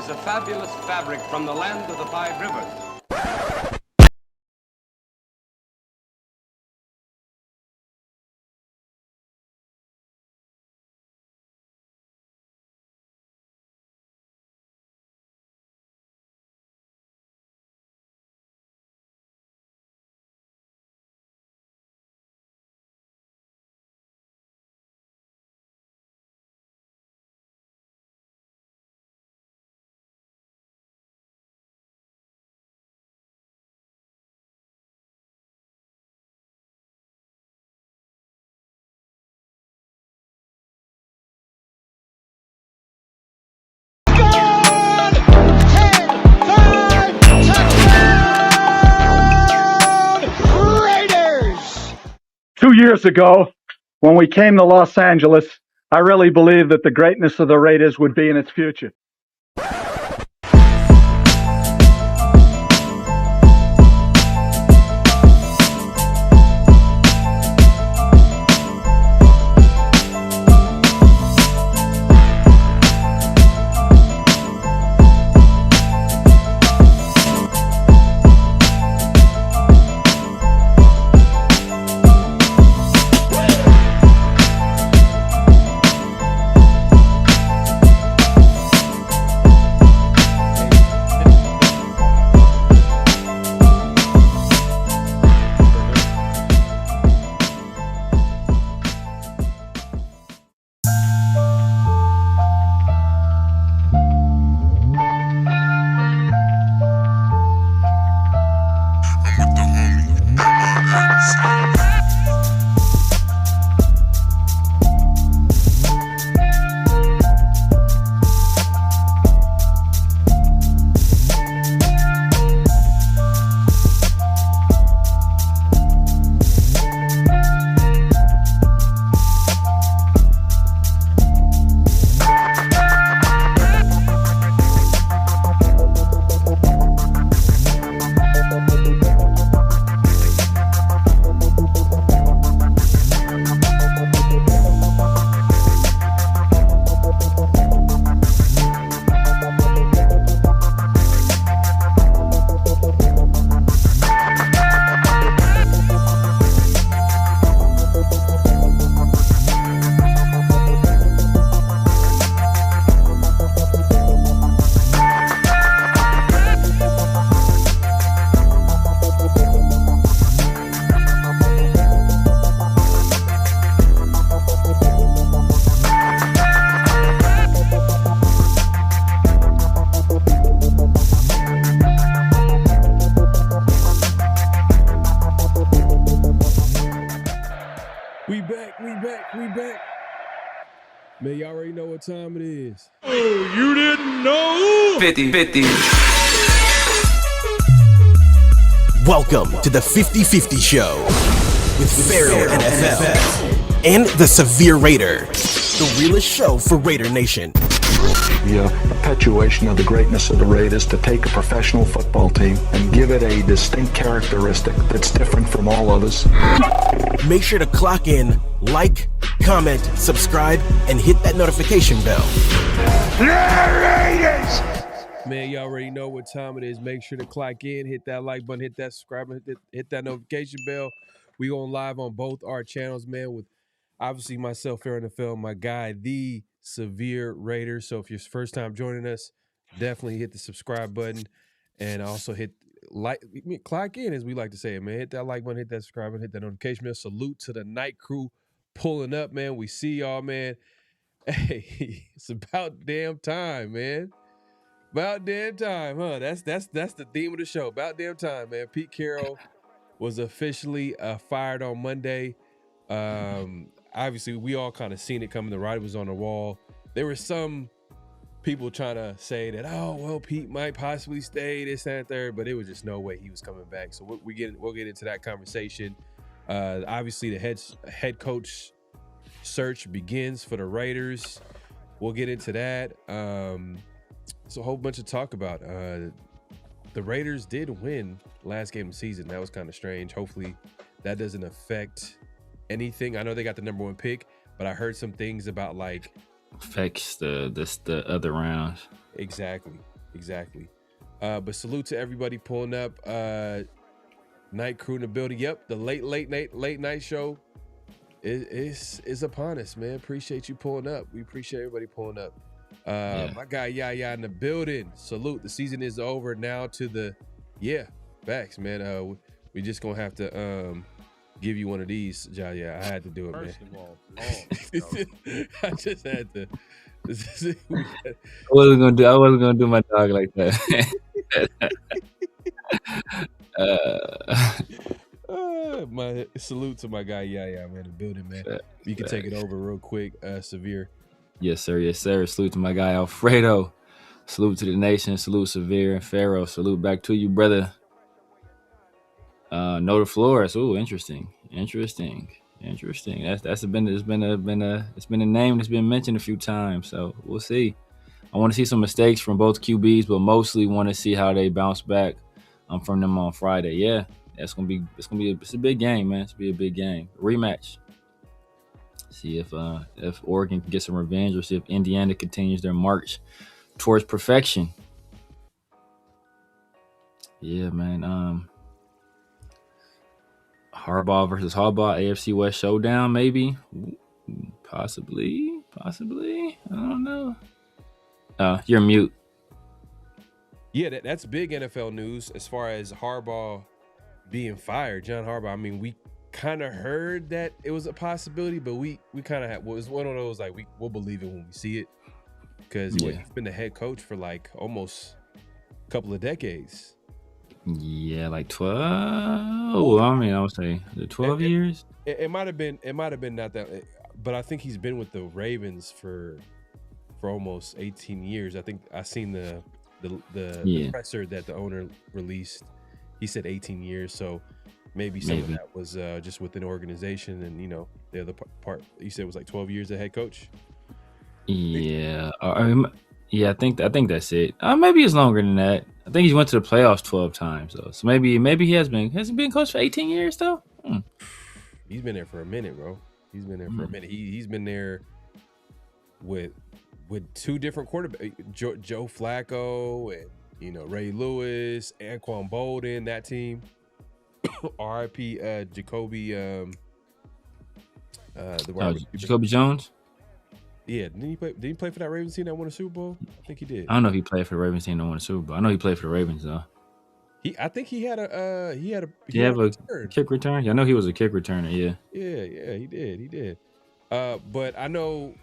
as a fabulous fabric from the land of the five rivers. Two years ago, when we came to Los Angeles, I really believed that the greatness of the Raiders would be in its future. We back. Man, y'all already know what time it is. Oh, you didn't know? 50-50. Welcome to the 50-50 Show with PharoahNFL and the Severe Raider, the realest show for Raider Nation. The perpetuation of the greatness of the Raiders to take a professional football team and give it a distinct characteristic that's different from all others. Make sure to clock in, like, comment, subscribe, and hit that notification bell. Man, you already know what time it is. Make sure to clock in, hit that like button, hit that subscribe button, hit that notification bell. We going live on both our channels, man, with obviously myself, PharoahNFL, my guy, the Severe Raider. So if you're first time joining us, definitely hit the subscribe button and also hit like, clock in, as we like to say it, man. Hit that like button, hit that subscribe button, hit that notification bell. Salute to the night crew pulling up, man. We see y'all, man. Hey, it's about damn time, man. About damn time, huh? That's the theme of the show. About damn time, man. Pete Carroll was officially fired on Monday. Obviously, we all kind of seen it coming. The writing was on the wall. There were some people trying to say that, oh, well, Pete might possibly stay, this, that, and third, but there was just no way he was coming back. So we'll get into that conversation. Obviously, the head coach search begins for the Raiders. We'll get into that. So a whole bunch of talk about. The Raiders did win last game of the season. That was kind of strange. Hopefully that doesn't affect anything. I know they got the number one pick, but I heard some things about like affects the other rounds. Exactly. Exactly. But salute to everybody pulling up. Night crew in the building. Yep, the late night show is upon us, man. Appreciate you pulling up. We appreciate everybody pulling up. My guy Yaya in the building. Salute. The season is over now. To the facts, man. We just gonna have to give you one of these, Yaya. I had to do it, First man. of all, I just had to. I wasn't gonna do my dog like that. My salute to my guy Yaya, man, the building, man. You can take it over real quick, Severe. Yes, sir. Salute to my guy Alfredo. Salute to the nation. Salute Severe and Pharaoh. Salute back to you, brother. Note of Flores. Ooh, interesting. It's been a name that's been mentioned a few times, so we'll see. I want to see some mistakes from both QBs, but mostly want to see how they bounce back from them on Friday. Yeah, it's a big game, man. It's gonna be a big game. Rematch. See if Oregon can get some revenge, or see if Indiana continues their march towards perfection. Yeah, man. Harbaugh versus Harbaugh, AFC West showdown, maybe, possibly. I don't know. You're mute. Yeah, that's big NFL news as far as Harbaugh being fired. John Harbaugh. I mean, we kind of heard that it was a possibility, but we kind of was one of those like we'll believe it when we see it, because he's been the head coach for like almost a couple of decades. Yeah, like 12. I mean, I would say 12 years. It might have been not that, but I think he's been with the Ravens for almost 18 years. I think I seen the presser that the owner released. He said 18 years, so maybe some of that was just within the organization, and the other part you said was like 12 years as head coach. Yeah, I think that's it. Maybe it's longer than that. I think he went to the playoffs 12 times though. So maybe he hasn't been coached for 18 years though. He's been there for a minute, bro. He's been there for a minute. He's been there with two different quarterbacks, Joe Flacco and Ray Lewis, Anquan Bolden, that team. R.I.P. Jacoby. Jacoby Jones. Yeah, did he play for that Ravens team that won a Super Bowl? I think he did. I don't know if he played for the Ravens team that won a Super Bowl. I know he played for the Ravens though. I think he had a Did he have a kick return? Yeah, I know he was a kick returner. Yeah, he did. But I know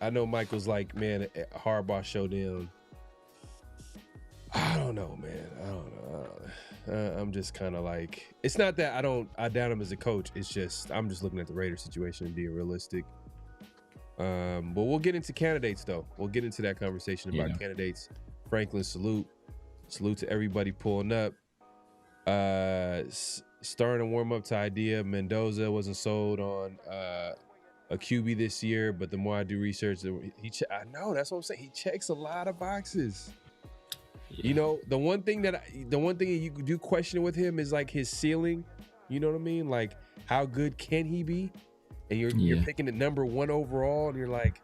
Michael's like, man, Harbaugh showdown. I don't know, man. I'm just kind of like, it's not that I doubt him as a coach. It's just I'm just looking at the Raiders situation and being realistic. But we'll get into candidates though. We'll get into that conversation about candidates. Franklin, salute to everybody pulling up. Starting to warm up to idea. Mendoza wasn't sold on a QB this year, but the more I do research, I know that's what I'm saying. He checks a lot of boxes. Yeah. The one thing you do question with him is like his ceiling. You know what I mean? Like, how good can he be? And you're picking the number 1 overall, and you're like,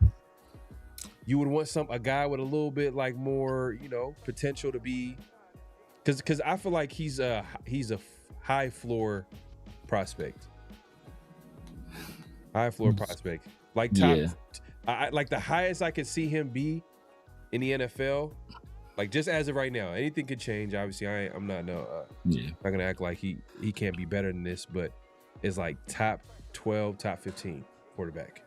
you would want a guy with a little bit like more, potential to be, because I feel like he's a high floor prospect. Like top, like the highest I could see him be in the NFL. Like just as of right now, anything could change. Obviously, I'm not not gonna act like he can't be better than this, but it's like top 12, top 15 quarterback.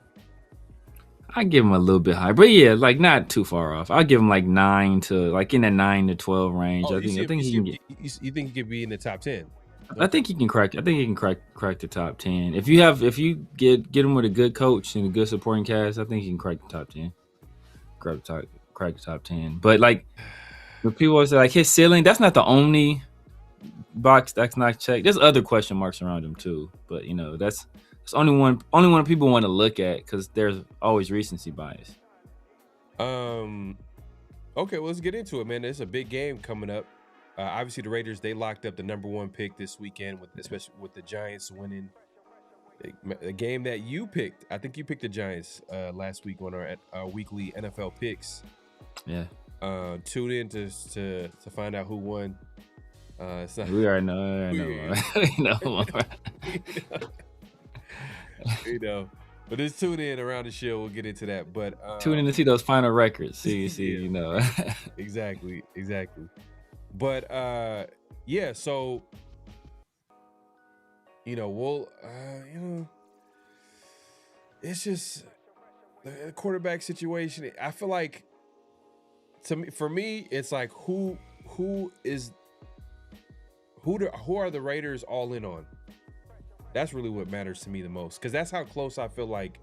I give him a little bit high, but yeah, like not too far off. I'll give him like 9 to like in the 9 to 12 range. I think he can get. You think he could be in the top 10? I think he can crack. I think he can crack the top 10. If you get him with a good coach and a good supporting cast, I think he can crack the top 10. Crack the top 10. But like the people always say, like his ceiling, that's not the only box that's not checked. There's other question marks around him too. But that's only one people want to look at because there's always recency bias. Okay, well, let's get into it, man. There's a big game coming up. Obviously, the Raiders, they locked up the number 1 pick this weekend, especially with the Giants winning a game that you picked. I think you picked the Giants last week on our weekly NFL picks. Yeah. Tune in to find out who won. It's not, We already know. We know. you know, but just tune in around the show. We'll get into that. But Tune in to see those final records. See, Yeah. you know. Exactly. But yeah, so we'll it's just the quarterback situation. I feel like for me, it's like who are the Raiders all in on? That's really what matters to me the most, because that's how close I feel like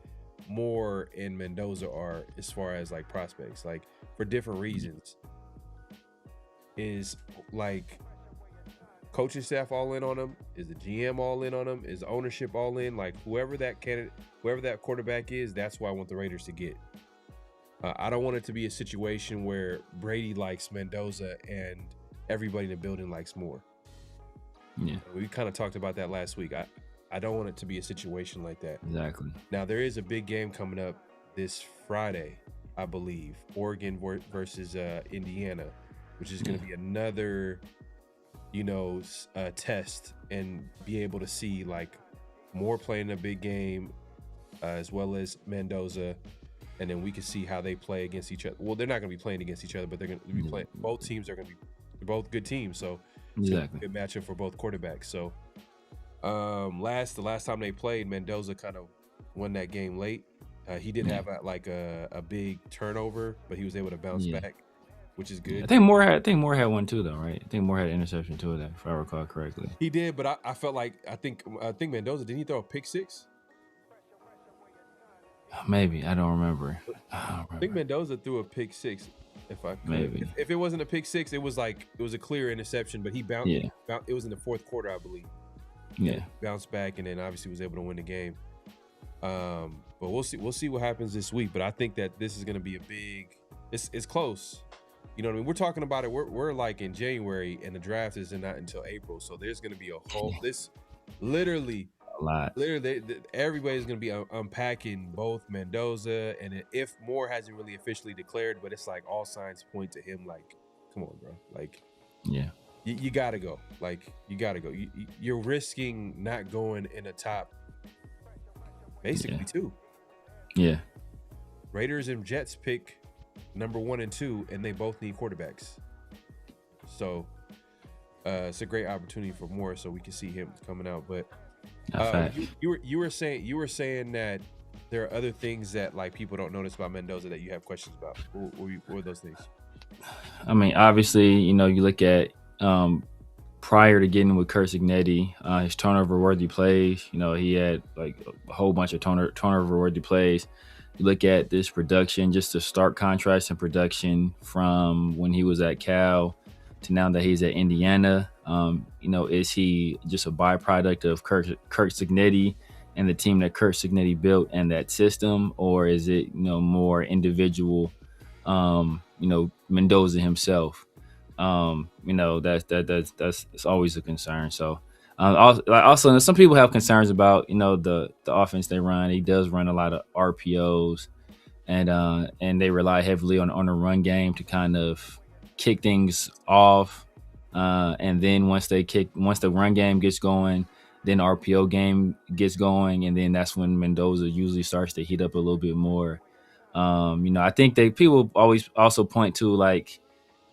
Moore and Mendoza are as far as like prospects, like for different reasons. Is like coaching staff all in on them? Is the GM all in on them? Is the ownership all in? Like whoever that quarterback is, that's who I want the Raiders to get. I don't want it to be a situation where Brady likes Mendoza and everybody in the building likes Moore. Yeah, we kind of talked about that last week. I don't want it to be a situation like that. Exactly. Now, there is a big game coming up this Friday, I believe. Oregon versus Indiana, which is going to be another, test, and be able to see like Moore playing a big game, as well as Mendoza, and then we can see how they play against each other. Well, they're not going to be playing against each other, but they're going to be playing. Both teams are going to be both good teams, so exactly good matchup for both quarterbacks. So, the last time they played, Mendoza kind of won that game late. He did have a big turnover, but he was able to bounce back, which is good. I think Moore had one too, though, right? I think Moore had an interception too, if I recall correctly. He did, but I felt like I think Mendoza, didn't he throw a pick six? Maybe, I don't remember. I think Mendoza threw a pick six. If I could. Maybe if it wasn't a pick six, it was a clear interception, but he bounced. Yeah. It was in the fourth quarter, I believe. Yeah, bounced back, and then obviously was able to win the game. But we'll see what happens this week. But I think that this is going to be a big. It's close. You know what I mean? We're talking about it. We're like in January, and the draft is not until April. So there's going to be a whole literally a lot. Literally, everybody's going to be unpacking both Mendoza, and if Moore hasn't really officially declared, but it's like all signs point to him. Like, come on, bro. Like, yeah, you got to go. Like, you got to go. You're risking not going in the top, basically, two. Yeah. Raiders and Jets pick number 1 and 2, and they both need quarterbacks. So it's a great opportunity for Moore, so we can see him coming out. But you were saying that there are other things that like people don't notice about Mendoza that you have questions about. What were those things? I mean, obviously, you look at prior to getting with Kurt Signetti, his turnover-worthy plays. He had like a whole bunch of turnover-worthy plays. You look at this production, just a stark contrast in production from when he was at Cal to now that he's at Indiana. Is he just a byproduct of Kurt Signetti and the team that Kurt Signetti built and that system, or is it more individual? Mendoza himself. That's always a concern. So also some people have concerns about the offense they run. He does run a lot of RPOs, and they rely heavily on a run game to kind of kick things off. And then once the run game gets going, then RPO game gets going, and then that's when Mendoza usually starts to heat up a little bit more. I think people always also point to like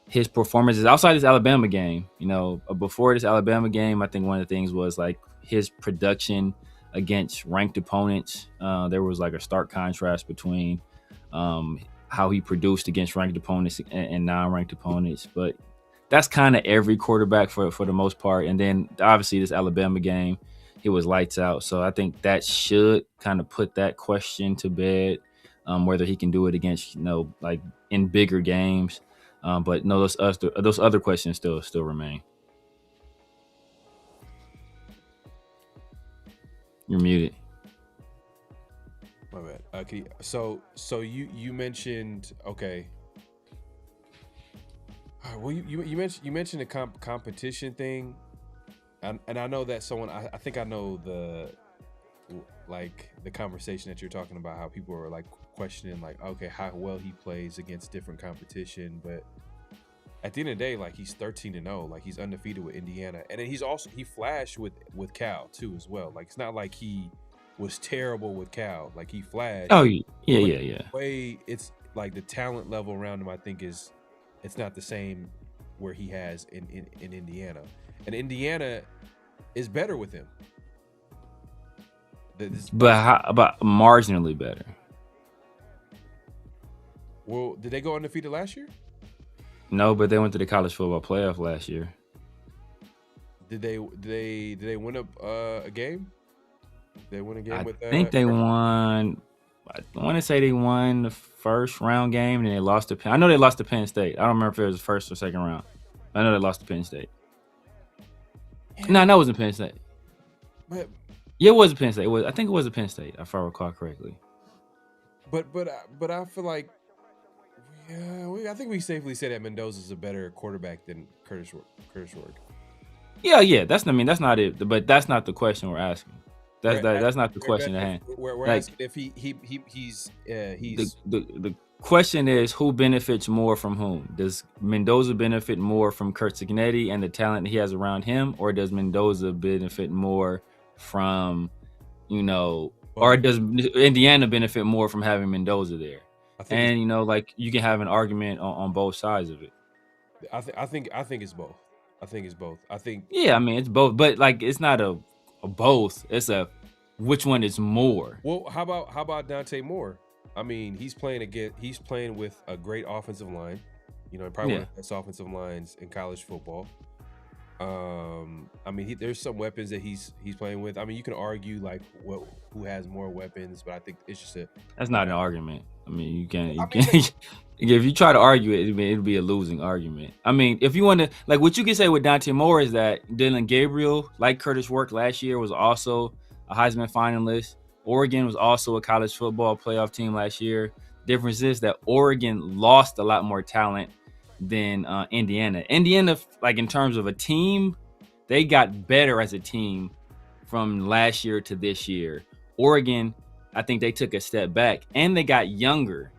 his performances outside this Alabama game. Before this Alabama game, I think one of the things was like his production against ranked opponents. There was like a stark contrast between how he produced against ranked opponents and non-ranked opponents. But that's kind of every quarterback for the most part. And then obviously this Alabama game, it was lights out. So I think that should kind of put that question to bed, whether he can do it against, like in bigger games. But no, those other questions still remain. You're muted. My bad. Okay, so you mentioned okay. Well, you mentioned the competition thing, and I know that someone I think I know like the conversation that you're talking about, how people are like questioning, like, okay, how well he plays against different competition, but at the end of the day, like he's 13-0, like he's undefeated with Indiana, and then he flashed with Cal too as well. Like it's not like he was terrible with Cal, like he flashed. Oh yeah. The way it's like the talent level around him, I think it's not the same where he has in Indiana, and Indiana is better with him. But how about marginally better? Well, did they go undefeated last year? No, but they went to the college football playoff last year. Did they win a game? Did they win a game with? I think they won. I want to say they won the first round game, and they lost to Penn. I know they lost to Penn State. I don't remember if it was the first or second round. I know they lost to Penn State. No, it wasn't Penn State. But yeah, it was Penn State. I think it was a Penn State, if I recall correctly. But I feel like, I think we safely say that Mendoza's a better quarterback than Curtis Ward. Yeah. That's not it. But that's not the question we're asking. That's not the question at hand. We're asking if he's the question is who benefits more from whom? Does Mendoza benefit more from Kurt Cignetti and the talent he has around him, or does Mendoza benefit more from, or does Indiana benefit more from having Mendoza there? And like you can have an argument on both sides of it. I think it's both. Yeah, I mean it's both, but like it's not a both. It's a which one is more. Well, how about Dante Moore? I mean, he's playing with a great offensive line. Probably one of the best offensive lines in college football. I mean, there's some weapons that he's playing with. I mean, you can argue like who has more weapons, but I think it's just that's not an argument. I mean, you can't. If you try to argue it, it'll be a losing argument. I mean, if you want to, like, what you can say with Dante Moore is that Dylan Gabriel, like Curtis Work last year, was also a Heisman finalist. Oregon was also a college football playoff team last year. Difference is that Oregon lost a lot more talent than Indiana. Indiana, like in terms of a team, they got better as a team from last year to this year. Oregon, I think they took a step back, and they got younger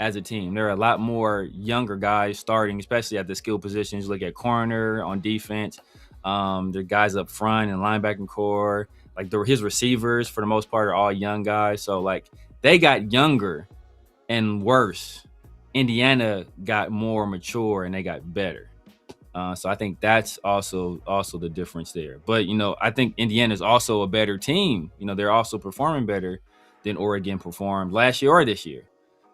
as a team. There are a lot more younger guys starting, especially at the skill positions. Look at corner, on defense. The guys up front and linebacking core. Like his receivers, for the most part, are all young guys. So like they got younger and worse. Indiana got more mature and they got better. So I think that's also the difference there. But I think Indiana is also a better team. They're also performing better than Oregon performed last year or this year.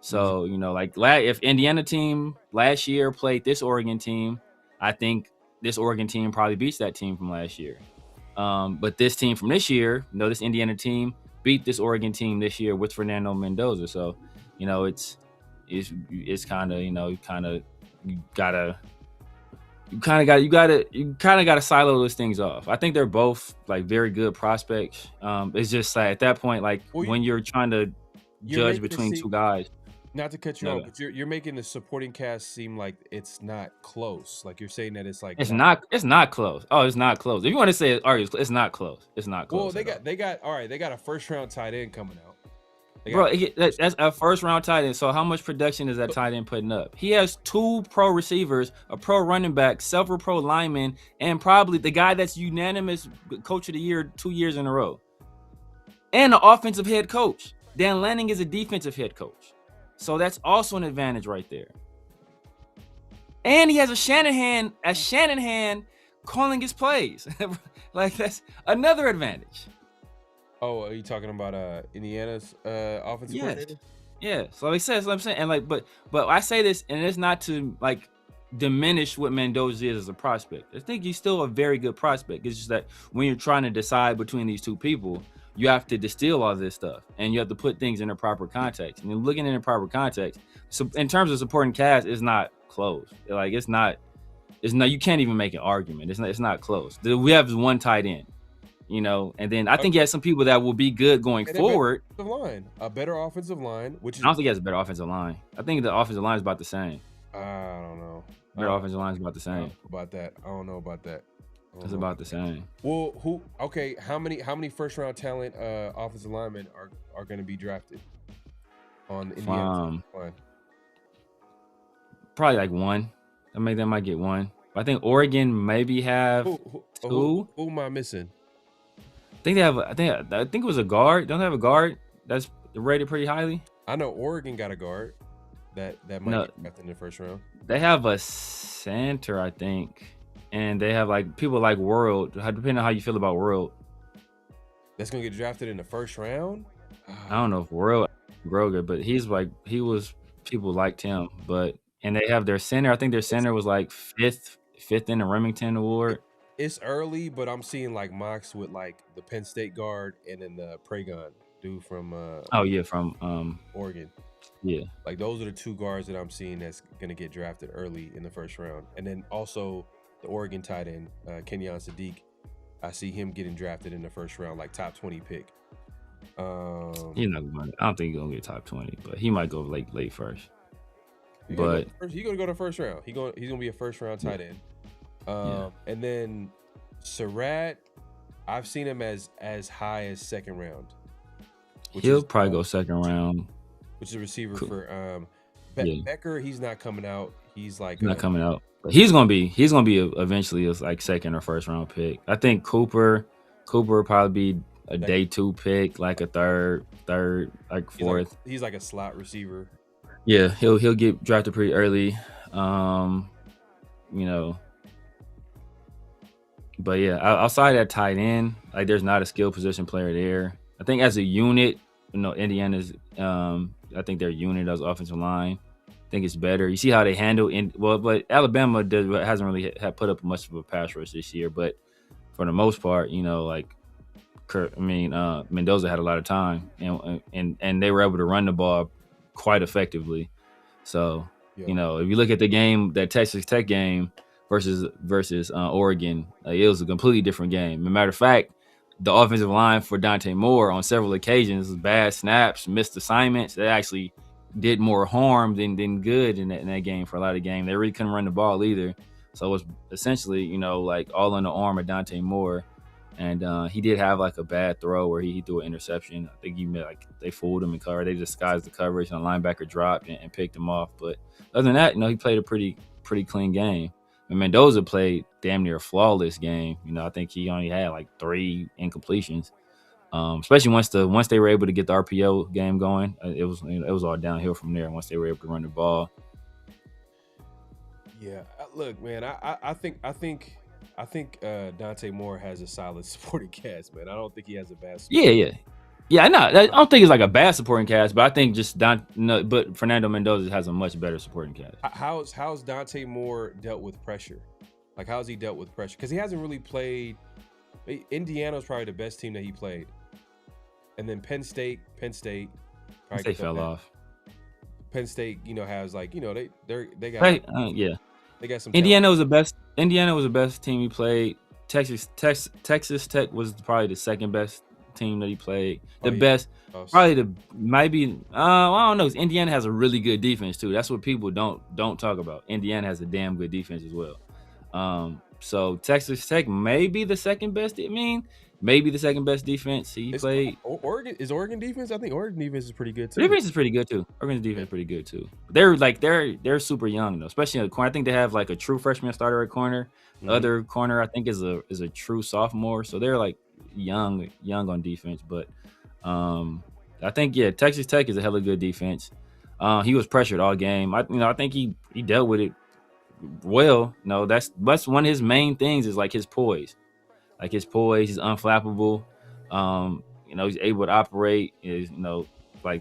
So if Indiana team last year played this Oregon team, I think this Oregon team probably beats that team from last year. But this team from this year, this Indiana team beat this Oregon team this year with Fernando Mendoza. So, it's kind of, you gotta silo those things off. I think they're both like very good prospects. It's just like at that point, like when you're trying to judge between two guys. Not to cut you off, but you're making the supporting cast seem like it's not close. Like you're saying that it's like it's not close. Oh, it's not close. If you want to say it's not close. It's not close. Well, they got a first round tight end coming out. That's a first round tight end. So how much production is that tight end putting up? He has 2 pro receivers, a pro running back, several pro linemen, and probably the guy that's unanimous coach of the year 2 years in a row. And an offensive head coach. Dan Lanning is a defensive head coach. So that's also an advantage right there. And he has a Shanahan calling his plays. Like that's another advantage. Oh, are you talking about Indiana's offensive coordinator? Yeah. So he says what I'm saying. And like, but I say this, and it's not to like diminish what Mendoza is as a prospect. I think he's still a very good prospect. It's just that when you're trying to decide between these two people, you have to distill all this stuff, and you have to put things in a proper context. And then looking in a proper context, so in terms of supporting cast, it's not close. Like it's not. You can't even make an argument. It's not close. We have one tight end, and then I think he has some people that will be good going forward. A better offensive line, I don't think he has a better offensive line. I think the offensive line is about the same. I don't know. Better offensive line is about the same. I don't know about that. It's about the same. Well, how many first round talent offensive linemen are going to be drafted on the Indiana line? Probably like one. I mean, they might get one. I think Oregon maybe have two. Who am I missing? I think they have. I think it was a guard. Don't they have a guard that's rated pretty highly? I know Oregon got a guard that might get drafted in the first round. They have a center, I think, and they have like people like World. Depending on how you feel about World, that's gonna get drafted in the first round. I don't know if World good, but people liked him. And they have their center. I think their center was like fifth in the Remington Award. It's early, but I'm seeing like mocks with like the Penn State guard and then the Pragon dude from from Oregon. Yeah, like those are the two guards that I'm seeing that's gonna get drafted early in the first round. And then also the Oregon tight end Kenyon Sadiq, I see him getting drafted in the first round, like top 20 pick. I don't think he's gonna get top 20, but he might go late first. He's gonna go to first round. He's gonna be a first round tight end. And then Surratt, I've seen him as high as second round. He'll probably go second round. Which is a receiver for Becker. He's not coming out. He's like not coming out. But he's gonna be eventually like second or first round pick. I think Cooper will probably be a day 2 pick, like a third, like fourth. He's like a slot receiver. Yeah, he'll get drafted pretty early. But yeah, outside that tight end, like there's not a skill position player there. I think as a unit, Indiana's I think their unit as offensive line, I think it's better. You see how they handle but Alabama hasn't really put up much of a pass rush this year. But for the most part, Mendoza had a lot of time, and they were able to run the ball quite effectively. So, if you look at the game, that Texas Tech game versus Oregon, it was a completely different game. As a matter of fact, the offensive line for Dante Moore on several occasions, bad snaps, missed assignments, they actually did more harm than good in that game for a lot of game. They really couldn't run the ball either. So it was essentially, like all on the arm of Dante Moore. And he did have like a bad throw where he threw an interception. I think they fooled him in cover. They disguised the coverage, and the linebacker dropped and picked him off. But other than that, he played a pretty clean game. And Mendoza played damn near a flawless game. I think he only had like 3 incompletions. Especially once they were able to get the RPO game going, it was all downhill from there. Once they were able to run the ball. Yeah, look, man, I think Dante Moore has a solid supporting cast, man. I don't think he has a bad. Yeah. I don't think it's like a bad supporting cast, but I think but Fernando Mendoza has a much better supporting cast. How's Dante Moore dealt with pressure? Like, how's he dealt with pressure? Because he hasn't really played. Indiana's probably the best team that he played, and then Penn State. They fell off. Penn State, has like they got they got some. Indiana was the best team he played. Texas Tech was probably the second best team that he played. I don't know. Indiana has a really good defense too. That's what people don't talk about. Indiana has a damn good defense as well. So Texas Tech may be the second best. Maybe the second best defense he played. Oregon defense? I think Oregon defense is pretty good too. Defense is pretty good too. Oregon's defense is pretty good too. They're super young though, especially in the corner. I think they have like a true freshman starter at corner. The other corner I think is a true sophomore. So they're like young on defense. But I think Texas Tech is a hella good defense. He was pressured all game. I think he dealt with it well. That's one of his main things is like his poise. Like his poise, he's unflappable. He's able to operate.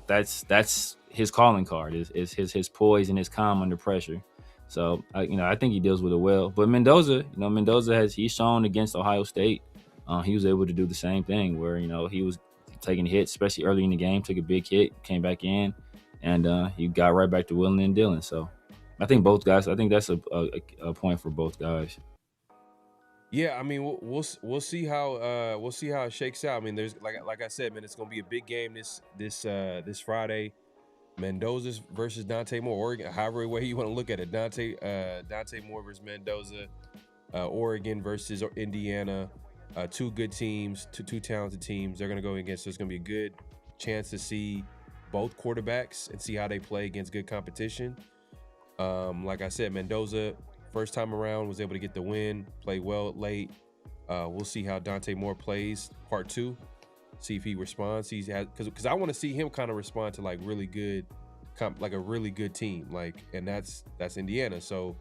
That's his calling card. Is his poise and his calm under pressure. So I think he deals with it well. But Mendoza, he's shown against Ohio State. He was able to do the same thing where he was taking hits, especially early in the game. Took a big hit, came back in, and he got right back to willing and dealing. So I think both guys. I think that's a point for both guys. Yeah, we'll see how it shakes out. There's like I said, man, it's gonna be a big game this Friday. Mendoza versus Dante Moore, Oregon. However way you want to look at it, Dante Moore versus Mendoza. Oregon versus Indiana, two good teams, two talented teams. They're going to go against. So it's going to be a good chance to see both quarterbacks and see how they play against good competition. Like I said, Mendoza, first time around, was able to get the win, played well late. We'll see how Dante Moore plays part 2. See if he responds. Because I want to see him kind of respond to like really good, like a really good team, like, and that's Indiana. So,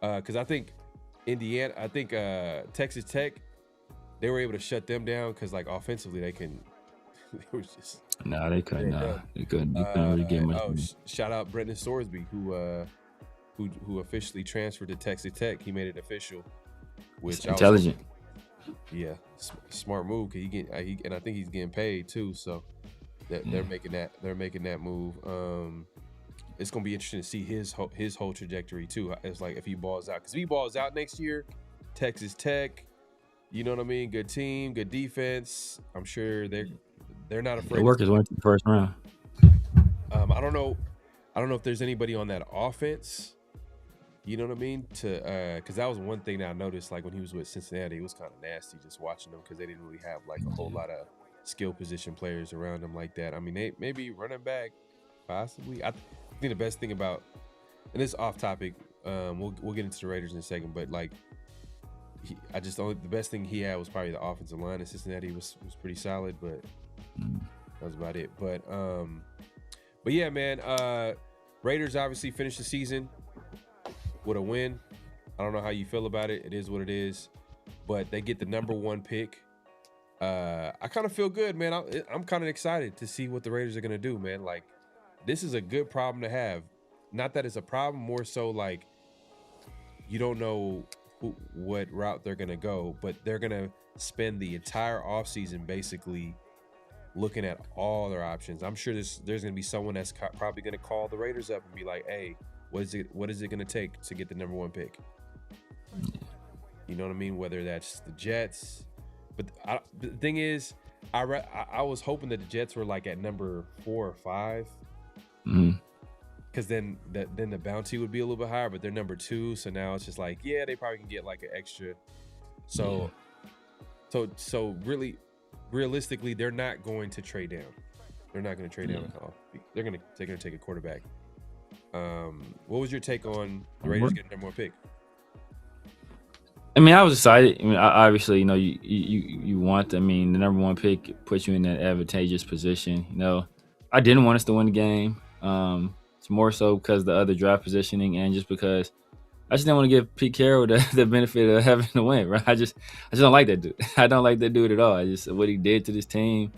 because I think Texas Tech, they were able to shut them down because like offensively they can. It was just they couldn't. They couldn't really get much. Shout out Brendan Sorsby who officially transferred to Texas Tech. He made it official, which it's intelligent. Smart move. And I think he's getting paid too. So they're making that move. It's gonna be interesting to see his whole trajectory too. It's like if he balls out, because if he balls out next year, Texas Tech, you know what I mean? Good team, good defense. I'm sure they're not afraid. The workers went to the first round. I don't know if there's anybody on that offense. You know what I mean? Because that was one thing that I noticed, like when he was with Cincinnati, it was kind of nasty just watching them because they didn't really have like a whole lot of skill position players around them like that. I mean, they maybe running back, possibly. I think the best thing about, and it's off topic, we'll get into the Raiders in a second, but like, the best thing he had was probably the offensive line. And Cincinnati was pretty solid, but that was about it. But yeah, man. Raiders obviously finished the season with a win. I don't know how you feel about it. It is what it is. But they get the number 1 pick. I kind of feel good, man. I'm kind of excited to see what the Raiders are going to do, man. Like, this is a good problem to have. Not that it's a problem, more so like you don't know what route they're going to go, but they're going to spend the entire offseason basically looking at all their options. I'm sure there's going to be someone that's probably going to call the Raiders up and be like, hey, what is it going to take to get the number 1 pick? You know what I mean? Whether that's the Jets. But the thing is, I was hoping that the Jets were like at number 4 or 5. Because then the bounty would be a little bit higher, but they're number 2. So now it's just like, yeah, they probably can get like an extra. So really, realistically, they're not going to trade down. They're not going to trade down at all. They're going to take a quarterback. What was your take on the Raiders getting their number 1 pick? I mean, I was excited. I mean, obviously, you know, you want. I mean, the number 1 pick puts you in that advantageous position. You know, I didn't want us to win the game. It's more so because of the other draft positioning, and just because I just didn't want to give Pete Carroll the benefit of having to win. Right? I just don't like that dude. I don't like that dude at all. I just what he did to this team.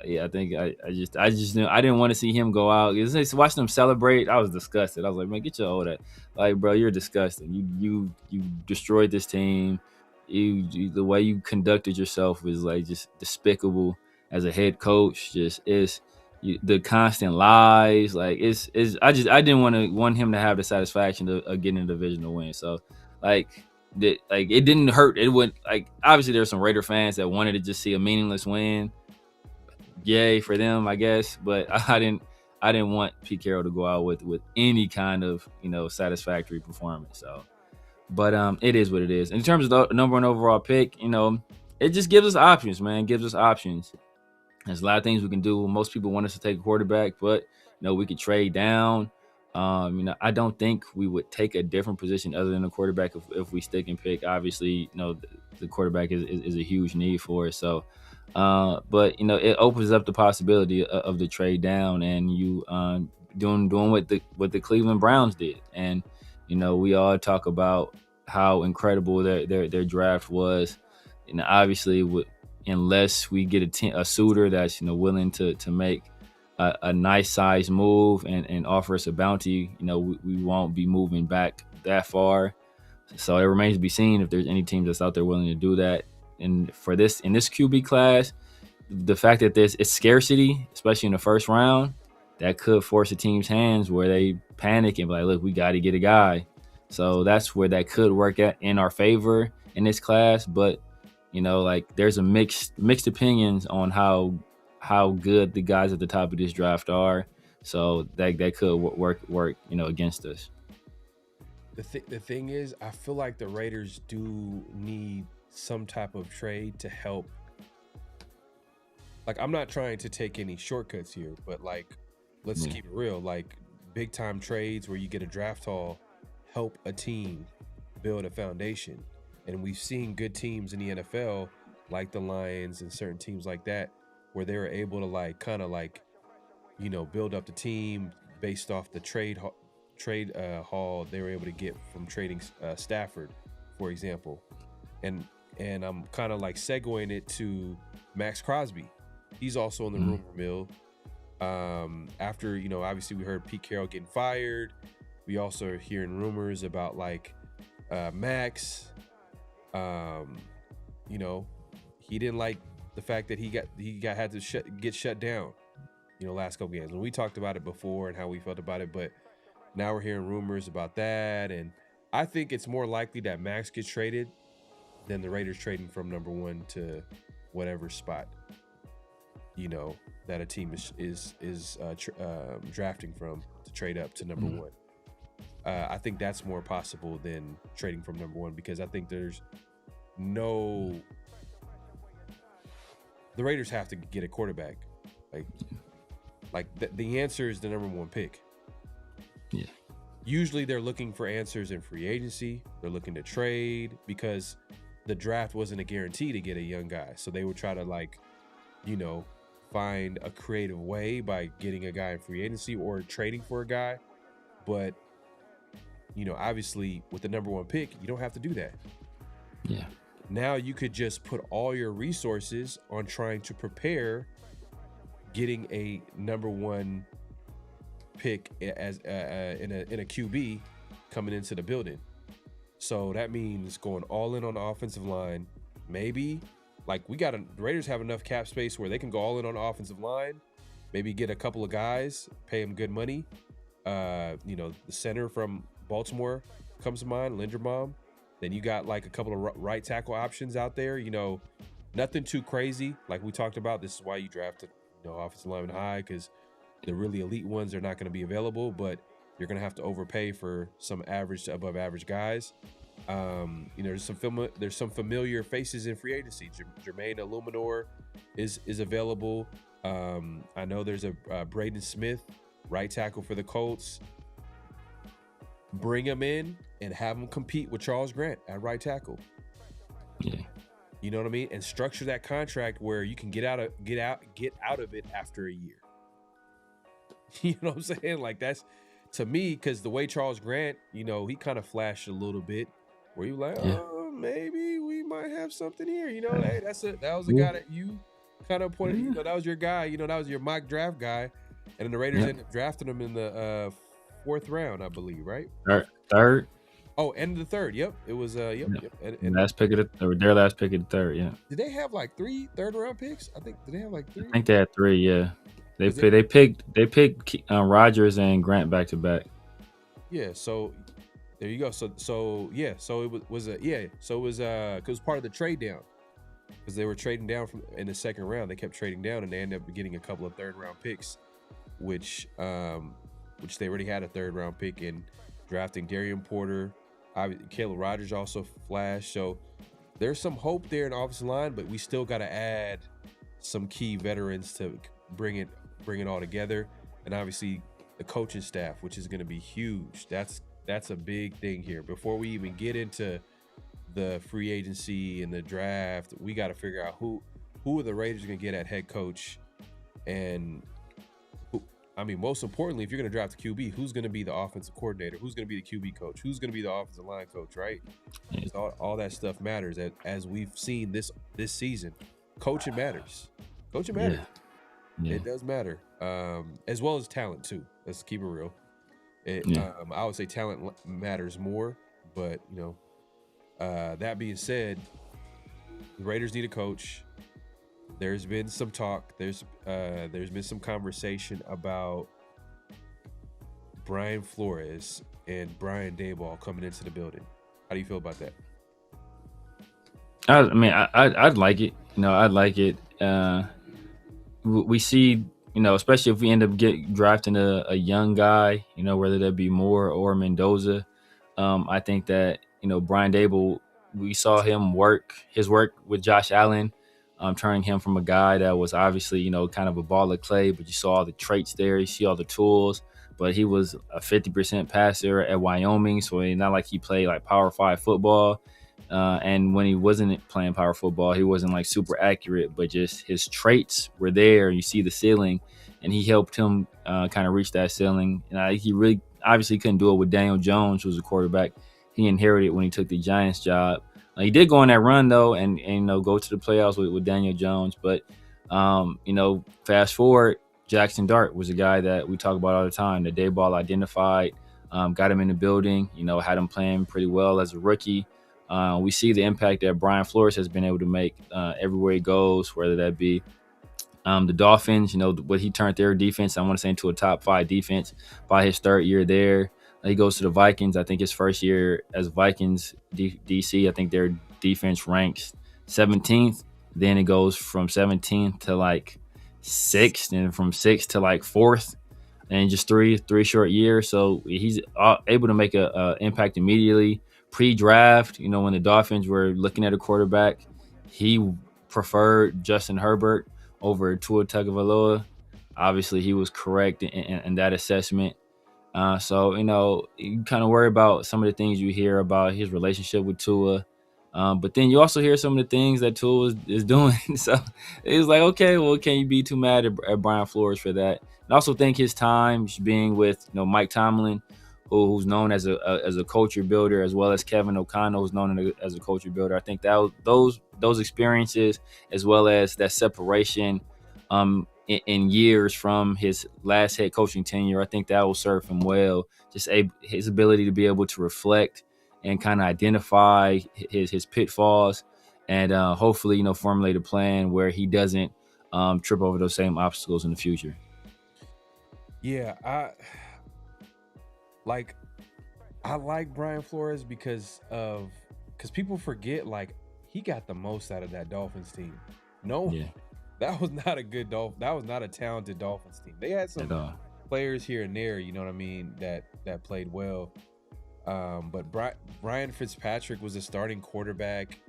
Yeah, I think I just knew I didn't want to see him go out. Watching him celebrate, I was disgusted. I was like, man, get your old ass. Like, bro, you're disgusting. You destroyed this team. You the way you conducted yourself was like just despicable as a head coach. Just the constant lies. Like I didn't want him to have the satisfaction of getting a divisional win. So like it didn't hurt. It wouldn't, like, obviously there's some Raider fans that wanted to just see a meaningless win. Yay for them, I guess. But I didn't want Pete Carroll to go out with any kind of, you know, satisfactory performance. So, but it is what it is. In terms of the number 1 overall pick, you know, it just gives us options, man. It gives us options. There's a lot of things we can do. Most people want us to take a quarterback, but you know, we could trade down. You know, I don't think we would take a different position other than a quarterback if we stick and pick. Obviously, you know, the quarterback is a huge need for us. So. But you know, it opens up the possibility of the trade down, and you doing what the Cleveland Browns did. And you know, we all talk about how incredible their draft was, and obviously, unless we get a suitor that's, you know, willing to make a nice size move and offer us a bounty, you know, we won't be moving back that far. So it remains to be seen if there's any teams that's out there willing to do that. And in this QB class, the fact that it's scarcity, especially in the first round, that could force a team's hands where they panic and be like, look, we got to get a guy. So that's where that could work in our favor in this class. But, you know, like, there's a mixed opinions on how good the guys at the top of this draft are. So that could work, you know, against us. the thing is, I feel like the Raiders do need some type of trade to help. Like, I'm not trying to take any shortcuts here, but like, let's keep it real. Like, big time trades where you get a draft haul help a team build a foundation. And we've seen good teams in the NFL, like the Lions and certain teams like that, where they were able to like kind of like, you know, build up the team based off the trade haul they were able to get from trading Stafford, for example. And I'm kind of like segueing it to Maxx Crosby. He's also in the rumor mill. After, you know, obviously we heard Pete Carroll getting fired. We also are hearing rumors about like Maxx. You know, he didn't like the fact that he had to get shut down, you know, last couple games. When we talked about it before and how we felt about it, but now we're hearing rumors about that. And I think it's more likely that Maxx gets traded than the Raiders trading from number 1 to whatever spot, you know, that a team is drafting from to trade up to number 1. I think that's more possible than trading from number 1, because I think the Raiders have to get a quarterback. Like the answer is the number 1 pick. Yeah. Usually they're looking for answers in free agency. They're looking to trade because the draft wasn't a guarantee to get a young guy. So they would try to, like, you know, find a creative way by getting a guy in free agency or trading for a guy. But, you know, obviously with the number 1 pick, you don't have to do that. Yeah. Now you could just put all your resources on trying to prepare getting a number 1 pick as in a QB coming into the building. So that means going all in on the offensive line. Maybe like the Raiders have enough cap space where they can go all in on the offensive line. Maybe get a couple of guys, pay them good money. You know, the center from Baltimore comes to mind, Linderbaum. Then you got like a couple of right tackle options out there. You know, nothing too crazy. Like we talked about, this is why you drafted, you know, offensive lineman high, because the really elite ones are not going to be available, but you're going to have to overpay for some average to above average guys. You know, there's some familiar faces in free agency. Jermaine Illuminor is available. I know there's a Braden Smith, right tackle for the Colts. Bring him in and have him compete with Charles Grant at right tackle. Yeah. You know what I mean? And structure that contract where you can get out of it after a year. You know what I'm saying? Like, that's, to me, because the way Charles Grant, you know, he kind of flashed a little bit where you like, oh, maybe we might have something here. You know, hey, that was a guy that you kind of pointed, you know, that was your guy, you know, that was your mock draft guy. And then the Raiders ended up drafting him in the 4th round, I believe, right? Third. Oh, end of the 3rd. Yep. It was, yep. And last pick of their last pick of the 3rd, yeah. Did they have like 3 third-round picks? Did they have like 3? I think they had 3, yeah. They picked Rodgers and Grant back to back. Yeah, so there you go. So it was part of the trade down, because they were trading down in the 2nd round. They kept trading down, and they ended up getting a couple of 3rd-round picks, which they already had a 3rd-round pick in drafting Darian Porter. Caleb Rogers also flashed. So there's some hope there in the offensive line, but we still got to add some key veterans to bring it all together. And obviously the coaching staff, which is going to be huge. That's a big thing here. Before we even get into the free agency and the draft, we got to figure out who are the Raiders going to get at head coach. And most importantly, if you're going to draft a QB, who's going to be the offensive coordinator? Who's going to be the QB coach? Who's going to be the offensive line coach, right? All that stuff matters. As we've seen this season, coaching matters. Coaching matters. Yeah. It does matter, as well as talent too. Let's keep it real. I would say talent matters more, but you know, that being said, the Raiders need a coach. There's been some talk. There's been some conversation about Brian Flores and Brian Daboll coming into the building. How do you feel about that? I'd like it. You know, I'd like it. We see, you know, especially if we end up drafting a young guy, you know, whether that be Moore or Mendoza, I think that, Brian Dable, we saw his work with Josh Allen, turning him from a guy that was obviously, kind of a ball of clay, but you saw all the traits there, you see all the tools, but he was a 50% passer at Wyoming. So it's not like he played like Power 5 football. And when he wasn't playing power football, he wasn't like super accurate, but just his traits were there. You see the ceiling, and he helped him kind of reach that ceiling. And he really obviously couldn't do it with Daniel Jones, who was a quarterback he inherited when he took the Giants job. He did go on that run though, and go to the playoffs with Daniel Jones. But fast forward, Jackson Dart was a guy that we talk about all the time. That Dayball identified, got him in the building. Had him playing pretty well as a rookie. We see the impact that Brian Flores has been able to make everywhere he goes, whether that be the Dolphins, what he turned their defense, I want to say, into a top 5 defense by his third year there. He goes to the Vikings. I think his first year as Vikings DC, I think their defense ranks 17th. Then it goes from 17th to like 6th, and from 6th to like 4th, and just three short years. So he's able to make a impact immediately. Pre-draft, when the Dolphins were looking at a quarterback, he preferred Justin Herbert over Tua Tagovailoa. Obviously, he was correct in that assessment. So you kind of worry about some of the things you hear about his relationship with Tua. But then you also hear some of the things that Tua is doing. So it's like, okay, well, can you be too mad at Brian Flores for that? And I also think his time being with Mike Tomlin, who's known as a culture builder, as well as Kevin O'Connell, who's known as a culture builder. I think that those experiences, as well as that separation in years from his last head coaching tenure, I think that will serve him well. Just his ability to be able to reflect and kind of identify his pitfalls, and hopefully formulate a plan where he doesn't trip over those same obstacles in the future. Yeah, I like Brian Flores because people forget, like, he got the most out of that Dolphins team. That was not a good that was not a talented Dolphins team. They had some players here and there, you know what I mean, that played well. But Ryan Fitzpatrick was a starting quarterback.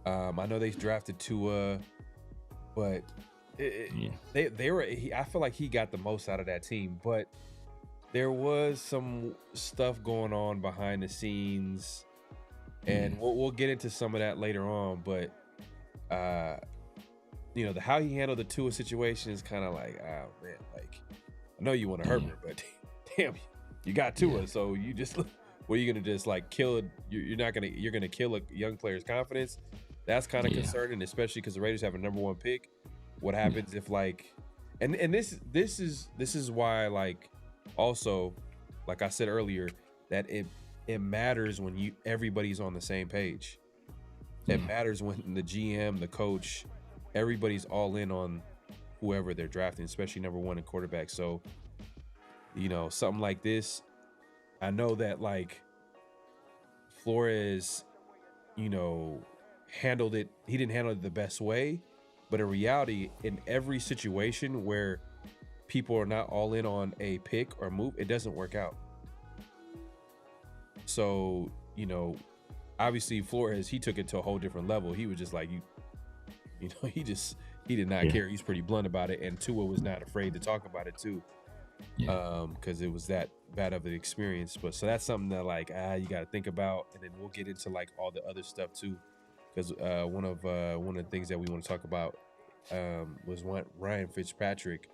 I know they drafted Tua, but they were. I feel like he got the most out of that team, but there was some stuff going on behind the scenes, and we'll get into some of that later on. But how he handled the Tua situation is kind of like, oh man, like, I know you want to hurt me, but damn, you got Tua, so you just, what are you gonna just like kill it? You're gonna kill a young player's confidence. That's kind of concerning, especially because the Raiders have a number 1 pick. What happens if, like, and this is why, like, also, like I said earlier, that it matters when everybody's on the same page. It matters when the GM, the coach, everybody's all in on whoever they're drafting, especially number 1 in quarterback. So, something like this, I know that, like, Flores, handled it. He didn't handle it the best way, but in reality, in every situation where people are not all in on a pick or move, it doesn't work out. So, obviously Flores, he took it to a whole different level. He was just like, he did not care. He's pretty blunt about it. And Tua was not afraid to talk about it too. Because it was that bad of an experience. But so that's something that, like, you got to think about. And then we'll get into, like, all the other stuff too. Because one of the things that we want to talk about was Ryan Fitzpatrick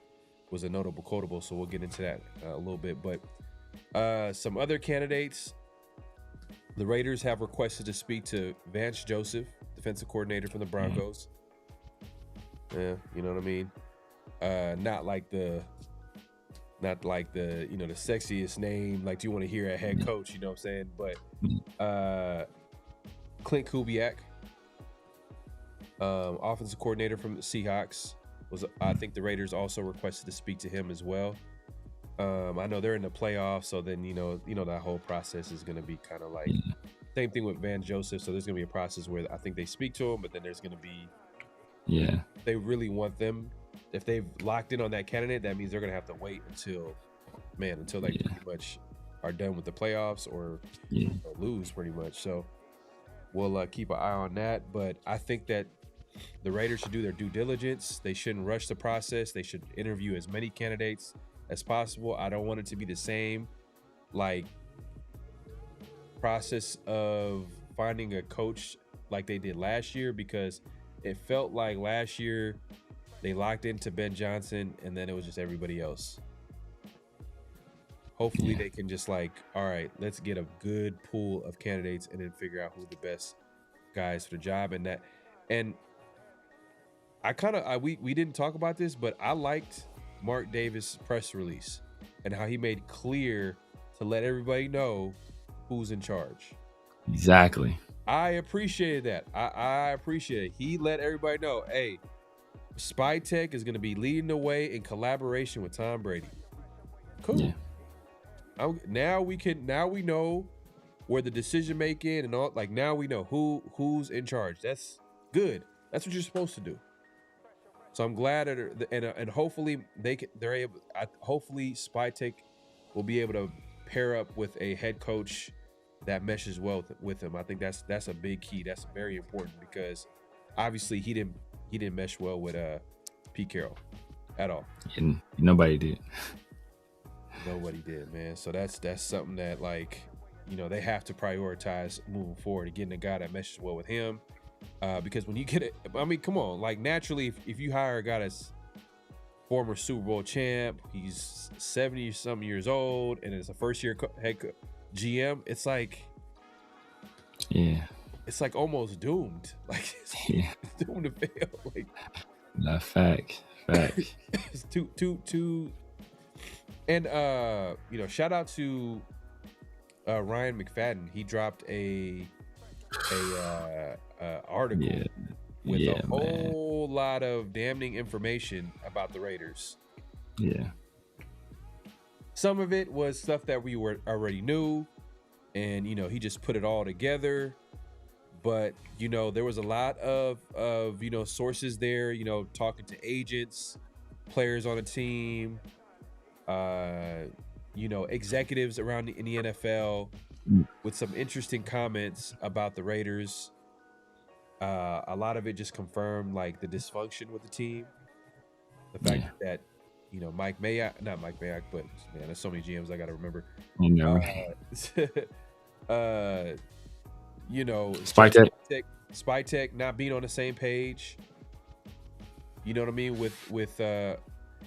was a notable quotable. So we'll get into that a little bit. But some other candidates, the Raiders have requested to speak to Vance Joseph, defensive coordinator from the Broncos. Yeah, you know what I mean? Not like the the sexiest name, like, do you want to hear a head coach, you know what I'm saying? But Clint Kubiak, offensive coordinator from the Seahawks, I think the Raiders also requested to speak to him as well. I know they're in the playoffs, so then that whole process is going to be kind of like same thing with Van Joseph. So there's going to be a process where I think they speak to him, but then there's going to be they really want them. If they've locked in on that candidate, that means they're going to have to wait until they pretty much are done with the playoffs or lose pretty much. So we'll keep an eye on that. But I think that the Raiders should do their due diligence. They shouldn't rush the process. They should interview as many candidates as possible. I don't want it to be the same like process of finding a coach like they did last year, because it felt like last year they locked into Ben Johnson and then it was just everybody else. Hopefully they can just like, all right, let's get a good pool of candidates and then figure out who the best guys for the job. And I kind of we didn't talk about this, but I liked Mark Davis' press release and how he made clear to let everybody know who's in charge. Exactly. I appreciated that. I appreciate it. He let everybody know, hey, Spy Tech is going to be leading the way in collaboration with Tom Brady. Cool. Yeah. Now we know where the decision making and all, like now we know who's in charge. That's good. That's what you're supposed to do. So I'm glad that and hopefully they're able. Hopefully Spy Tech will be able to pair up with a head coach that meshes well with him. I think that's a big key. That's very important because obviously he didn't mesh well with Pete Carroll at all. And nobody did. Nobody did, man. So that's something that, like, you know, they have to prioritize moving forward, getting a guy that meshes well with him. Because when you get it, I mean, come on, like naturally, if you hire a guy that's former Super Bowl champ, he's 70-something years old, and is a first-year head GM, it's like, it's like almost doomed. Like it's doomed to fail. Like, not fact. It's too. And you know, shout out to Ryan McFadden. He dropped a article with a whole lot of damning information about the Raiders. Yeah. Some of it was stuff that we already knew, and you know, he just put it all together. But you know, there was a lot of you know, sources there, you know, talking to agents, players on the team, you know, executives around in the NFL with some interesting comments about the Raiders. A lot of it just confirmed like the dysfunction with the team, the fact that, you know, not Mike Mayock, but man, there's so many GMs I got to remember. You know, Spy Tech not being on the same page. You know what I mean? With and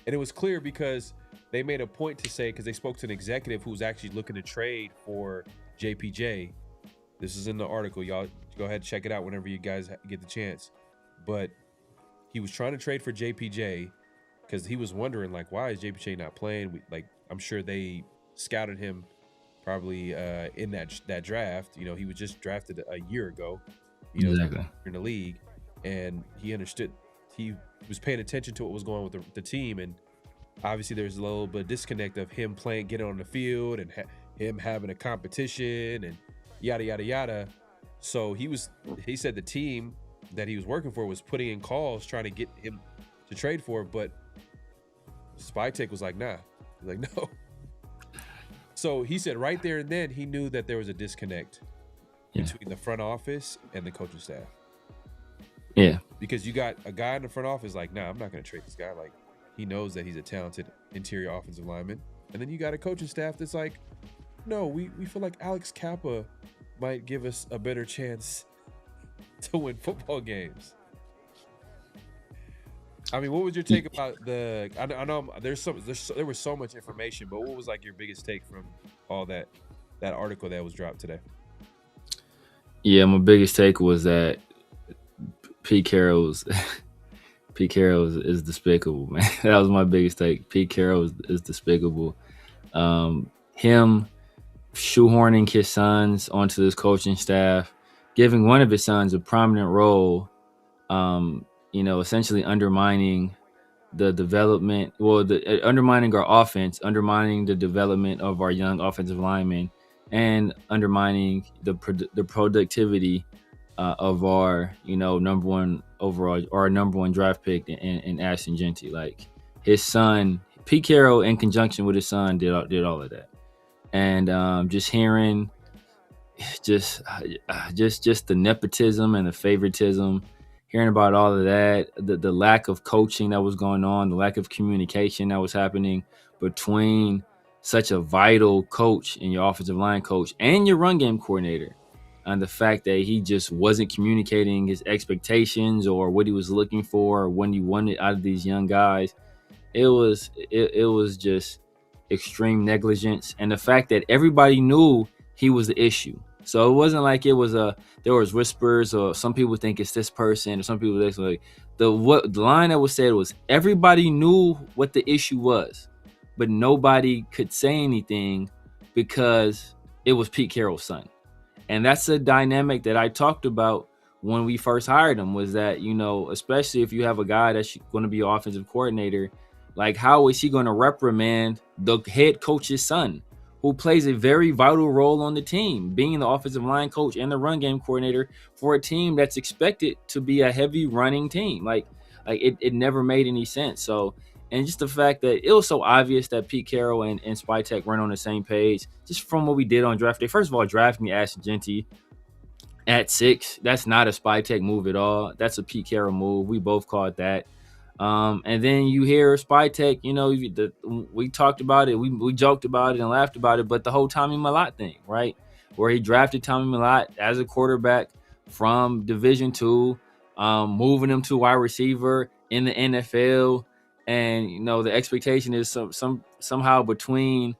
it was clear because they made a point to say, because they spoke to an executive who's actually looking to trade for JPJ. This is in the article, y'all. Go ahead and check it out whenever you guys get the chance. But he was trying to trade for JPJ because he was wondering, like, why is JPJ not playing? I'm sure they scouted him probably in that draft. You know, he was just drafted a year ago, you know, in the league, and he understood. He was paying attention to what was going on with the team, and obviously there's a little bit of disconnect of him getting on the field and him having a competition and yada yada yada. So he said the team that he was working for was putting in calls trying to get him to trade for it, but Spy Tech was like, nah. He's like, no. So he said right there and then he knew that there was a disconnect between the front office and the coaching staff. Yeah. Because you got a guy in the front office like, nah, I'm not going to trade this guy. Like, he knows that he's a talented interior offensive lineman. And then you got a coaching staff that's like, no, we feel like Alex Kappa might give us a better chance to win football games. I mean, what was your take about I know there was so much information, but what was like your biggest take from all that article that was dropped today? Yeah, my biggest take was that Pete Carroll is despicable, man. That was my biggest take. Pete Carroll is despicable. Him shoehorning his sons onto this coaching staff, giving one of his sons a prominent role, you know, essentially undermining the development, undermining our offense, undermining the development of our young offensive linemen, and undermining the productivity of our, you know, number one overall, or our number one draft pick in Ashton Genty. Like, his son, Pete Carroll, in conjunction with his son, did all of that. and just hearing just the nepotism and the favoritism, hearing about all of that, the lack of coaching that was going on, the lack of communication that was happening between such a vital coach and your offensive line coach and your run game coordinator, and the fact that he just wasn't communicating his expectations or what he was looking for or what he wanted out of these young guys. It was just extreme negligence, and the fact that everybody knew he was the issue. So it wasn't like it was there was whispers or some people think it's this person or some people think like the line that was said was everybody knew what the issue was, but nobody could say anything because it was Pete Carroll's son. And that's a dynamic that I talked about when we first hired him, was that, especially if you have a guy that's going to be your offensive coordinator, like how is he going to reprimand the head coach's son, who plays a very vital role on the team, being the offensive line coach and the run game coordinator for a team that's expected to be a heavy running team. Like it never made any sense. So, and just the fact that it was so obvious that Pete Carroll and Spytek weren't on the same page, just from what we did on draft day. First of all, drafting Ashton Jeanty at 6, that's not a Spytek move at all. That's a Pete Carroll move. We both called that. And then you hear Spytek, we talked about it, we joked about it and laughed about it, but the whole Tommy Mellott thing, right? Where he drafted Tommy Mellott as a quarterback from Division II, moving him to wide receiver in the NFL. And, the expectation is somehow between,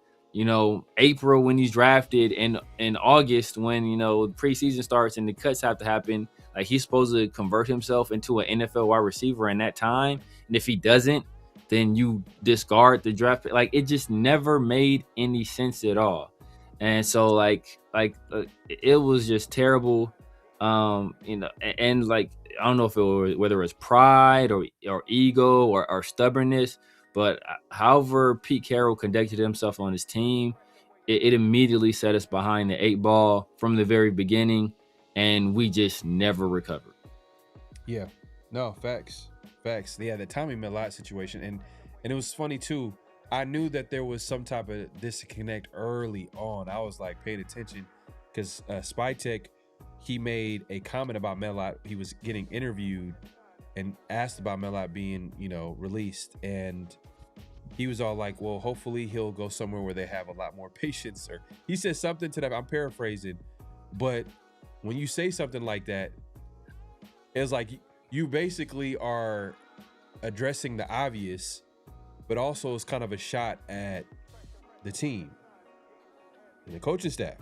April when he's drafted and in August when, preseason starts and the cuts have to happen. Like, he's supposed to convert himself into an NFL wide receiver in that time. And if he doesn't, then you discard the draft. Like, it just never made any sense at all. And so it was just terrible. And like, I don't know if it was, whether it was pride or ego or stubbornness, but however Pete Carroll conducted himself on his team, it immediately set us behind the 8 ball from the very beginning, and we just never recovered. Yeah, no, facts. Yeah, the Tommy Mellott situation, and it was funny too. I knew that there was some type of disconnect early on. I was like paying attention because Spytek, he made a comment about Mellott. He was getting interviewed and asked about Mellott being, released, and he was all like, well, hopefully he'll go somewhere where they have a lot more patience, or he said something to that. I'm paraphrasing, but when you say something like that, it's like you basically are addressing the obvious, but also it's kind of a shot at the team and the coaching staff,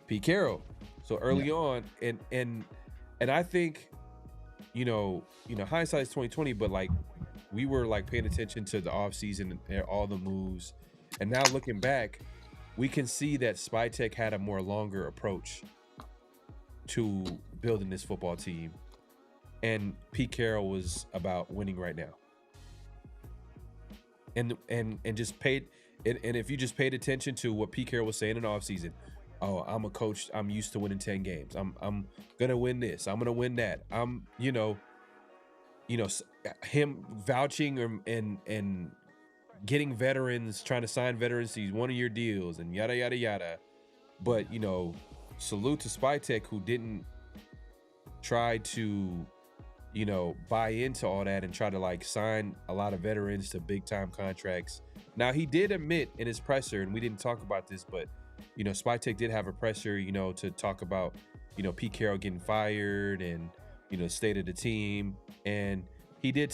Pete Carroll. So early on, and I think, hindsight's 2020, but like we were like paying attention to the offseason and all the moves, and now looking back, we can see that Spytek had a more longer approach to building this football team, and Pete Carroll was about winning right now. And just paid, and if you just paid attention to what Pete Carroll was saying in the offseason, oh, I'm a coach, I'm used to winning 10 games. I'm gonna win this, I'm gonna win that. I'm, him vouching and getting veterans, trying to sign veterans to these 1-year deals and yada yada yada. But salute to Spytek, who didn't try to buy into all that and try to like sign a lot of veterans to big time contracts. Now, he did admit in his presser, and we didn't talk about this, but Spytek did have a presser, to talk about, Pete Carroll getting fired and, state of the team. And he did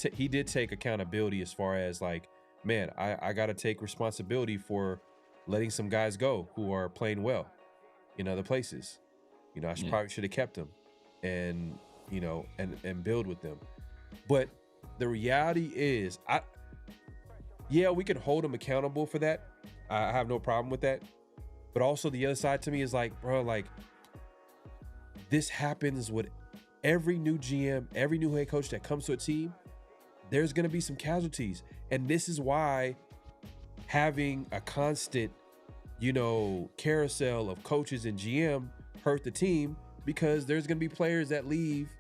take accountability as far as like, man, I got to take responsibility for letting some guys go who are playing well in other places. I probably should have kept them and, and build with them. But the reality is, we can hold them accountable for that. I have no problem with that. But also the other side to me is like, bro, like this happens with every new GM, every new head coach that comes to a team. There's going to be some casualties. And this is why having a constant, carousel of coaches and GM hurt the team, because there's going to be players that leave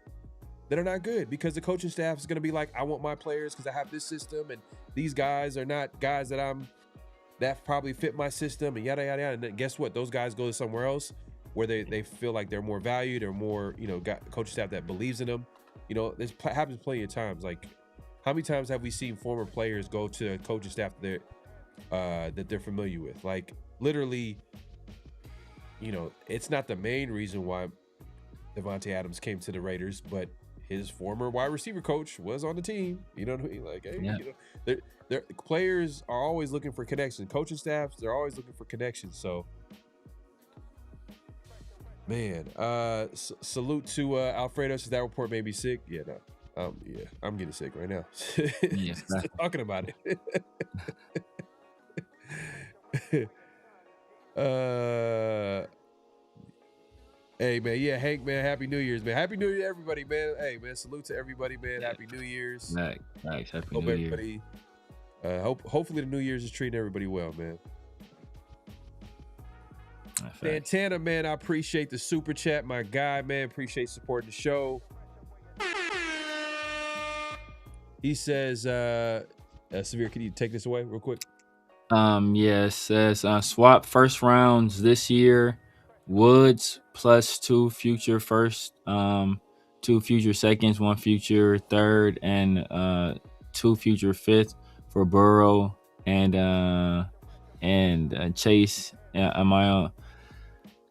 that are not good because the coaching staff is going to be like, I want my players because I have this system, and these guys are not guys that I'm that probably fit my system and yada yada yada. And then guess what? Those guys go to somewhere else where they feel like they're more valued or more, got coaching staff that believes in them. This happens plenty of times. Like, how many times have we seen former players go to a coaching staff that they're familiar with? Like, literally, it's not the main reason why Devontae Adams came to the Raiders, but his former wide receiver coach was on the team. You know what I mean? Like, hey, they're players are always looking for connections. Coaching staffs, they're always looking for connections. So, man, salute to Alfredo. Says that report made me sick. Yeah, no. Yeah, I'm getting sick right now. Yes, Just talking about it. Hey, man. Yeah, Hank, man. Happy New Year's, man. Happy New Year, to everybody, man. Hey, man. Salute to everybody, man. Happy New Year's. Nice. Happy Hope New everybody. Year. Hopefully the New Year's is treating everybody well, man. Facts. Santana, man. I appreciate the super chat, my guy, man. Appreciate supporting the show. He says, Severe, can you take this away real quick? It says swap first rounds this year. Woods plus 2 future first, 2 future seconds, 1 future third, and 2 future fifth for Burrow and Chase. Am I on?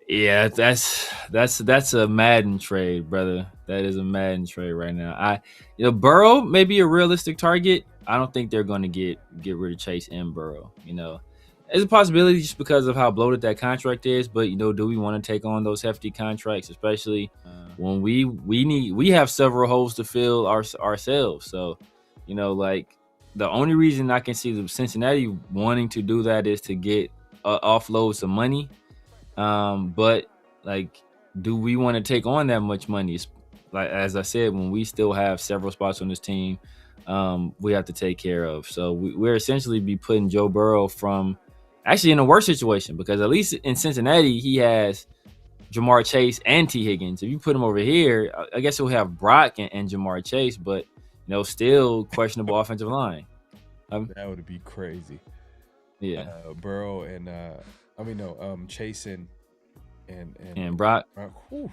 Yeah, that's a Madden trade, brother. That is a Madden trade right now. Burrow may be a realistic target. I don't think they're going to get rid of Chase and Burrow. It's a possibility just because of how bloated that contract is. But do we want to take on those hefty contracts, especially when we have several holes to fill ourselves? So, like the only reason I can see the Cincinnati wanting to do that is to get offload some money. But like, do we want to take on that much money? Like, as I said, when we still have several spots on this team, we have to take care of. So we're essentially be putting Joe Burrow actually in a worse situation, because at least in Cincinnati, he has Jamar Chase and T. Higgins. If you put him over here, I guess he'll have Brock and Jamar Chase, but still questionable offensive line. That would be crazy. Yeah. Burrow and Chase and Brock. Whew.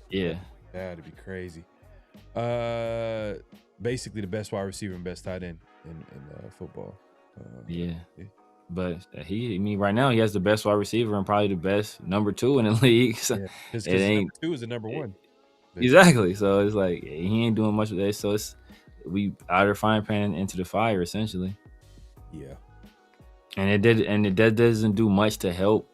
Yeah. That'd be crazy. Basically the best wide receiver and best tight end in football. Yeah. But right now he has the best wide receiver and probably the best number 2 in the league. So it ain't, number 2 is the number 1. Exactly. So it's like he ain't doing much with that. So we out of frying pan into the fire essentially. Yeah. And it doesn't do much to help,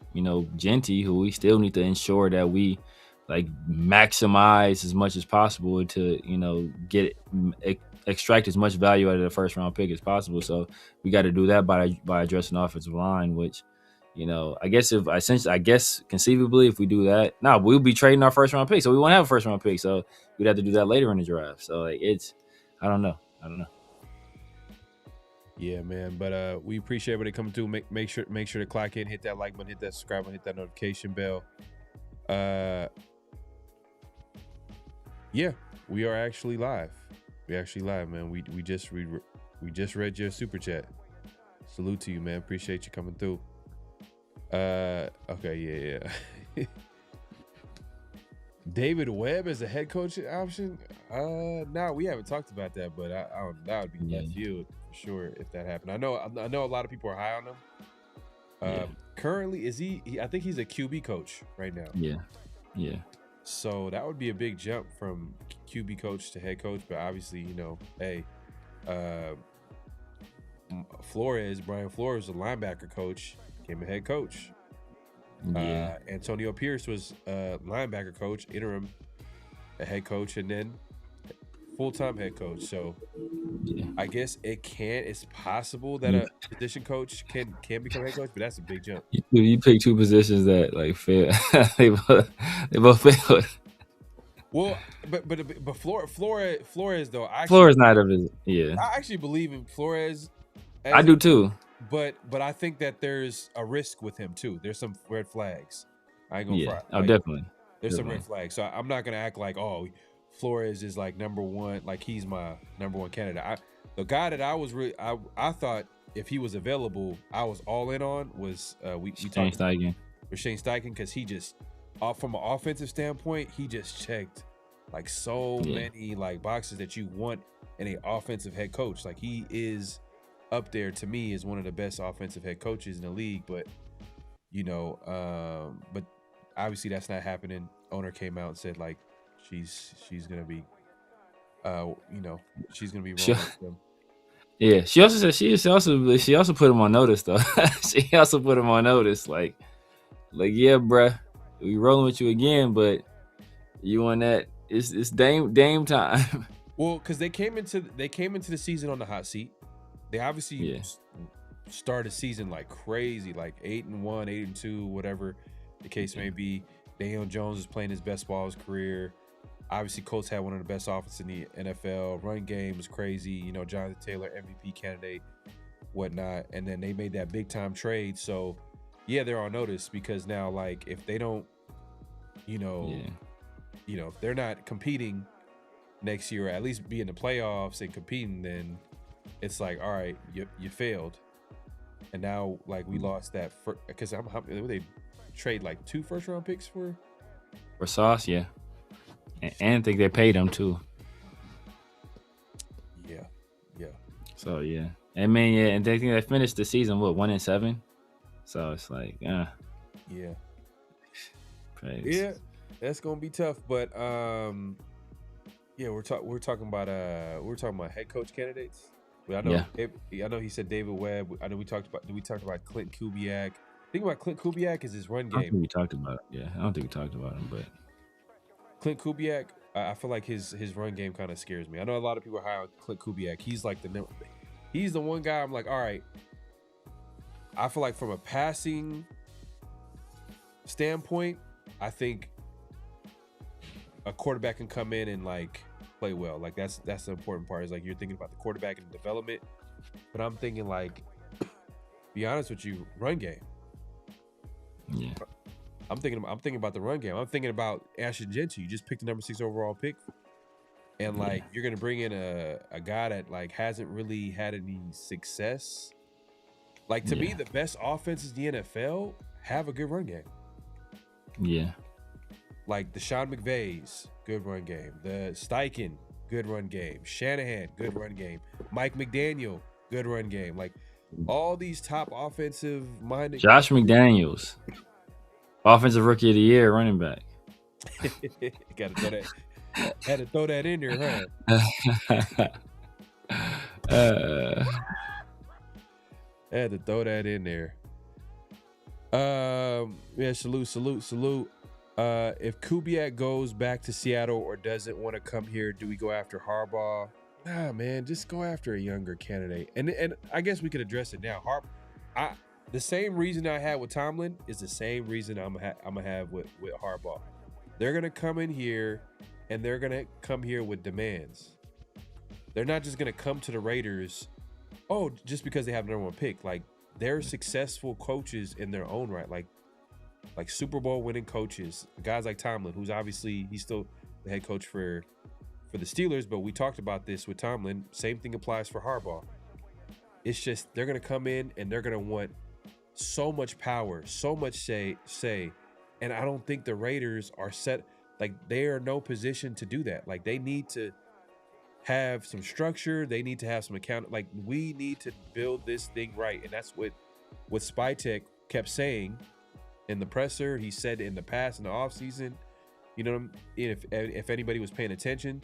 Genty, who we still need to ensure that we like maximize as much as possible to, extract as much value out of the first round pick as possible. So we got to do that by addressing the offensive line, which, I guess conceivably if we do that, we'll be trading our first round pick. So we won't have a first round pick. So we'd have to do that later in the draft. So like I don't know. Yeah, man. But we appreciate everybody coming through. Make sure to clock in, hit that like button, hit that subscribe button, hit that notification bell. Yeah, we are actually live. We're actually live, man. We just read your super chat. Salute to you, man. Appreciate you coming through. Okay, yeah. David Webb as a head coach option? No, we haven't talked about that, but that would be left field for sure if that happened. I know a lot of people are high on him. Currently, is he? I think he's a QB coach right now. Yeah. So that would be a big jump from QB coach to head coach. But obviously, Brian Flores, a linebacker coach, became a head coach. Yeah. Antonio Pierce was a linebacker coach, interim, a head coach, and then full-time head coach. So I guess it's possible that a position coach can become head coach, but that's a big jump. You pick 2 positions that like fail. they both failed. Well, but Flores though, Flores not of his. Yeah, I actually believe in Flores. I do too. But I think that there's a risk with him too. There's some red flags. I ain't gonna fry. Oh, definitely. There's some red flags. So I'm not gonna act like, oh, Flores is like number 1, like he's my number 1 candidate. The guy that I was really I thought if he was available, I was all in on was we Shane talked Steichen. with Shane Steichen because he just from an offensive standpoint, he just checked like so many like boxes that you want in a offensive head coach. Like he is up there to me as one of the best offensive head coaches in the league, but but obviously that's not happening. Owner came out and said like she's gonna be she's gonna be rolling with them. Yeah, she also said she also put him on notice though. She also put him on notice, like yeah, bruh, we rolling with you again, but you on that? It's Dame time. Well, because they came into the season on the hot seat. They obviously started season like crazy, like 8-1, 8-2, whatever the case may be. Daniel Jones is playing his best ball of his career. Obviously, Colts had one of the best offenses in the NFL. Run game was crazy. Jonathan Taylor, MVP candidate, whatnot. And then they made that big time trade. So, yeah, they're on notice because now, like, if they don't, if they're not competing next year, or at least be in the playoffs and competing, then it's like, all right, you failed. And now, like, we lost that because they trade like 2 first-round picks for Sauce, yeah. And I think they paid him too. Yeah. So yeah, I mean, yeah, and they think they finished the season 1-7. So it's like, yeah, praise. yeah, that's gonna be tough. But yeah, we're talking about head coach candidates. I know he said David Webb. I know we talked about Clint Kubiak. The thing about Clint Kubiak is his run I don't game. think we talked about it. Yeah, I don't think we talked about him, but Clint Kubiak, I feel like his run game kind of scares me. I know a lot of people are high on Clint Kubiak. He's like he's the one guy I'm like, all right. I feel like from a passing standpoint, I think a quarterback can come in and like play well. Like that's the important part. Is like you're thinking about the quarterback and development, but I'm thinking like, be honest with you, run game. yeah. I'm thinking about the run game. I'm thinking about Ashton Genty. You just picked the number 6 overall pick, and like you're gonna bring in a guy that like hasn't really had any success. Like to me, the best offenses in the NFL have a good run game. Yeah. Like the Sean McVay's good run game, the Steichen good run game, Shanahan good run game, Mike McDaniel good run game. Like all these top offensive minded. Josh McDaniels, offensive rookie of the year, running back. Got to throw that. Had to throw that in there, huh? Had to throw that in there. Yeah, salute. If Kubiak goes back to Seattle or doesn't want to come here, do we go after Harbaugh? Nah, man, just go after a younger candidate. And I guess we could address it now. The same reason I had with Tomlin is the same reason I'm gonna have with Harbaugh. They're gonna come in here and they're gonna come here with demands. They're not just gonna come to the Raiders, just because they have the number 1 pick. Like they're successful coaches in their own right. Like Super Bowl winning coaches, guys like Tomlin, who's obviously he's still the head coach for the Steelers, but we talked about this with Tomlin. Same thing applies for Harbaugh. It's just they're gonna come in and they're gonna want so much power, so much say, and I don't think the Raiders are set. Like they are in no position to do that. Like they need to have some structure. They need to have some account. Like we need to build this thing right, and that's what Spytek kept saying in the presser. He said in the past in the offseason. If anybody was paying attention,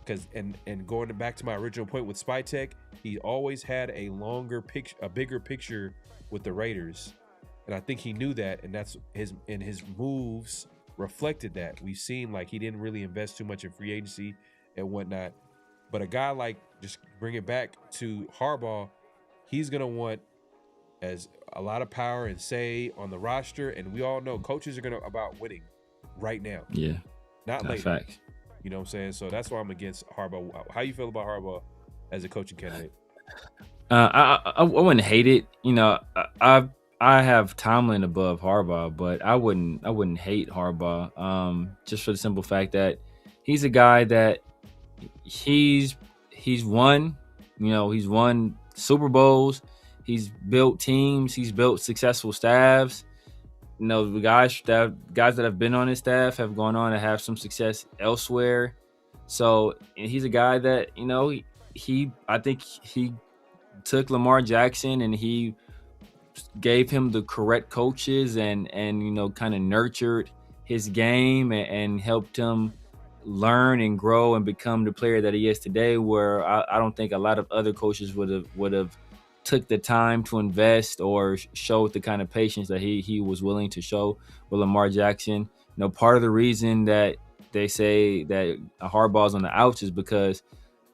because and going back to my original point with Spytek, he always had a longer picture, a bigger picture with the Raiders, and I think he knew that, and that's his moves reflected that. We've seen like he didn't really invest too much in free agency and whatnot, but a guy like, just bring it back to Harbaugh, he's gonna want as a lot of power and say on the roster, and we all know coaches are gonna about winning right now. Yeah, not later. Facts. You know what I'm saying? So that's why I'm against Harbaugh. How you feel about Harbaugh as a coaching candidate? I wouldn't hate it. I have Tomlin above Harbaugh, but I wouldn't hate Harbaugh. Just for the simple fact that he's a guy that he's won. He's won Super Bowls. He's built teams. He's built successful staffs. The guys that have been on his staff have gone on to have some success elsewhere. So he's a guy that I think he took Lamar Jackson and he gave him the correct coaches and kind of nurtured his game and helped him learn and grow and become the player that he is today, where I don't think a lot of other coaches would have took the time to invest or showed the kind of patience that he was willing to show with Lamar Jackson. Part of the reason that they say that Harbaugh's on the outs is because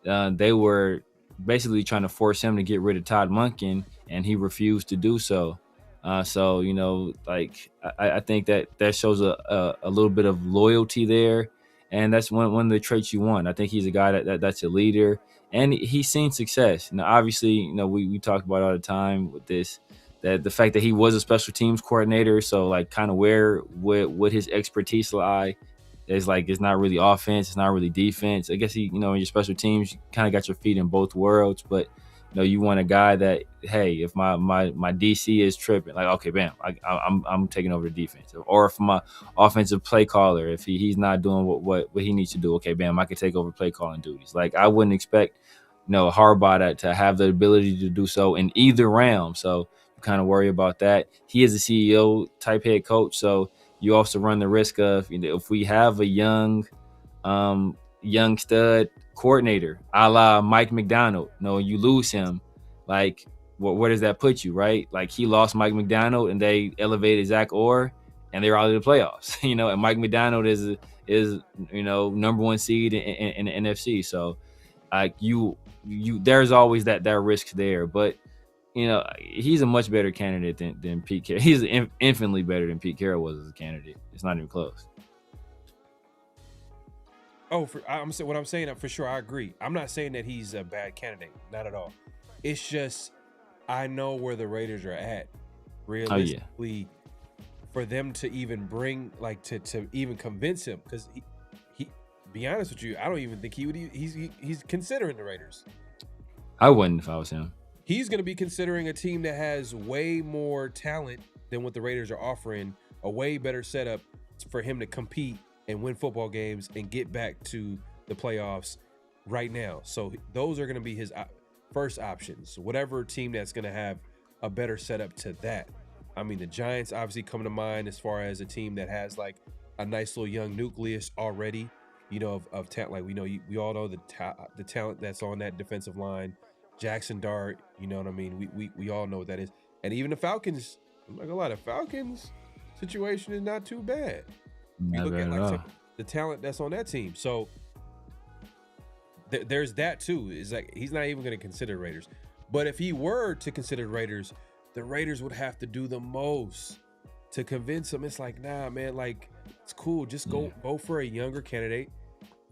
they were basically trying to force him to get rid of Todd Monken, and he refused to do so. I think that shows a little bit of loyalty there, and that's one of the traits you want. I think he's a guy that's a leader, and he's seen success. Now, obviously, we talk about all the time with this, that the fact that he was a special teams coordinator, so like kind of where would his expertise lie? It's like it's not really offense, it's not really defense. I guess in your special teams, you kind of got your feet in both worlds, but you want a guy that, hey, if my DC is tripping, like, okay, bam, I'm taking over the defense. Or if my offensive play caller, if he's not doing what he needs to do, okay, bam, I can take over play calling duties. Like, I wouldn't expect Harbaugh to have the ability to do so in either realm. So you kind of worry about that. He is a CEO type head coach, so you also run the risk of, if we have a young stud coordinator, a la Mike McDonald, you lose him, like, where does that put you, right? Like, he lost Mike McDonald and they elevated Zach Orr and they're out of the playoffs, and Mike McDonald is number one seed in the NFC. So there's always that risk there, but he's a much better candidate than Pete Carroll. He's infinitely better than Pete Carroll was as a candidate. It's not even close. Oh, what I'm saying, for sure, I agree. I'm not saying that he's a bad candidate, not at all. It's just, I know where the Raiders are at. Realistically, for them to even bring, like, to even convince him, because he, be honest with you, I don't even think he's considering the Raiders. I wouldn't if I was him. He's going to be considering a team that has way more talent than what the Raiders are offering, a way better setup for him to compete and win football games and get back to the playoffs right now. So those are going to be his first options, whatever team that's going to have a better setup to that. I mean, the Giants obviously come to mind as far as a team that has like a nice little young nucleus already, of talent. Like, we all know the talent that's on that defensive line. Jackson Dart, you know what I mean? We all know what that is. And even the Falcons, I'm not gonna lie, the Falcons situation is not too bad. You look at like the talent that's on that team. So there's that too. It's like he's not even gonna consider Raiders. But if he were to consider Raiders, the Raiders would have to do the most to convince him. It's like, nah, man, like, it's cool. Just go for a younger candidate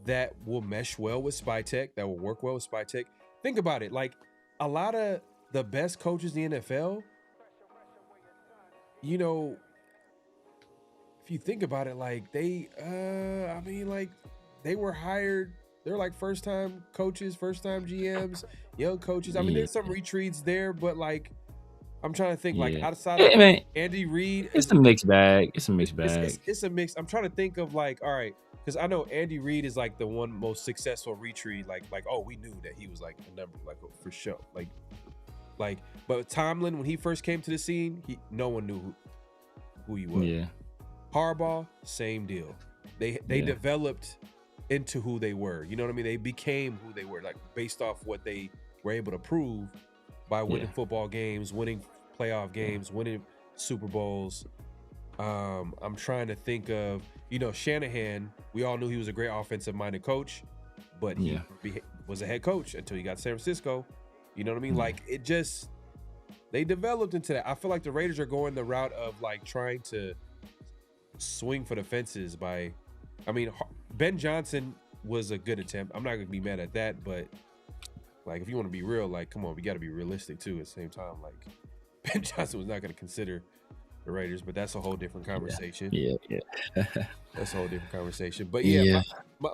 that will mesh well with Spytech, that will work well with Spytech. Think about it. Like, a lot of the best coaches in the NFL, if you think about it, like, they were hired. They're like first-time coaches, first-time GMs, young coaches. I mean, there's some retreats there, but, like, I'm trying to think, like, outside of Andy Reid. It's a mixed bag. It's a mix. I'm trying to think of, like, all right, because I know Andy Reid is like the one most successful retreat. Like, oh, we knew that he was like a number, like, for sure. Like, but Tomlin, when he first came to the scene, no one knew who he was. Yeah. Harbaugh, same deal. They developed into who they were. You know what I mean? They became who they were, like, based off what they were able to prove by winning football games, winning playoff games, winning Super Bowls. I'm trying to think of, Shanahan. We all knew he was a great offensive-minded coach, but he was a head coach until he got to San Francisco. You know what I mean? Like, they developed into that. I feel like the Raiders are going the route of, like, trying to swing for the fences Ben Johnson was a good attempt. I'm not going to be mad at that, but, like, if you want to be real, like, come on, we got to be realistic, too, at the same time. Like, Ben Johnson was not going to consider the Raiders, but that's a whole different conversation. Yeah. That's a whole different conversation. But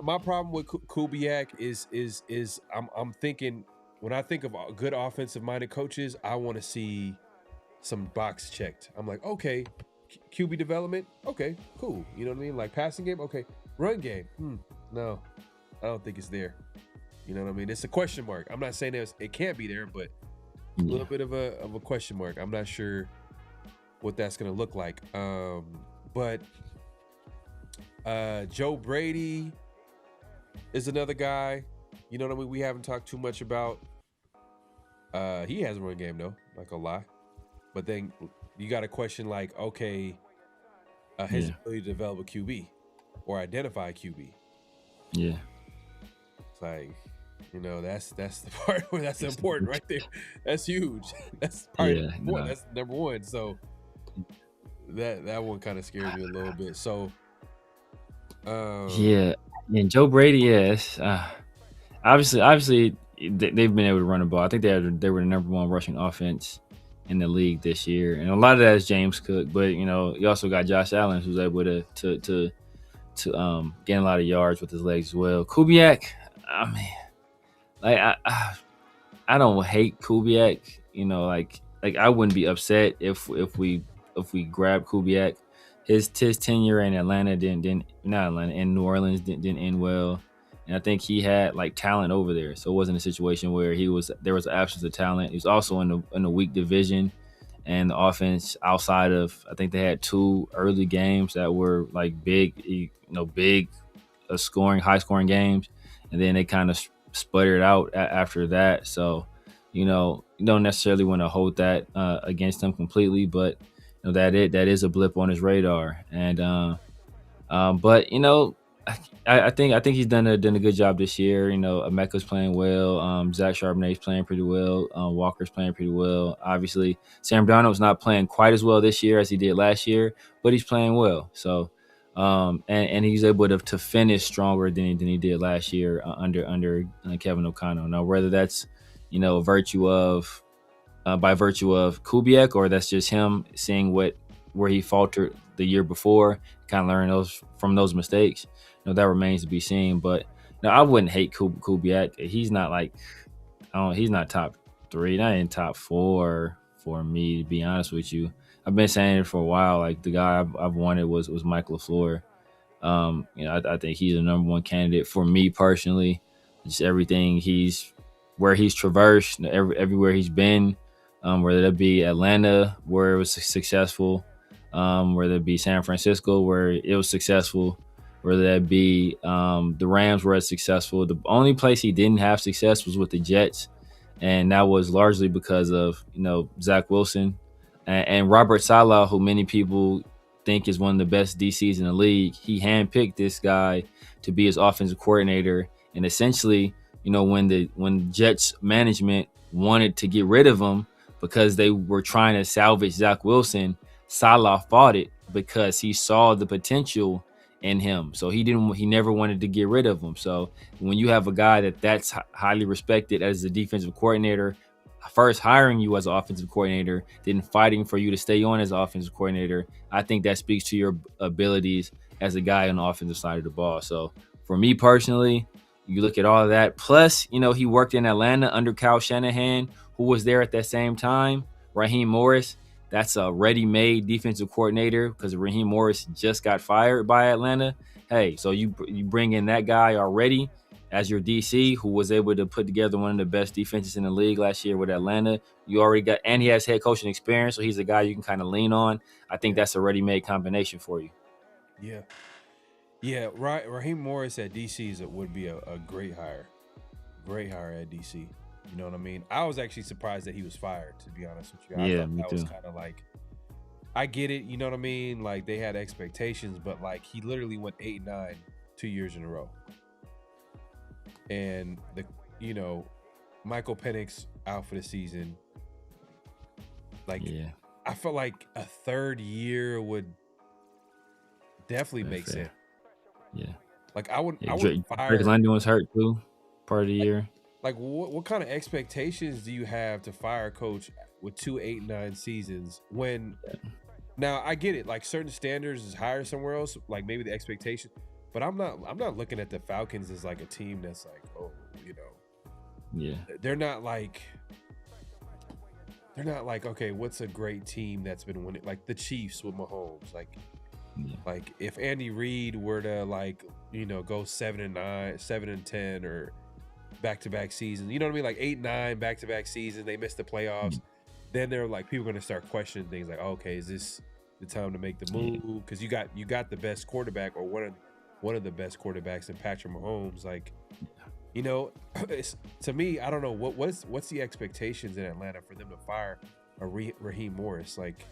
my problem with Kubiak is I'm thinking when I think of good offensive-minded coaches, I want to see some box checked. I'm like, okay, QB development, okay, cool. You know what I mean? Like passing game, okay. Run game, no, I don't think it's there. You know what I mean? It's a question mark. I'm not saying it can't be there, but a little bit of a question mark. I'm not sure what that's gonna look like. But Joe Brady is another guy. You know what I mean? We haven't talked too much about. He has a run game though, not gonna lie. But then you got a question like, okay, his ability to develop a QB or identify a QB. Yeah. It's like, you know, that's the part where that's important right there. That's huge. That's probably that's number one. So that one kind of scared me a little bit. So and Joe Brady, yes. Obviously they've been able to run the ball. I think they were the number one rushing offense in the league this year, and a lot of that is James Cook. But you know, you also got Josh Allen, who's able to gain a lot of yards with his legs as well. Kubiak, I mean, like I don't hate Kubiak. You know, like I wouldn't be upset if we grab Kubiak. His tenure in Atlanta in New Orleans didn't end well. And I think he had like talent over there, so it wasn't a situation where there was an absence of talent. He was also in a weak division, and the offense outside of, I think they had 2 early games that were like big high scoring games, and then they kind of sputtered out after that. So, you know, you don't necessarily want to hold that against him completely, but you know that is a blip on his radar, and but you know. I think he's done a good job this year. You know, Emeka's playing well. Zach Charbonnet's playing pretty well. Walker's playing pretty well. Obviously, Sam Darnold's not playing quite as well this year as he did last year, but he's playing well. So, and he's able to finish stronger than he did last year under Kevin O'Connell. Now, whether that's by virtue of Kubiak, or that's just him seeing where he faltered the year before, kind of learn from those mistakes. You know, that remains to be seen. But no, I wouldn't hate Kubiak. He's not he's not top 3, not in top 4 for me, to be honest with you. I've been saying it for a while. Like, the guy I've wanted was Mike LaFleur. I think he's the number 1 candidate for me personally. Just everything where he's traversed, everywhere he's been, whether that be Atlanta, where it was successful, whether it be San Francisco, where it was successful, whether that be the Rams, where it's successful. The only place he didn't have success was with the Jets, and that was largely because of Zach Wilson and Robert Saleh, who many people think is one of the best DCs in the league. He handpicked this guy to be his offensive coordinator, and essentially, when Jets management wanted to get rid of him because they were trying to salvage Zach Wilson, Saleh fought it because he saw the potential in him. So he never wanted to get rid of him. So when you have a guy that's highly respected as a defensive coordinator, first hiring you as an offensive coordinator, then fighting for you to stay on as an offensive coordinator, I think that speaks to your abilities as a guy on the offensive side of the ball. So for me personally, you look at all of that. Plus, he worked in Atlanta under Kyle Shanahan, who was there at that same time. Raheem Morris, that's a ready-made defensive coordinator because Raheem Morris just got fired by Atlanta. Hey, so you bring in that guy already as your DC, who was able to put together one of the best defenses in the league last year with Atlanta. You already got, and he has head coaching experience, so he's a guy you can kind of lean on. I think that's a ready-made combination for you. Yeah, right. Raheem Morris at DC would be a great hire. Great hire at DC. You know what I mean? I was actually surprised that he was fired, to be honest with you. I thought me that too. was kind of like, I get it, you know what I mean? Like, they had expectations, but like, he literally went 8-9 2 years in a row. And Michael Penix out for the season. Like, I felt like a third year would definitely make sense. Yeah. Like, I would fire. Drake London was hurt too, part of the year. Like, what kind of expectations do you have to fire a coach with 2 8-9 seasons when? Now, I get it. Like, certain standards is higher somewhere else. Like, maybe the expectation, but I'm not looking at the Falcons as like a team that's like, they're not like okay, what's a great team that's been winning? Like the Chiefs with Mahomes. Like if Andy Reid were to go 7-9, 7-10, or back-to-back seasons, you know what I mean? Like 8-9 back-to-back seasons, they missed the playoffs. Then they're like, people are gonna start questioning things like, okay, is this the time to make the move? Because you got the best quarterback, or one of the best quarterbacks in Patrick Mahomes. Like, to me, I don't know what's the expectations in Atlanta for them to fire a Raheem Morris. Like,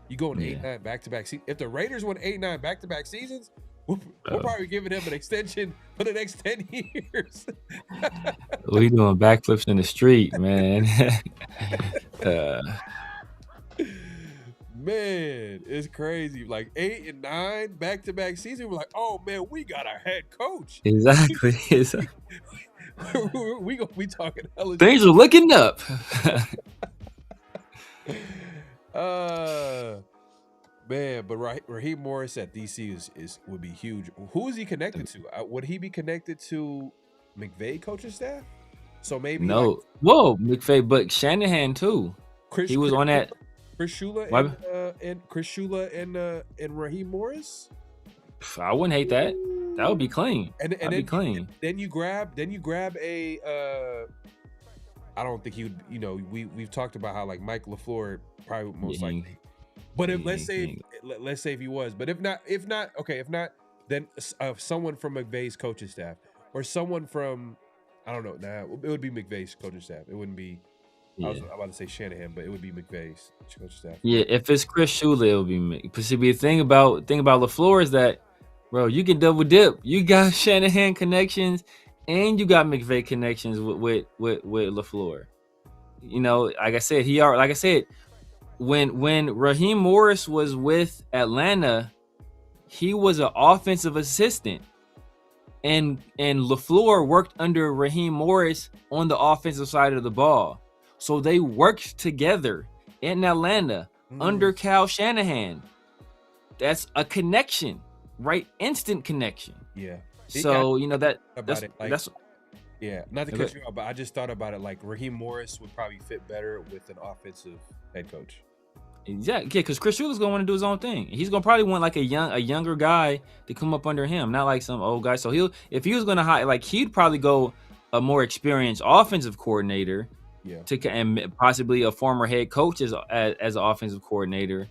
you going 8-9 back-to-back seasons. If the Raiders won 8-9 back-to-back seasons, we're probably giving him an extension for the next 10 years. We doing backflips in the street, man. Man, it's crazy. Like 8 and 9 back-to-back seasons. We're like, oh man, we got our head coach. Exactly. We gonna be talking hella. Things are looking up. Man, but Raheem Morris at DC would be huge. Who is he connected to? Would he be connected to McVay coaching staff? So maybe McVay, but Shanahan too. He was on that. Chris Shula and Raheem Morris. I wouldn't hate that. That would be clean. That'd be clean. Then you grab a. I don't think he would. We've talked about how like Mike LaFleur probably would most likely. But if let's say if he was, but if not, then someone from McVay's coaching staff, or someone from, I don't know. It would be McVay's coaching staff. It wouldn't be. I was about to say Shanahan, but it would be McVay's coaching staff. Yeah, if it's Chris Shula, it would be me. But see, the thing about LaFleur is that, bro, you can double dip. You got Shanahan connections, and you got McVay connections with LaFleur. Like I said, when Raheem Morris was with Atlanta, he was an offensive assistant, and LaFleur worked under Raheem Morris on the offensive side of the ball. So they worked together in Atlanta under Cal Shanahan. That's a connection, right? Instant connection. Yeah. So not to cut Okay. you off, but I just thought about it. Like Raheem Morris would probably fit better with an offensive head coach. Yeah, because Chris Shula's gonna want to do his own thing. He's gonna probably want like a younger guy to come up under him, not like some old guy. So if he was gonna hire, like, he'd probably go a more experienced offensive coordinator. Yeah. And possibly a former head coach as an offensive coordinator.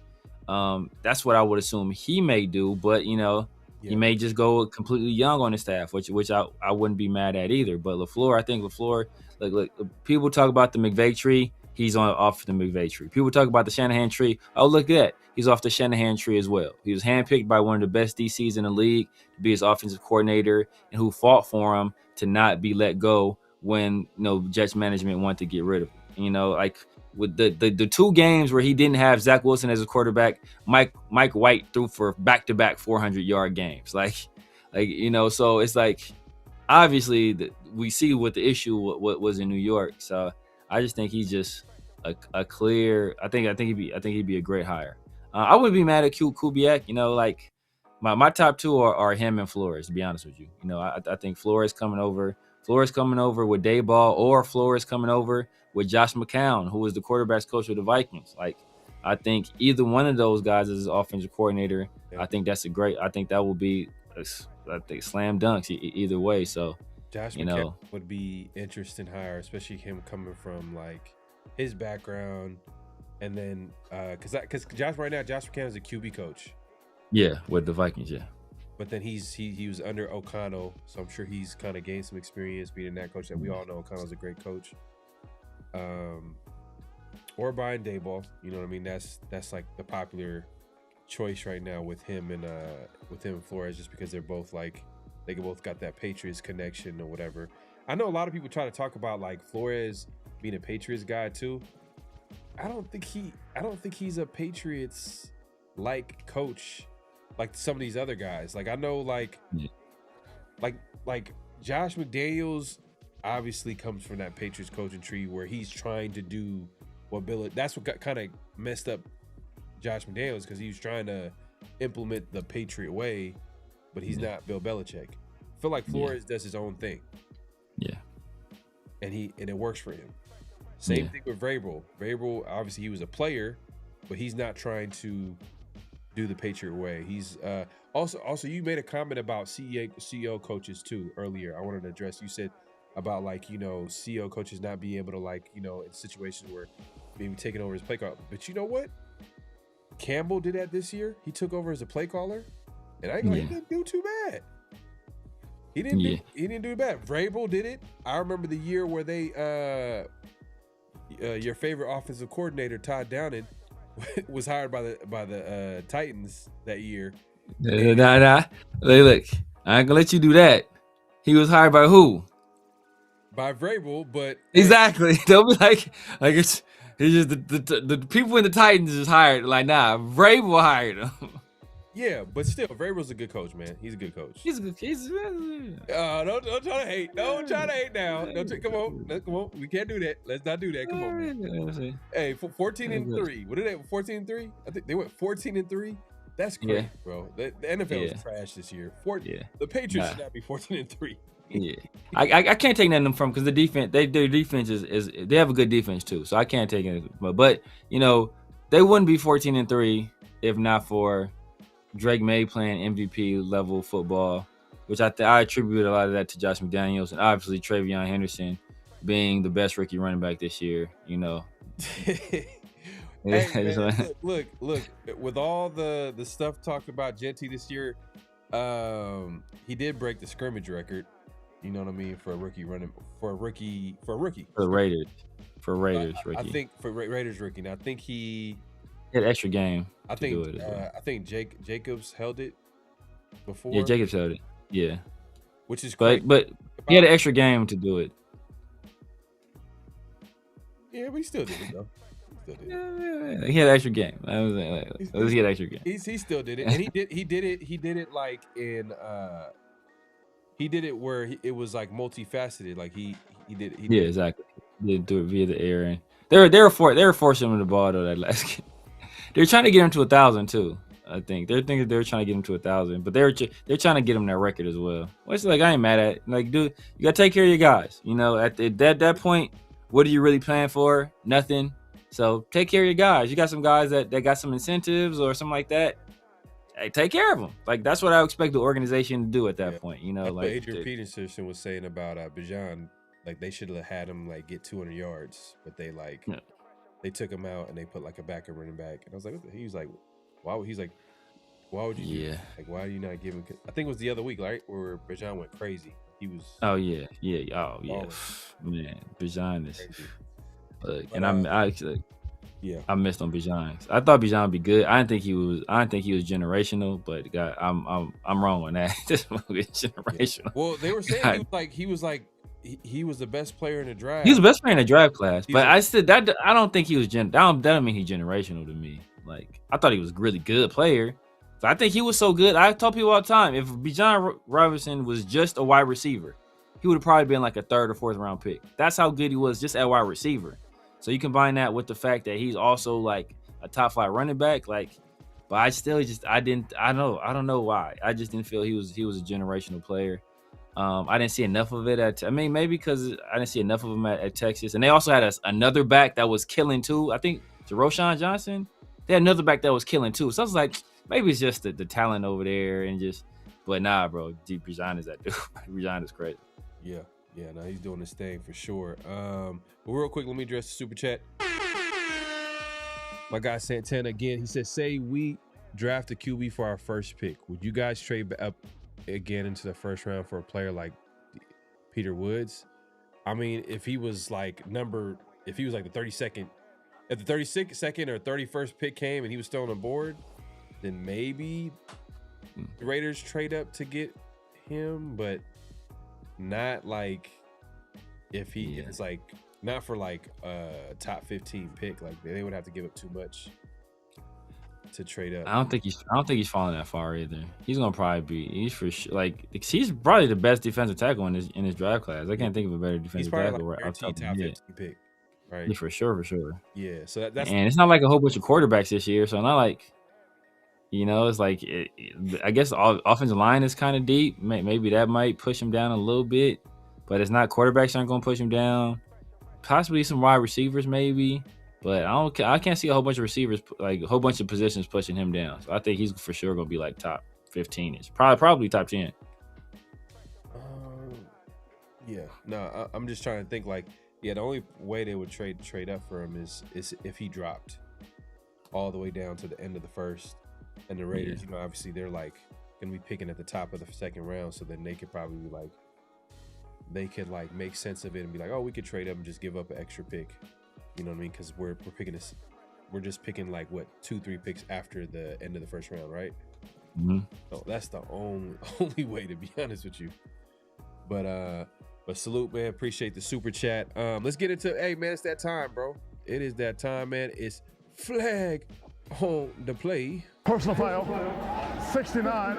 That's what I would assume he may do, but he may just go completely young on his staff, which I wouldn't be mad at either. But I think LaFleur, look, people talk about the McVay tree, he's off the McVay tree. People talk about the Shanahan tree. Oh, look at that, he's off the Shanahan tree as well. He was handpicked by one of the best DCs in the league to be his offensive coordinator, and who fought for him to not be let go when Jets management wanted to get rid of him. Like with the two games where he didn't have Zach Wilson as a quarterback, Mike White threw for back-to-back 400-yard games. So it's like, obviously we see what the issue was in New York. So I just think he's just a clear. I think he'd be a great hire. I wouldn't be mad at Kubiak. Like my top two are him and Flores. To be honest with you, I think Flores coming over with Dayball, or Flores coming over with Josh McCown, who was the quarterback's coach of the Vikings. Like, I think either one of those guys is offensive coordinator. Yeah. I think that will be slam dunks either way. So Josh McCown would be interesting hire, especially him coming from like his background, and then because Josh McCown is a QB coach. Yeah, with the Vikings, yeah. But then he was under O'Connell, so I'm sure he's kind of gained some experience being that coach. That we all know O'Connell's a great coach. Or Brian Daboll, you know what I mean? That's like the popular choice right now with him and Flores, just because they're both like they both got that Patriots connection or whatever. I know a lot of people try to talk about like Flores being a Patriots guy too. I don't think he's a Patriots like coach like some of these other guys. Like I know like Josh McDaniels obviously comes from that Patriots coaching tree where he's trying to do what that's what kind of messed up Josh McDaniels, because he was trying to implement the Patriot way, but he's not Bill Belichick. I feel like Flores does his own thing. Yeah. and it works for him. Same thing with Vrabel. Vrabel, obviously, he was a player, but he's not trying to do the Patriot way. He's also you made a comment about CEO coaches too earlier. I wanted to address. You said about like, you know, CEO coaches not being able to, like, you know, in situations where maybe taking over his play call. But you know what? Campbell did that this year. He took over as a play caller, and he didn't do too bad. He didn't do bad. Vrabel did it. I remember the year where they your favorite offensive coordinator, Todd Downing, was hired by the Titans that year. Nah. Look, I ain't gonna let you do that. He was hired by who? By Vrabel, but exactly. They'll be like it's just the people in the Titans is hired. Like, nah, Vrabel hired him. Yeah, but still, Vrabel's a good coach, man. He's a good coach. He's a good. Don't try to hate. Don't try to hate now. Come on. We can't do that. Let's not do that. Come on, man. Hey, 14-3. What did they? 14-3? I think they went 14-3. That's crazy, bro. The NFL is trash this year. The Patriots should not be 14-3. Yeah, I can't take nothing from because the defense, their defense is they have a good defense too, so I can't take it. But you know, they wouldn't be 14-3 if not for Drake May playing MVP level football, which I attribute a lot of that to Josh McDaniels and obviously Travion Henderson being the best rookie running back this year. You know. Hey, man, look, with all the stuff talked about Genty this year, he did break the scrimmage record. You know what I mean? For a rookie. For the Raiders. Rookie. I think for Raiders rookie. Now I think he had extra game. I think Jacobs held it before. Yeah, Jacobs held it. Yeah. Which is crazy. But he had an extra game to do it. Yeah, but he still did it though. He had an extra game. He had extra game. He still did it, and he did it like in he did it where it was like multifaceted. Like he did. Exactly. He did do it via the air, and they were forcing him the ball though that last game. They're trying to get him to 1,000 too. I think they're thinking they're trying to get him to 1,000, but they're trying to get him that record as well. Which like I ain't mad at. Like, dude, you gotta take care of your guys. You know, at that point, what are you really playing for? Nothing. So take care of your guys. You got some guys that got some incentives or something like that. Hey, take care of them. Like that's what I expect the organization to do at that point. You know, like like Adrian Peterson was saying about Bijan, like they should have had him like get 200 yards, but they they took him out and they put like a backup running back. And I was like, he was like, why would you? Do that? Like, why are you not giving? I think it was the other week, right, where Bijan went crazy. He was. Oh yeah. Man, Bijan is. And I missed on Bijan. I thought Bijan would be good. I didn't think he was generational, but God, I'm wrong on that. This movie is generational. Yeah. Well, they were saying he was the best player in the draft. He was the best player in the draft class, but I don't think he was that don't mean he's generational to me. Like I thought he was a really good player. So I think he was so good. I tell people all the time, if Bijan Robinson was just a wide receiver, he would have probably been like a 3rd or 4th round pick. That's how good he was just at wide receiver. So you combine that with the fact that he's also like a top 5 running back, like, but I don't know why. I just didn't feel he was a generational player. I didn't see enough of it maybe because I didn't see enough of him at Texas. And they also had another back that was killing too. I think Jeroshan Johnson. They had another back that was killing too. So I was like, maybe it's just the talent over there but nah, bro. Deep Bijan is that dude. Bijan is crazy. Yeah, no, he's doing his thing for sure. But real quick, let me address the super chat. My guy Santana again, he says, say we draft a QB for our first pick. Would you guys trade up again into the first round for a player like Peter Woods? I mean, if he was like the 32nd, if the 32nd or 31st pick came and he was still on the board, then maybe the Raiders trade up to get him, but not like if it's like not for like a top 15 pick. Like they would have to give up too much to trade up. I don't think he's falling that far either. He's gonna probably he's for sure like he's probably the best defensive tackle in his draft class. I can't think of a better defensive tackle right off the top of my head. Pick, right? Yeah, for sure. Yeah, so that's and it's not like a whole bunch of quarterbacks this year, so not like. You know, it's like I guess offensive line is kind of deep. Maybe that might push him down a little bit. but it's not quarterbacks aren't going to push him down. Possibly some wide receivers, maybe, but I can't see a whole bunch of receivers, like a whole bunch of positions pushing him down. So I think he's for sure going to be like top 15ish, probably top 10. Yeah, no, I'm just trying to think like, the only way they would trade up for him is if he dropped all the way down to the end of the first, and the Raiders, obviously they're like gonna be picking at the top of the second round, so then they could probably make sense of it and be like, oh, we could trade up and just give up an extra pick, you know what I mean? Because we're picking this, we're just picking like 2-3 picks after the end of the first round, right? Mm-hmm. So that's the only way, to be honest with you. But salute, man. Appreciate the super chat. Let's get into, hey, man, it's that time, bro. It is that time, man. It's flag on the play. Personal foul, 69,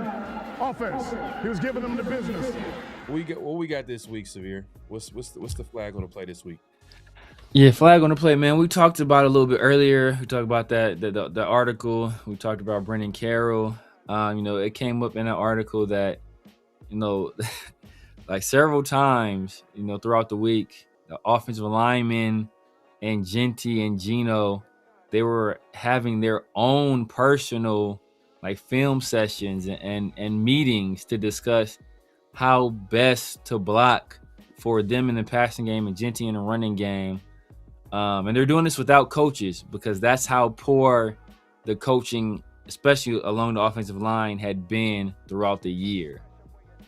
offense. He was giving them the business. What we got this week, Severe? What's the flag on the play this week? Yeah, flag on the play, man. We talked about it a little bit earlier. We talked about that the article. We talked about Brendan Carroll. It came up in an article that, like several times, throughout the week, the offensive linemen and Genty and Gino, they were having their own personal like film sessions and meetings to discuss how best to block for them in the passing game and Genty in the running game. And they're doing this without coaches because that's how poor the coaching, especially along the offensive line, had been throughout the year.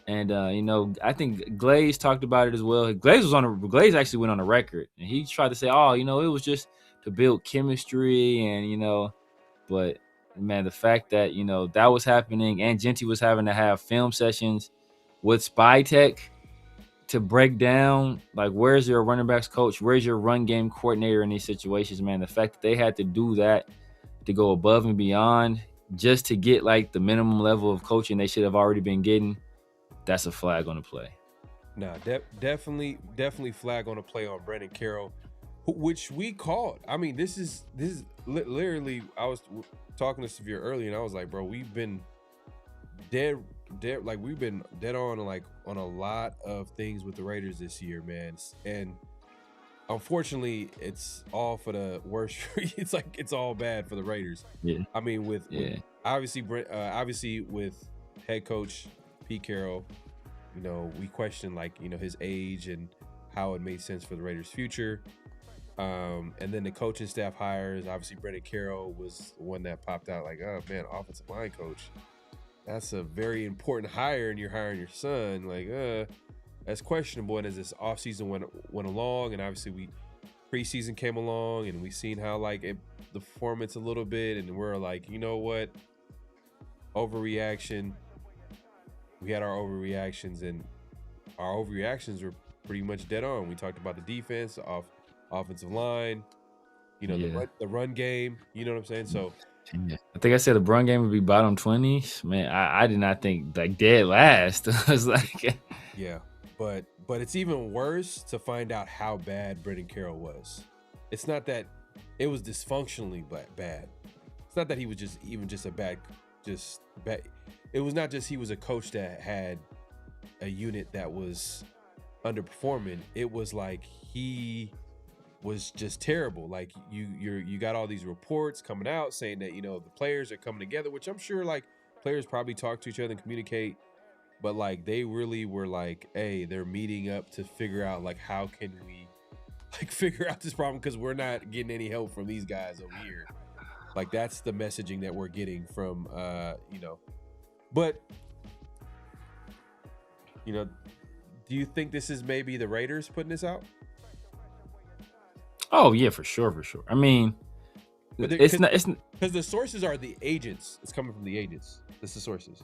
And I think Glaze talked about it as well. Glaze actually went on a record, and he tried to say, it was just to build chemistry, and but man, the fact that that was happening, and Genty was having to have film sessions with Spy Tech to break down like where's your running backs coach, where's your run game coordinator in these situations, man. The fact that they had to do that to go above and beyond just to get like the minimum level of coaching they should have already been getting. That's a flag on the play. Nah, definitely flag on the play on Brendan Carroll, which we called. I mean, this is literally. I was talking to Severe earlier, and I was like, bro, we've been dead. Like we've been dead on a lot of things with the Raiders this year, man. And unfortunately, it's all for the worst. It's like it's all bad for the Raiders. Yeah. I mean, with obviously with head coach Pete Carroll, we question his age and how it made sense for the Raiders' future. And then the coaching staff hires. Obviously, Brendan Carroll was the one that popped out like, oh man, offensive line coach. That's a very important hire, and you're hiring your son. Like, that's questionable. And as this offseason went along, and obviously preseason came along, and we seen how the performance a little bit, and we're like, you know what, overreaction. We had our overreactions, and our overreactions were pretty much dead on. We talked about the defense, offensive line, the run game. You know what I'm saying? So I think I said the run game would be bottom 20. Man, I did not think like dead last. I was like, yeah, but it's even worse to find out how bad Brendan Carroll was. It's not that it was dysfunctionally bad. It's not that he was just a bad. It was not just he was a coach that had a unit that was underperforming. It was like he was just terrible. Like you got all these reports coming out saying that the players are coming together, which I'm sure players probably talk to each other and communicate, but they really were like, hey, they're meeting up to figure out how can we figure out this problem because we're not getting any help from these guys over here. That's the messaging that we're getting from But do you think this is maybe the Raiders putting this out? oh yeah, for sure. I mean, it's not because the sources are the agents. It's coming from the agents. It's the sources.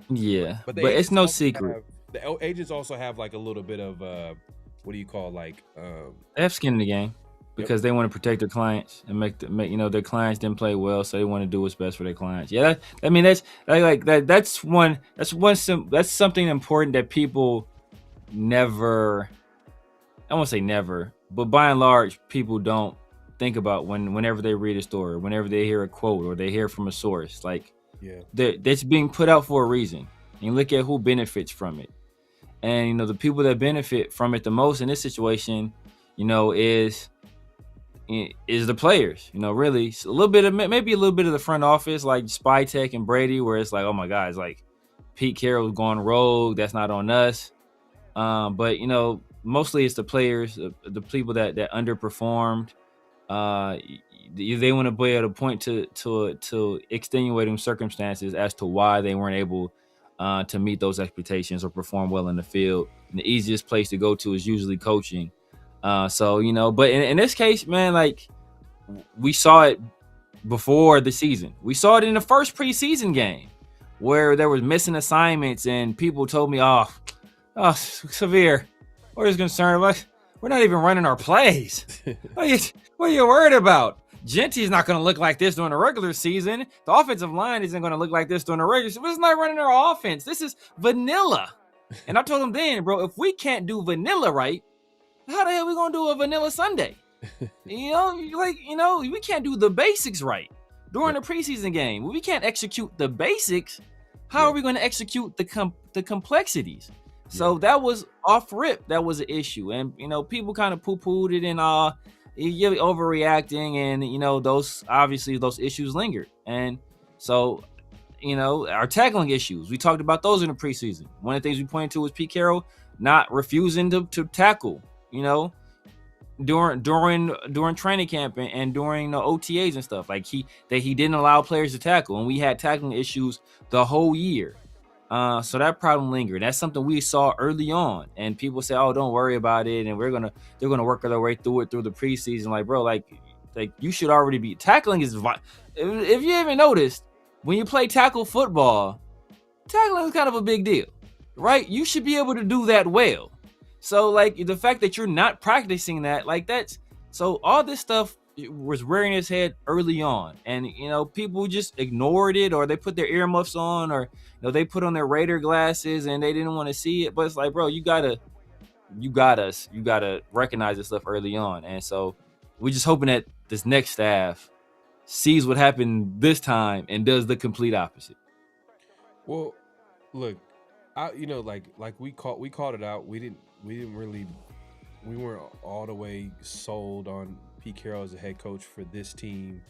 Yeah, but it's no secret. The agents also have a little bit of what do you call they have skin in the game because they want to protect their clients and make their clients didn't play well, so they want to do what's best for their clients. Yeah, that's something important that people never. I won't say never, but by and large, people don't think about whenever they read a story, whenever they hear a quote or they hear from a source. That's being put out for a reason. And look at who benefits from it. And the people that benefit from it the most in this situation, is the players. Really a little bit of maybe a little bit of the front office, like Spytek and Brady, where it's like, oh my God, it's like Pete Carroll's going rogue. That's not on us. But mostly it's the players, the people that underperformed. They want to be able to point to extenuating circumstances as to why they weren't able to meet those expectations or perform well in the field. And the easiest place to go to is usually coaching. But in this case, man, like we saw it before the season. We saw it in the first preseason game where there was missing assignments and people told me, oh, Severe, we're just concerned. We're not even running our plays. What are you worried about? Genty's not going to look like this during the regular season. The offensive line isn't going to look like this during the regular season. It's not running our offense. This is vanilla. And I told him then, bro, if we can't do vanilla right, how the hell are we going to do a vanilla Sunday? We can't do the basics right during the preseason game. We can't execute the basics. How are we going to execute the complexities? So that was off rip. That was an issue. And, people kind of poo-pooed it and you're overreacting. And, those issues lingered. And so, our tackling issues, we talked about those in the preseason. One of the things we pointed to was Pete Carroll not refusing to tackle, during training camp and during the OTAs and stuff. Like he didn't allow players to tackle. And we had tackling issues the whole year. So that problem lingered. That's something we saw early on, and people say, "Oh, don't worry about it," and they're gonna work their way through it through the preseason. Like, bro, like you should already be tackling is. If you haven't noticed, when you play tackle football, tackling is kind of a big deal, right? You should be able to do that well. So, like the fact that you're not practicing that, like that's so all this stuff was rearing its head early on, and people just ignored it, or they put their earmuffs on, or they put on their Raider glasses and they didn't want to see it. But it's like, bro, you gotta recognize this stuff early on. And so we're just hoping that this next staff sees what happened this time and does the complete opposite. Well, look, we called it out. We weren't all the way sold on Pete Carroll as a head coach for this team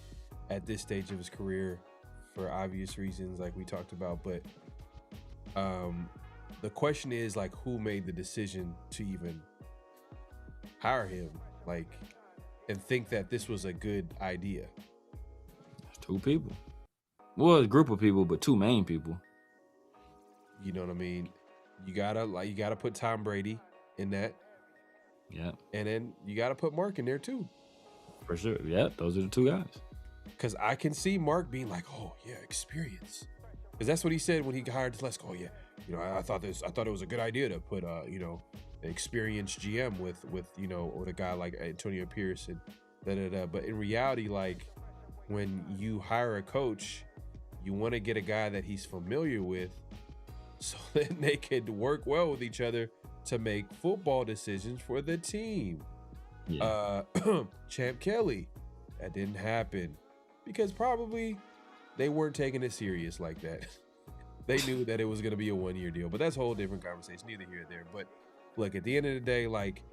at this stage of his career for obvious reasons, like we talked about. But the question is, like, who made the decision to even hire him, like, and think that this was a good idea? Two people. Well, a group of people, but two main people. You know what I mean? You gotta put Tom Brady in that. Yeah. And then you gotta put Mark in there too. For sure. Yeah, those are the two guys. Because I can see Mark being like, oh yeah, experience. Because that's what he said when he hired Telesco. Oh yeah, I thought it was a good idea to put an experienced GM with a guy like Antonio Pierce and da. But in reality, like, when you hire a coach, you want to get a guy that he's familiar with, so then they could work well with each other to make football decisions for the team. Yeah. Champ Kelly, that didn't happen because probably they weren't taking it serious like that. They knew that it was going to be a one-year deal, but that's a whole different conversation, neither here nor there. But look, at the end of the day, like,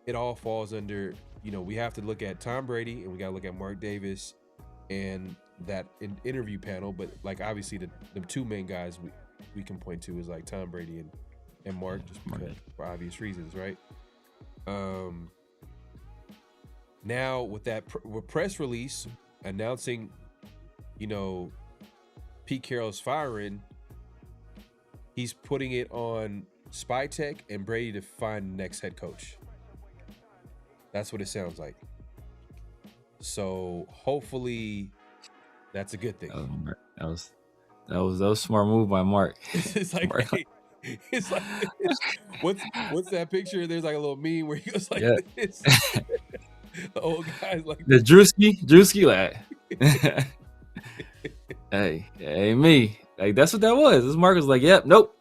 it all falls under, we have to look at Tom Brady and we got to look at Mark Davis and that interview panel. But like, obviously the two main guys we can point to is like Tom Brady and Mark, just because, for obvious reasons, right? Now with that press release announcing, Pete Carroll's firing, he's putting it on Spytek and Brady to find the next head coach. That's what it sounds like. So hopefully that's a good thing. That was a smart move by Mark. It's like, Mark. Hey, it's like, what's that picture? There's like a little meme where he goes like this. The old guy's like the Drewski lad. hey, me. Like, that's what that was. This Mark was like, yep, nope.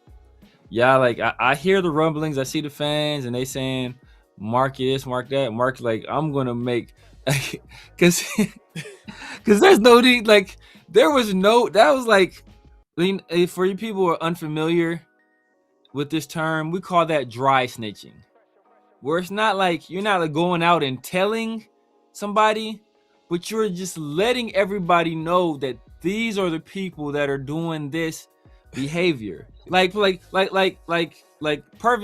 Yeah, like I hear the rumblings, I see the fans, and they saying Mark this, Mark that. Mark's like, I'm gonna make because there's no need, like there was no, that was like, I mean, for you people who are unfamiliar, with this term. We call that dry snitching, where it's not like you're not like going out and telling somebody, but you're just letting everybody know that these are the people that are doing this behavior. Like perfect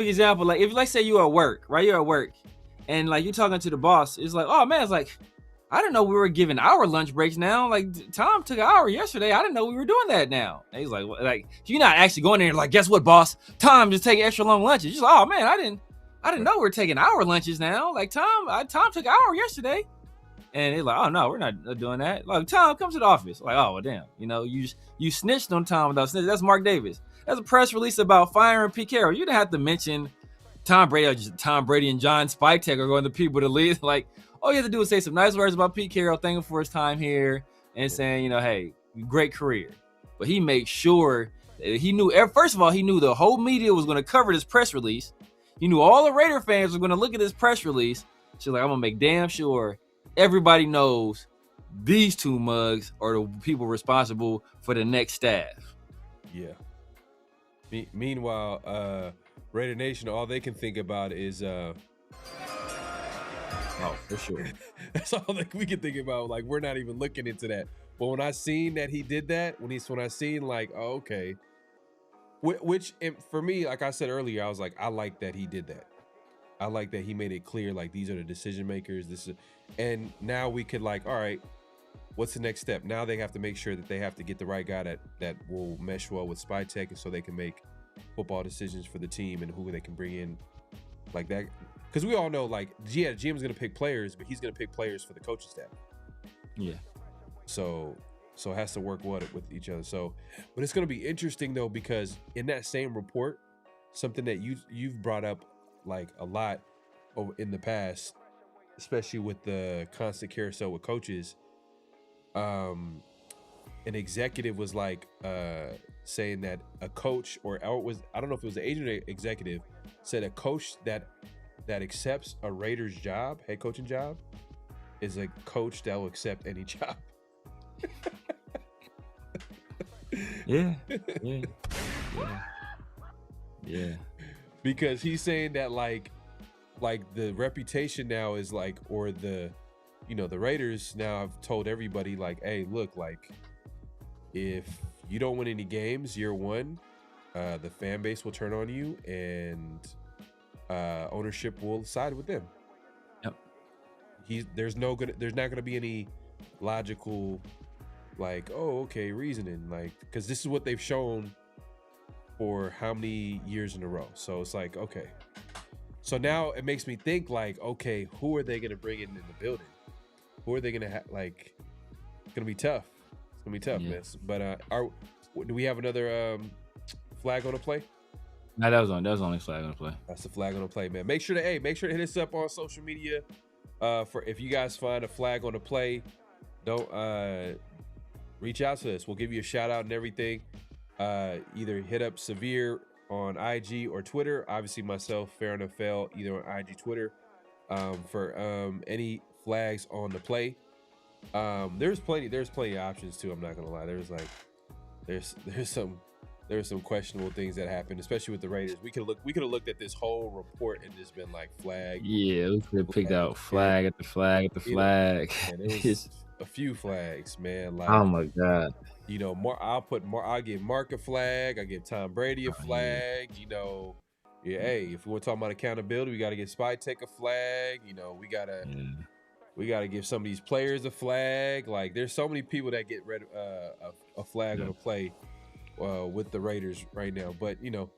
example. Like if, like, say you're at work, right? You're at work, and like you're talking to the boss. It's like, oh man, it's like, I didn't know we were giving our lunch breaks now. Like Tom took an hour yesterday. I didn't know we were doing that now. And he's like you're not actually going there and like, guess what, boss? Tom just taking extra long lunches. You're like, oh man, I didn't know we were taking our lunches now. Like Tom took an hour yesterday. And they're like, oh no, we're not doing that. Like, Tom, come to the office. Like, oh well, damn. You know, you snitched on Tom without snitching. That's Mark Davis. That's a press release about firing Pete Carroll. You didn't have to mention Tom Brady and John Spytek are going to people to leave. Like, all you have to do is say some nice words about Pete Carroll, thank him for his time here, and saying, you know, hey, great career. But he made sure that he knew, first of all, he knew the whole media was going to cover this press release. He knew all the Raider fans were going to look at this press release. She's like, I'm going to make damn sure everybody knows these two mugs are the people responsible for the next staff. Yeah. Meanwhile, Raider Nation, all they can think about is oh, for sure. That's all that we can think about. Like, we're not even looking into that. But when I seen that he did that, when I seen like, oh, okay, which for me, like I said earlier, I was like, I like that he did that. I like that he made it clear, like, these are the decision makers. And now we could, like, all right, what's the next step? Now they have to make sure that they have to get the right guy that will mesh well with Spytek, and so they can make football decisions for the team and who they can bring in like that. Because we all know, like, yeah, GM's going to pick players, but he's going to pick players for the coaching staff. Yeah. So it has to work well with each other. So, but it's going to be interesting, though, because in that same report, something that you've brought up, like, a lot over in the past, especially with the constant carousel with coaches, an executive was like saying that a coach or it was, I don't know if it was the agent or executive, said a coach that accepts a Raiders job, head coaching job, is a coach that will accept any job. Yeah. Because he's saying that like the reputation now is like, or the, you know, the Raiders now have told everybody like, hey, look, like, if you don't win any games year one, the fan base will turn on you and ownership will side with them. Yep. There's not going to be any logical, like, oh, okay, reasoning, like, because this is what they've shown for how many years in a row. So it's like, okay. So now it makes me think like, okay, who are they going to bring in the building? Who are they going to have? Like, it's going to be tough. It's going to be tough, yeah. man. But do we have another flag on the play? No, that was the only flag on the play. That's the flag on the play, man. Make sure to hit us up on social media for if you guys find a flag on the play. Don't reach out to us. We'll give you a shout out and everything. Either hit up Severe on IG or Twitter. Obviously myself, PharoahNFL, either on IG, Twitter, for any flags on the play. There's plenty of options too. I'm not gonna lie. There's some questionable things that happened, especially with the Raiders. We could have looked at this whole report and just been like, flag. Yeah, we could have picked out flag at the flag. And it was a few flags, man. Like, oh my god. You know, I'll give Mark a flag. I give Tom Brady a flag. You know, yeah. Hey, if we want to talk about accountability, we got to get Spytek a flag. You know, we gotta give some of these players a flag. Like, there's so many people that get a flag on a play with the Raiders right now. But you know,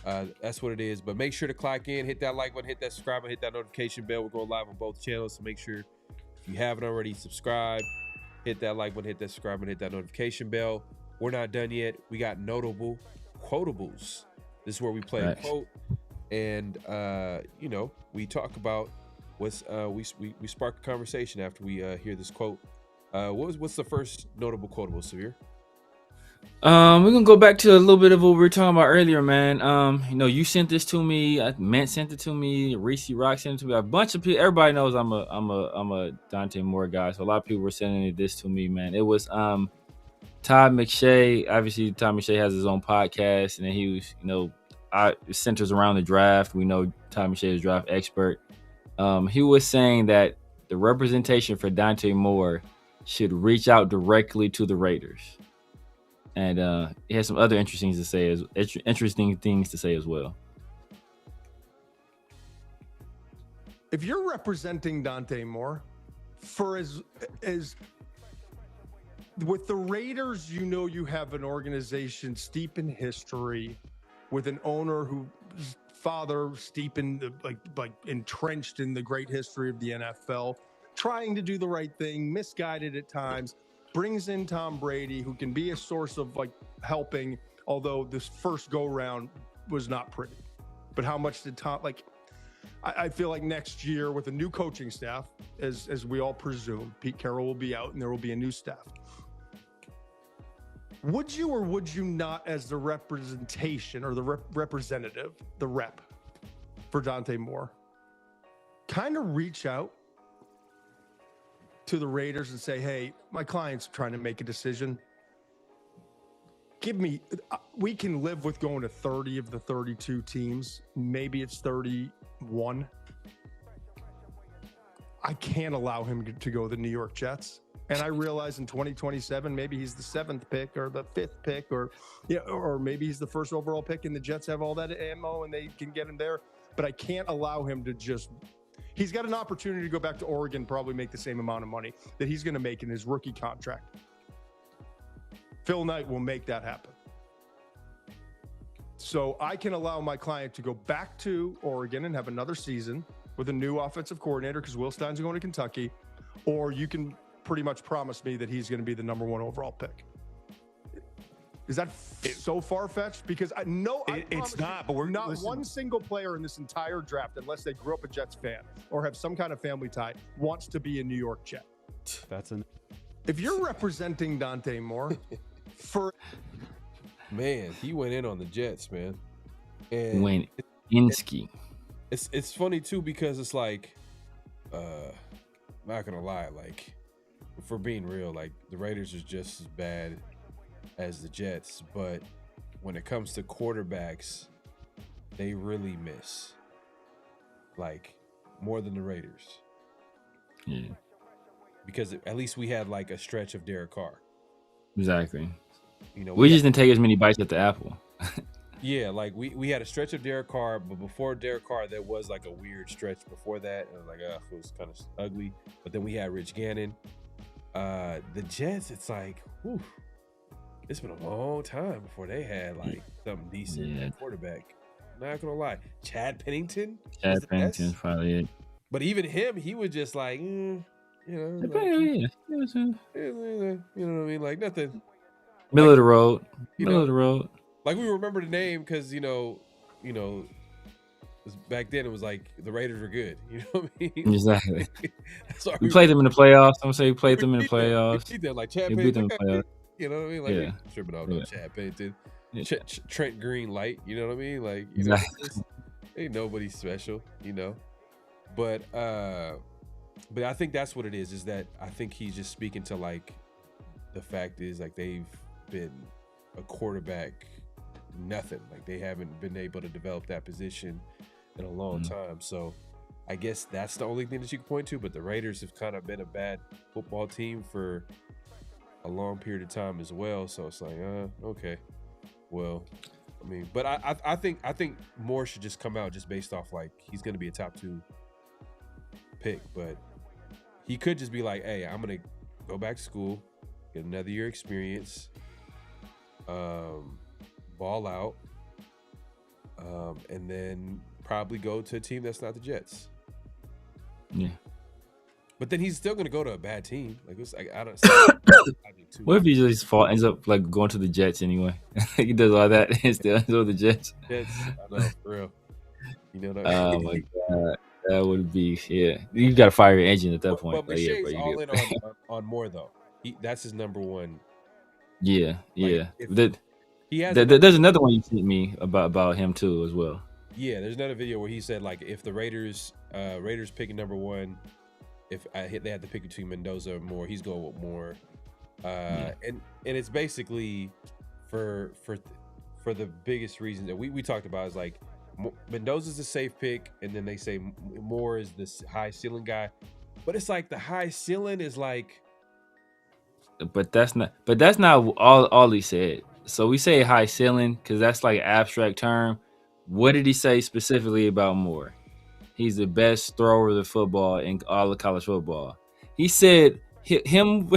that's what it is. But make sure to clock in, hit that like button, hit that subscribe, and hit that notification bell. We're going live on both channels, so make sure if you haven't already subscribed, hit that like button, hit that subscribe, and hit that notification bell. We're not done yet. We got notable quotables. This is where we play a quote, and you know, we talk about what's we spark a conversation after we hear this quote. What's the first notable quotable, Severe? We're gonna go back to a little bit of what we were talking about earlier, man. You know, you sent this to me. Mint sent it to me. Reese Rock sent it to me. A bunch of people. Everybody knows I'm a Dante Moore guy. So a lot of people were sending this to me, man. It was Todd McShay. Obviously, Todd McShay has his own podcast, and then he was, you know, centers around the draft. We know Tommy Shea is draft expert. He was saying that the representation for Dante Moore should reach out directly to the Raiders, and he has some other interesting things to say as well. If you're representing Dante Moore, for as with the Raiders, you know you have an organization steep in history, with an owner whose father steep in the, like entrenched in the great history of the NFL, trying to do the right thing, misguided at times, brings in Tom Brady, who can be a source of like helping, although this first go round was not pretty. But how much did Tom like? I feel like next year with a new coaching staff, as we all presume, Pete Carroll will be out and there will be a new staff. Would you or would you not, as the representation or the representative, the rep for Dante Moore, kind of reach out to the Raiders and say, hey, my client's trying to make a decision. We can live with going to 30 of the 32 teams. Maybe it's 31. I can't allow him to go to the New York Jets. And I realize in 2027, maybe he's the 7th pick or the 5th pick, or maybe he's the first overall pick and the Jets have all that ammo and they can get him there. But I can't allow him to he's got an opportunity to go back to Oregon, probably make the same amount of money that he's going to make in his rookie contract. Phil Knight will make that happen. So I can allow my client to go back to Oregon and have another season with a new offensive coordinator because Will Stein's going to Kentucky, or you can pretty much promise me that he's going to be the number 1 overall pick. Is that so far-fetched? Because I know it's not, but we're not one single player in this entire draft, unless they grew up a Jets fan or have some kind of family tie, wants to be a New York Jet. If you're representing Dante Moore, man, he went in on the Jets, man. And went in ski. It's funny too because it's like, not gonna lie, like, for being real, like the Raiders is just as bad as the Jets, but when it comes to quarterbacks, they really miss, like, more than the Raiders. Yeah. Because at least we had like a stretch of Derek Carr. Exactly. You know, we just didn't take as many bites at the apple. Yeah, like we had a stretch of Derek Carr, but before Derek Carr, there was like a weird stretch before that. And like, it was kind of ugly. But then we had Rich Gannon. The Jets, it's like, whew, it's been a long time before they had like something decent at quarterback. Not gonna lie, Chad Pennington. Chad Pennington's probably it. But even him, he was just like, you know, like, you know what I mean, like nothing. Middle of the road. Middle of the road. Like, we remember the name because you know, back then it was like the Raiders were good. You know what I mean? Exactly. We played them in the playoffs. I'm saying we played them in the playoffs. We did, like Chad beat them in Pennington. the playoffs. You know what I mean? Like, we tripping off no Chad Pennington. Trent Green light. You know what I mean? Like, you know, ain't nobody special. You know, but I think that's what it is. Is that I think he's just speaking to like the fact is like they've been a quarterback nothing. Like they haven't been able to develop that position in a long time. So I guess that's the only thing that you can point to. But the Raiders have kind of been a bad football team for a long period of time as well. So it's like, okay, well, I mean, but I think Moore should just come out just based off like he's going to be a top 2 pick, but he could just be like, hey, I'm going to go back to school, get another year experience, ball out, and then probably go to a team that's not the Jets. Yeah. But then he's still going to go to a bad team. Like, it's like I don't. What if he just ends up like going to the Jets anyway? He does all that and still ends up with the Jets. Jets, I know, for real. You know what I mean? Oh my god, that would be You got to fire your engine at that point. But McShay's all in on Moore though. That's his number one. Yeah, like, yeah. He has. There's another one you sent me about him too as well. Yeah, there's another video where he said like if the Raiders picking number 1, if they had to pick between Mendoza or Moore, he's going with Moore. And it's basically for for the biggest reason that we talked about is like Mendoza's a safe pick, and then they say Moore is this high ceiling guy, but it's like the high ceiling is like. But that's not all he said. So we say high ceiling because that's like an abstract term. What did he say specifically about Moore? He's the best thrower of the football in all of college football. He said him.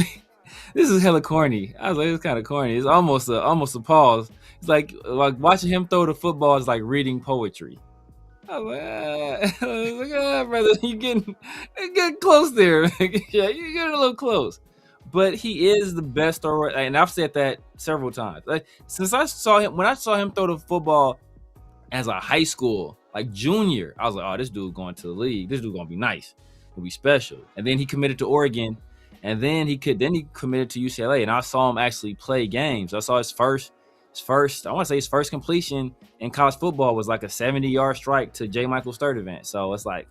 This is hella corny. I was like, it's kind of corny. It's almost a pause. It's like watching him throw the football is like reading poetry. I was like, brother, you getting close there. Yeah, you're getting a little close. But he is the best thrower, and I've said that several times. Like when I saw him throw the football as a high school, like junior, I was like, oh, this dude going to the league. This dude gonna be nice. He'll be special. And then he committed to Oregon, and then he committed to UCLA, and I saw him actually play games. I saw his first completion in college football was like a 70-yard strike to J. Michael Sturdivant. So it's like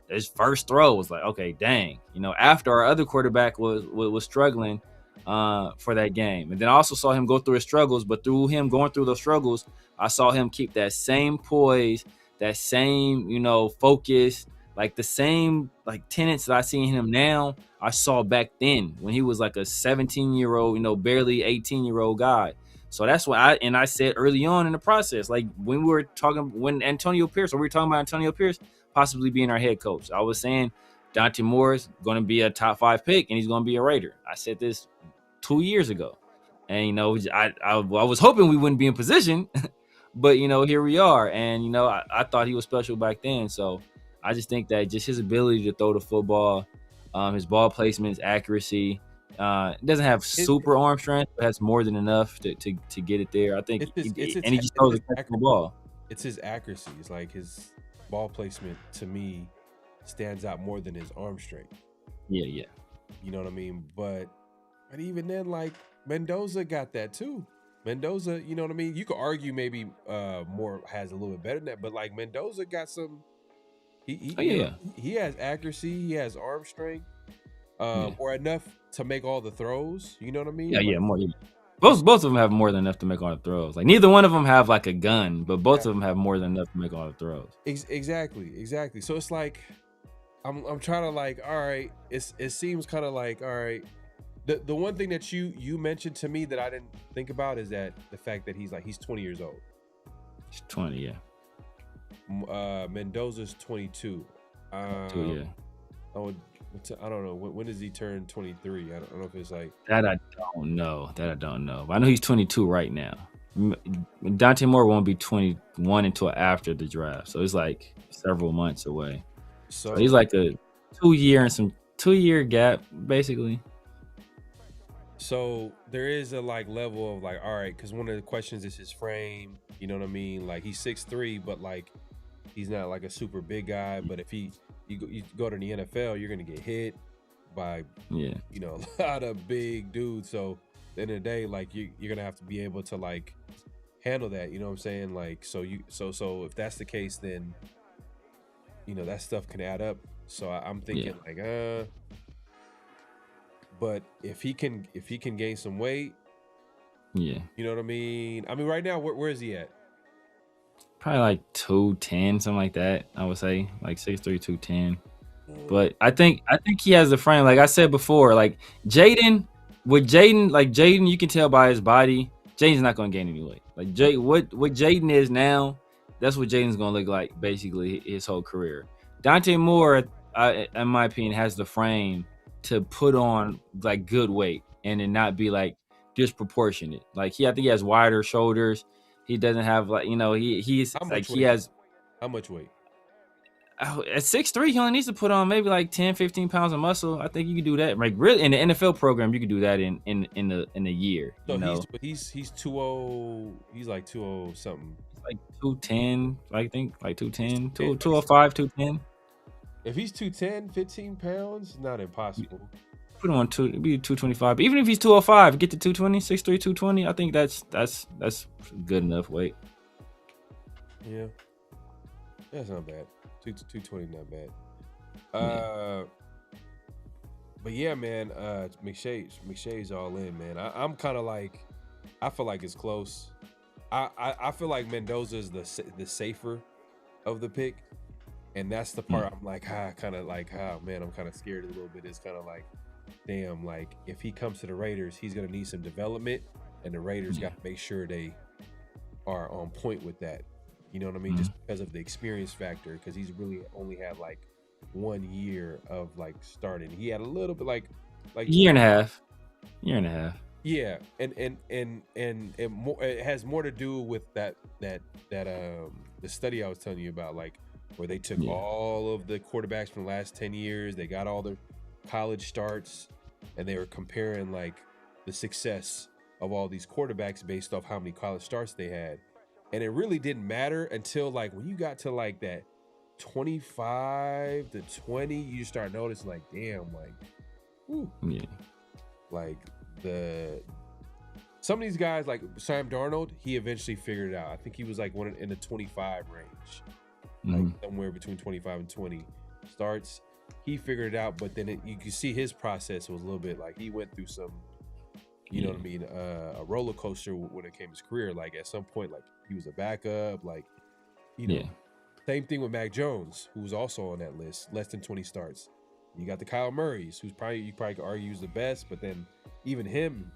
his first throw was like, okay, dang. After our other quarterback was struggling for that game. And then I also saw him go through his struggles, but through him going through those struggles, I saw him keep that same poise, that same, focus, like the same like tenets that I see in him now, I saw back then when he was like a 17-year-old, barely 18-year-old guy. So that's why I said early on in the process, like when we were talking about Antonio Pierce possibly being our head coach, I was saying Dante Moore is going to be a top 5 pick and he's going to be a Raider. I said this 2 years ago, and I was hoping we wouldn't be in position, but here we are, and I thought he was special back then. So I just think that just his ability to throw the football, his ball placement, his accuracy. It doesn't have super arm strength, but has more than enough to get it there. I think, he just throws the ball. It's his accuracy. It's like his ball placement to me stands out more than his arm strength. Yeah. You know what I mean? But even then, like Mendoza got that too. Mendoza, you know what I mean? You could argue maybe Moore has a little bit better than that, but like Mendoza got some. He has accuracy. He has arm strength. Or enough to make all the throws. You know what I mean? Yeah, more. Yeah. Both of them have more than enough to make all the throws. Like neither one of them have like a gun, but both of them have more than enough to make all the throws. Exactly. So it's like I'm trying to like, all right. It seems kind of like, all right. The one thing that you mentioned to me that I didn't think about is that the fact that he's 20 years old. He's 20, yeah. Mendoza's 22. Yeah. I don't know. When does he turn 23? I don't know if it's like that. I don't know. But I know he's 22 right now. Dante Moore won't be 21 until after the draft, so it's like several months away. So he's like a 2-year gap, basically. So there is a like level of like, all right, because one of the questions is his frame. You know what I mean? Like he's 6'3", but like he's not like a super big guy. But if you go to the NFL, you're gonna get hit by a lot of big dudes. So at the end of the day, like you're gonna have to be able to like handle that. You know what I'm saying? Like so if that's the case, then that stuff can add up. So I'm thinking but if he can gain some weight, you know what I mean? I mean right now, where is he at? Probably like 210, something like that. I would say like 6'3", 210. But I think he has the frame. Like I said before, like Jaden, you can tell by his body, Jaden's not going to gain any weight. Like what Jaden is now, that's what Jaden's going to look like basically his whole career. Dante Moore, in my opinion, has the frame to put on like good weight and then not be like disproportionate. Like I think he has wider shoulders. He doesn't have like he's like he has. How much weight? At 6'3", he only needs to put on maybe like 10-15 pounds of muscle. I think you can do that. Like really in the NFL program, you can do that in a year. So he's 2-0. He's like 2-0 something. Like 210. I think like 210, 205, 210. If he's 210, 15 pounds, not impossible. Put him on it'd be 225. But even if he's 205, get to 220, 6'3", 220. I think that's good enough weight. Yeah, that's not bad. 220, not bad. But yeah, man. McShay's all in, man. I'm kind of like, I feel like it's close. I feel like Mendoza is the safer of the pick, and that's the part I'm like, man, I'm kind of scared a little bit. It's kind of like, damn, like if he comes to the Raiders, he's gonna need some development, and the Raiders got to make sure they are on point with that. You know what I mean? Just because of the experience factor, because he's really only had like 1 year of like starting. He had a little bit like year and a half. Yeah, and it has more to do with that the study I was telling you about, like where they took all of the quarterbacks from the last 10 years, they got all their college starts, and they were comparing like the success of all these quarterbacks based off how many college starts they had. And it really didn't matter until like when you got to like that 25 to 20, you start noticing like, damn, like, whew, like some of these guys like Sam Darnold, he eventually figured it out. I think he was like one in the 25 range, like somewhere between 25 and 20 starts. He figured it out, but then you can see his process was a little bit like he went through some, you know what I mean, a roller coaster when it came to his career. Like at some point, like he was a backup, like, you know. Same thing with Mac Jones, who was also on that list, less than 20 starts. You got the Kyle Murrays, who's you probably could argue is the best, but then even him.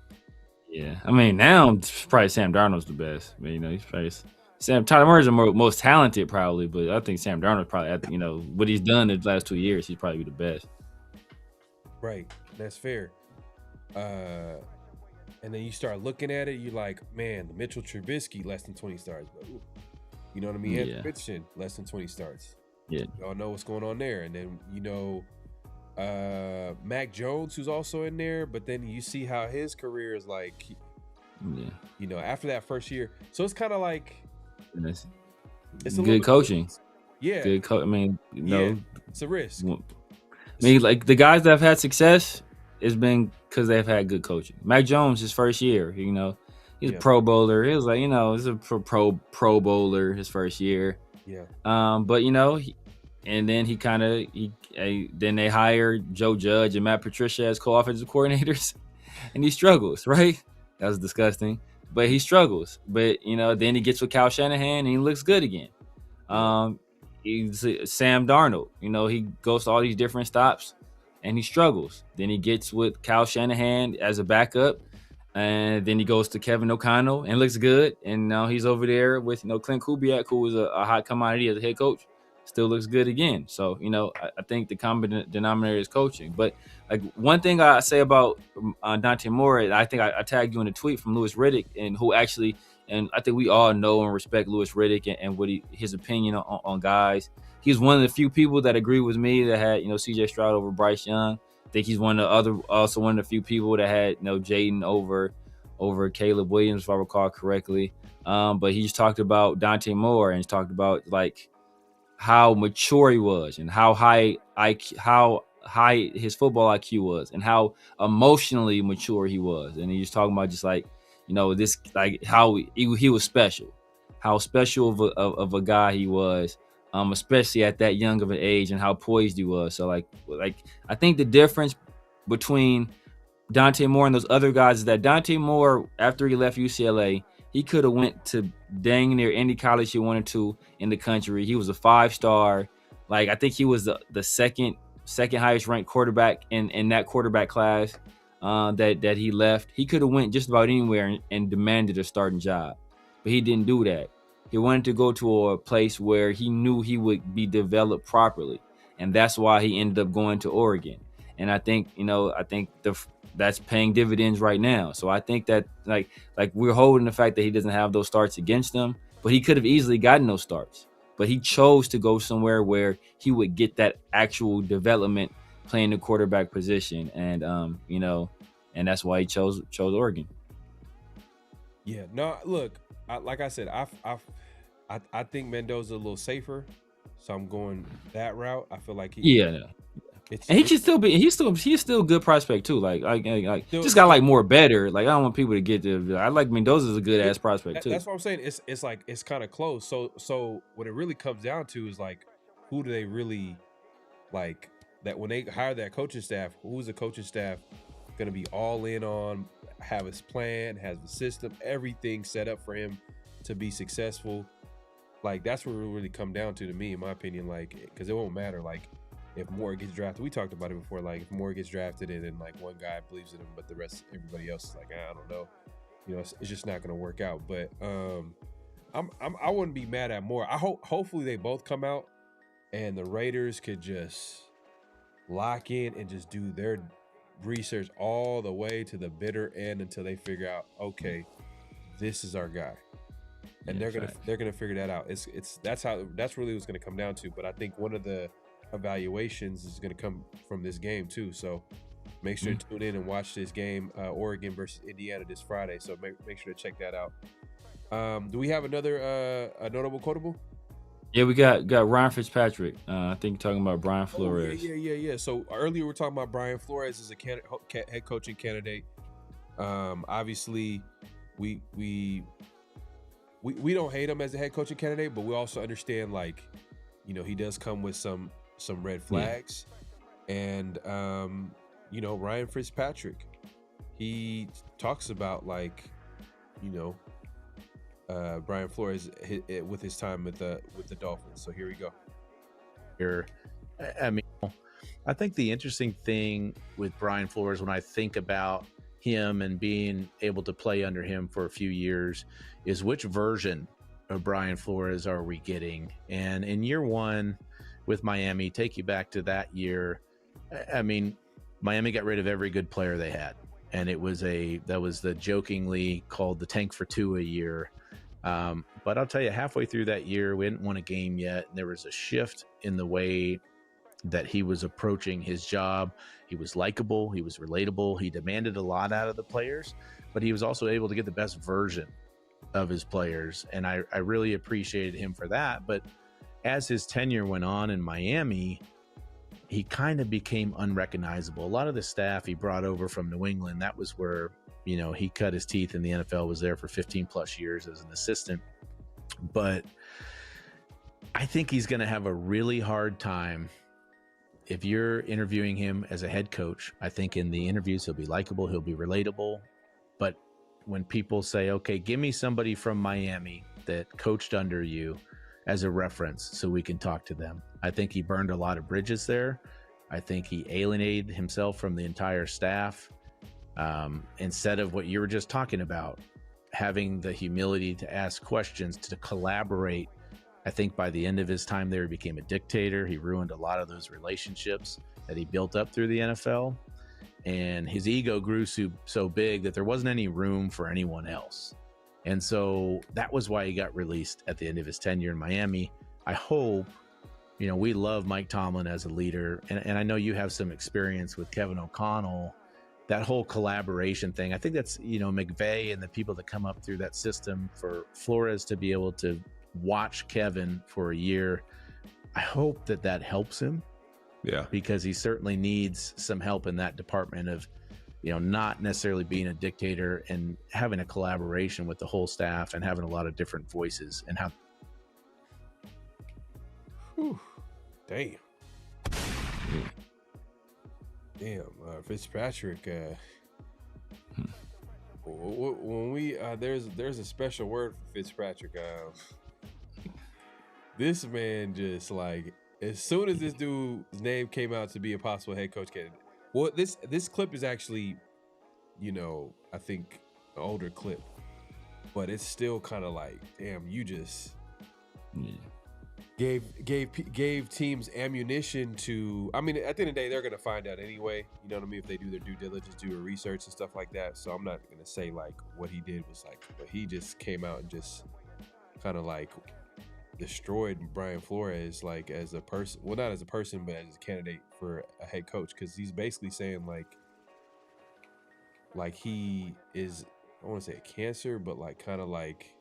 Yeah, I mean now probably Sam Darnold's the best. I mean, you know, he's probably Tyler Murray's the most talented probably, but I think Sam Darnold probably, you know, what he's done in the last 2 years, he'd probably be the best. Right, that's fair. And then you start looking at it, you're like, man, the Mitchell Trubisky less than 20 starts, but you know what I mean? Anthony Richardson less than 20 starts. Yeah, y'all know what's going on there. And then you know, Mac Jones, who's also in there, but then you see how his career is like, you know, after that first year. So it's kind of like it's a good coaching. Good I mean, you know, it's a risk. I mean, like the guys that have had success, it's been because they've had good coaching. Mac Jones, his first year, you know, he's a Pro Bowler. He was like, you know, he's a pro bowler his first year. Yeah. But you know, and then then they hired Joe Judge and Matt Patricia as co-offensive coordinators, and he struggles. Right? That was disgusting. But he struggles. But you know, then he gets with Kyle Shanahan and he looks good again. He's Sam Darnold. You know, he goes to all these different stops and he struggles. Then he gets with Kyle Shanahan as a backup, and then he goes to Kevin O'Connell and looks good. And now he's over there with, you know, Clint Kubiak, who was a hot commodity as a head coach, still looks good again. So, you know, I think the common denominator is coaching. But like one thing I say about Dante Moore, I think I tagged you in a tweet from Louis Riddick, and who actually, and I think we all know and respect Louis Riddick and what his opinion on guys. He's one of the few people that agree with me that had, you know, CJ Stroud over Bryce Young. I think he's one of the few people that had, you know, Jaden over Caleb Williams, if I recall correctly. But he just talked about Dante Moore, and he's talked about like how mature he was and how high his football IQ was and how emotionally mature he was. And he's talking about just like, you know, this, like how he was special, how special of a guy he was, especially at that young of an age, and how poised he was. So like I think the difference between Dante Moore and those other guys is that Dante Moore, after he left UCLA, he could have went to dang near any college he wanted to in the country. He was a 5-star. Like I think he was the second highest ranked quarterback in that quarterback class that he left. He could have went just about anywhere and demanded a starting job, but he didn't do that. He wanted to go to a place where he knew he would be developed properly, and that's why he ended up going to Oregon. And I think, you know, that's paying dividends right now. So I think that like we're holding the fact that he doesn't have those starts against him, but he could have easily gotten those starts. But he chose to go somewhere where he would get that actual development playing the quarterback position, and you know, and that's why he chose Oregon. Yeah, no, look, like I said, I think Mendoza a little safer, so I'm going that route. I feel like he's still a good prospect too. Like just got like more better. Like I don't want people to get to. I like Mendoza's a good ass prospect too. That's what I'm saying. It's like it's kind of close. So what it really comes down to is like, who do they really like? That when they hire that coaching staff, who's the coaching staff going to be all in on? Have his plan, has the system, everything set up for him to be successful, like that's what it really come down to me, in my opinion. Like, because it won't matter. Like, if Moore gets drafted, we talked about it before. Like, if Moore gets drafted and then like one guy believes in him, but the rest, everybody else is like, I don't know. You know, it's just not going to work out. But I wouldn't be mad at Moore. Hopefully they both come out and the Raiders could just lock in and just do their research all the way to the bitter end until they figure out, okay, this is our guy. And they're gonna figure that out. That's really what's gonna come down to. But I think one of the evaluations is gonna come from this game too. So make sure to tune in and watch this game, Oregon versus Indiana this Friday. So make sure to check that out. Do we have another a notable quotable? Yeah, we got Ryan Fitzpatrick. I think you're talking about Brian Flores. Yeah. So earlier we were talking about Brian Flores as a head coaching candidate. Obviously, we don't hate him as a head coaching candidate, but we also understand, like, you know, he does come with some red flags. Yeah. And you know, Ryan Fitzpatrick, he talks about, like, you know, Brian Flores with his time with the Dolphins. So here we go. I mean, I think the interesting thing with Brian Flores, when I think about him and being able to play under him for a few years, is which version of Brian Flores are we getting? And in year one with Miami, take you back to that year, I mean, Miami got rid of every good player they had, and that was the jokingly called the tank for Tua year. But I'll tell you, halfway through that year, we hadn't won a game yet. And there was a shift in the way that he was approaching his job. He was likable. He was relatable. He demanded a lot out of the players, but he was also able to get the best version of his players. And I really appreciated him for that. But as his tenure went on in Miami, he kind of became unrecognizable. A lot of the staff he brought over from New England, that was where, you know, he cut his teeth in the NFL, was there for 15 plus years as an assistant. But I think he's going to have a really hard time if you're interviewing him as a head coach. I think in the interviews, he'll be likable, he'll be relatable. But when people say, okay, give me somebody from Miami that coached under you as a reference so we can talk to them, I think he burned a lot of bridges there. I think he alienated himself from the entire staff. Instead of what you were just talking about, having the humility to ask questions, to collaborate. I think by the end of his time there, he became a dictator. He ruined a lot of those relationships that he built up through the NFL. And his ego grew so big that there wasn't any room for anyone else. And so that was why he got released at the end of his tenure in Miami. I hope, you know, we love Mike Tomlin as a leader. And I know you have some experience with Kevin O'Connell, that whole collaboration thing. I think that's, you know, McVay and the people that come up through that system, for Flores to be able to watch Kevin for a year. I hope that helps him. Yeah. Because he certainly needs some help in that department of, you know, not necessarily being a dictator and having a collaboration with the whole staff and having a lot of different voices and how. Whew. Damn. Damn, Fitzpatrick. When we there's a special word for Fitzpatrick. This man just, like, as soon as this dude's name came out to be a possible head coach candidate. Well, this clip is actually, you know, I think an older clip, but it's still kind of like, damn, you just gave teams ammunition to. I mean, at the end of the day, they're gonna find out anyway. You know what I mean? If they do their due diligence, do their research and stuff like that. So I'm not gonna say like what he did was like, but he just came out and just kind of like destroyed Brian Flores, like, as a person. Well, not as a person, but as a candidate for a head coach, because he's basically saying like he is, I want to say a cancer, but like kind of like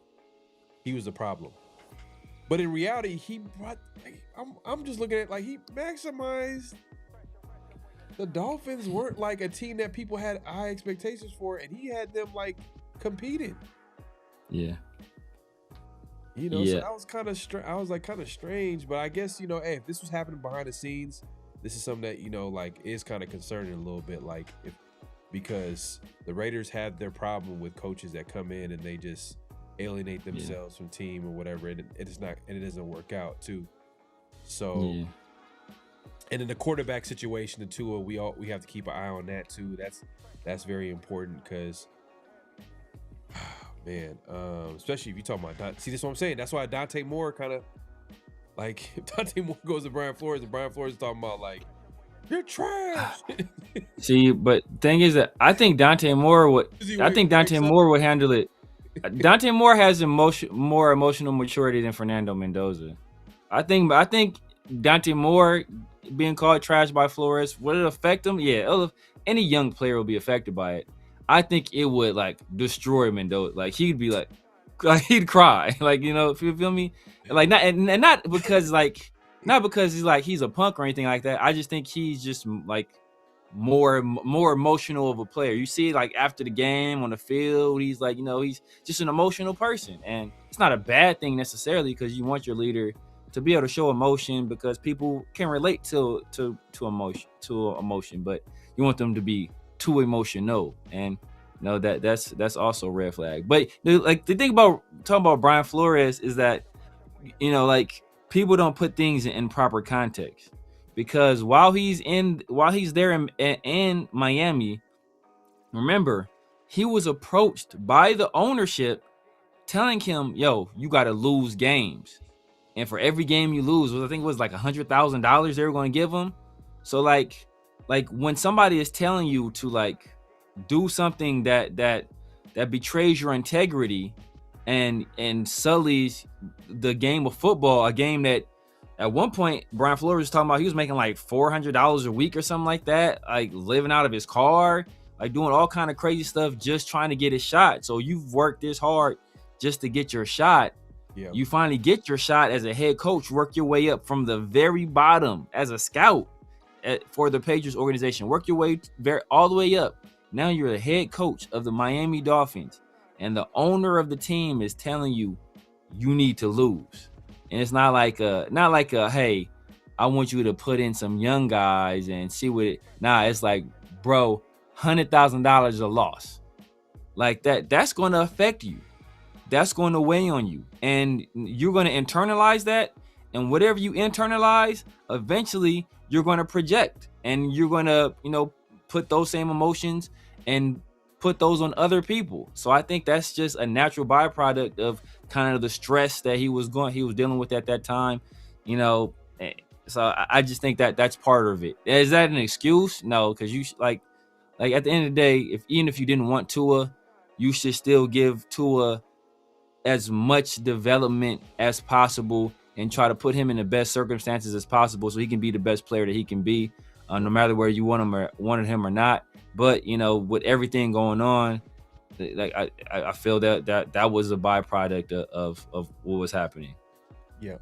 he was the problem. But in reality, he brought, like, I'm just looking at, like, he maximized. The Dolphins weren't like a team that people had high expectations for, and he had them like competing. Yeah. You know, so that was kind of I was like kind of strange, but I guess, you know, hey, if this was happening behind the scenes, this is something that, you know, like, is kind of concerning a little bit, like, because the Raiders have their problem with coaches that come in and they just alienate themselves from team or whatever, and it doesn't work out too. So, and in the quarterback situation, the Tua, we have to keep an eye on that too. That's very important because, man, especially if you talking about see, this is what I'm saying. That's why Dante Moore kind of like if Dante Moore goes to Brian Flores, and Brian Flores is talking about like, you're trash. See, but thing is that I think Dante Moore would handle it. Dante Moore has more emotional maturity than Fernando Mendoza. I think Dante Moore being called trash by Flores, would it affect him? Yeah, any young player will be affected by it. I think it would like destroy Mendoza. Like he'd be like he'd cry. Like, you know, if you feel me? Like not because he's a punk or anything like that. I just think he's just like more emotional of a player. You see, like after the game on the field, he's like, you know, he's just an emotional person, and it's not a bad thing necessarily because you want your leader to be able to show emotion because people can relate to emotion, but you want them to be too emotional, and you know that's also a red flag. But like the thing about talking about Brian Flores is that, you know, like people don't put things in proper context. Because while he's there in Miami, remember, he was approached by the ownership telling him, yo, you got to lose games. And for every game you lose, I think it was like $100,000 they were going to give him. So like when somebody is telling you to like do something that betrays your integrity and sullies the game of football, a game that at one point, Brian Flores was talking about he was making like $400 a week or something like that, like living out of his car, like doing all kind of crazy stuff, just trying to get his shot. So you've worked this hard just to get your shot. Yeah. You finally get your shot as a head coach, work your way up from the very bottom as a scout for the Patriots organization, work your way all the way up. Now you're the head coach of the Miami Dolphins, and the owner of the team is telling you you need to lose. And it's not like a hey, I want you to put in some young guys and see what it. Nah, it's like, bro, $100,000 a loss. Like that's going to affect you. That's going to weigh on you, and you're going to internalize that. And whatever you internalize, eventually you're going to project, and you're going to, you know, put those same emotions and put those on other people. So I think that's just a natural byproduct of kind of the stress that he was dealing with at that time, you know. So I just think that that's part of it. Is that an excuse? No, because you like at the end of the day, even if you didn't want Tua, you should still give Tua as much development as possible and try to put him in the best circumstances as possible so he can be the best player that he can be, no matter where you wanted him or not. But, you know, with everything going on, like I feel that was a byproduct of what was happening. Yeah,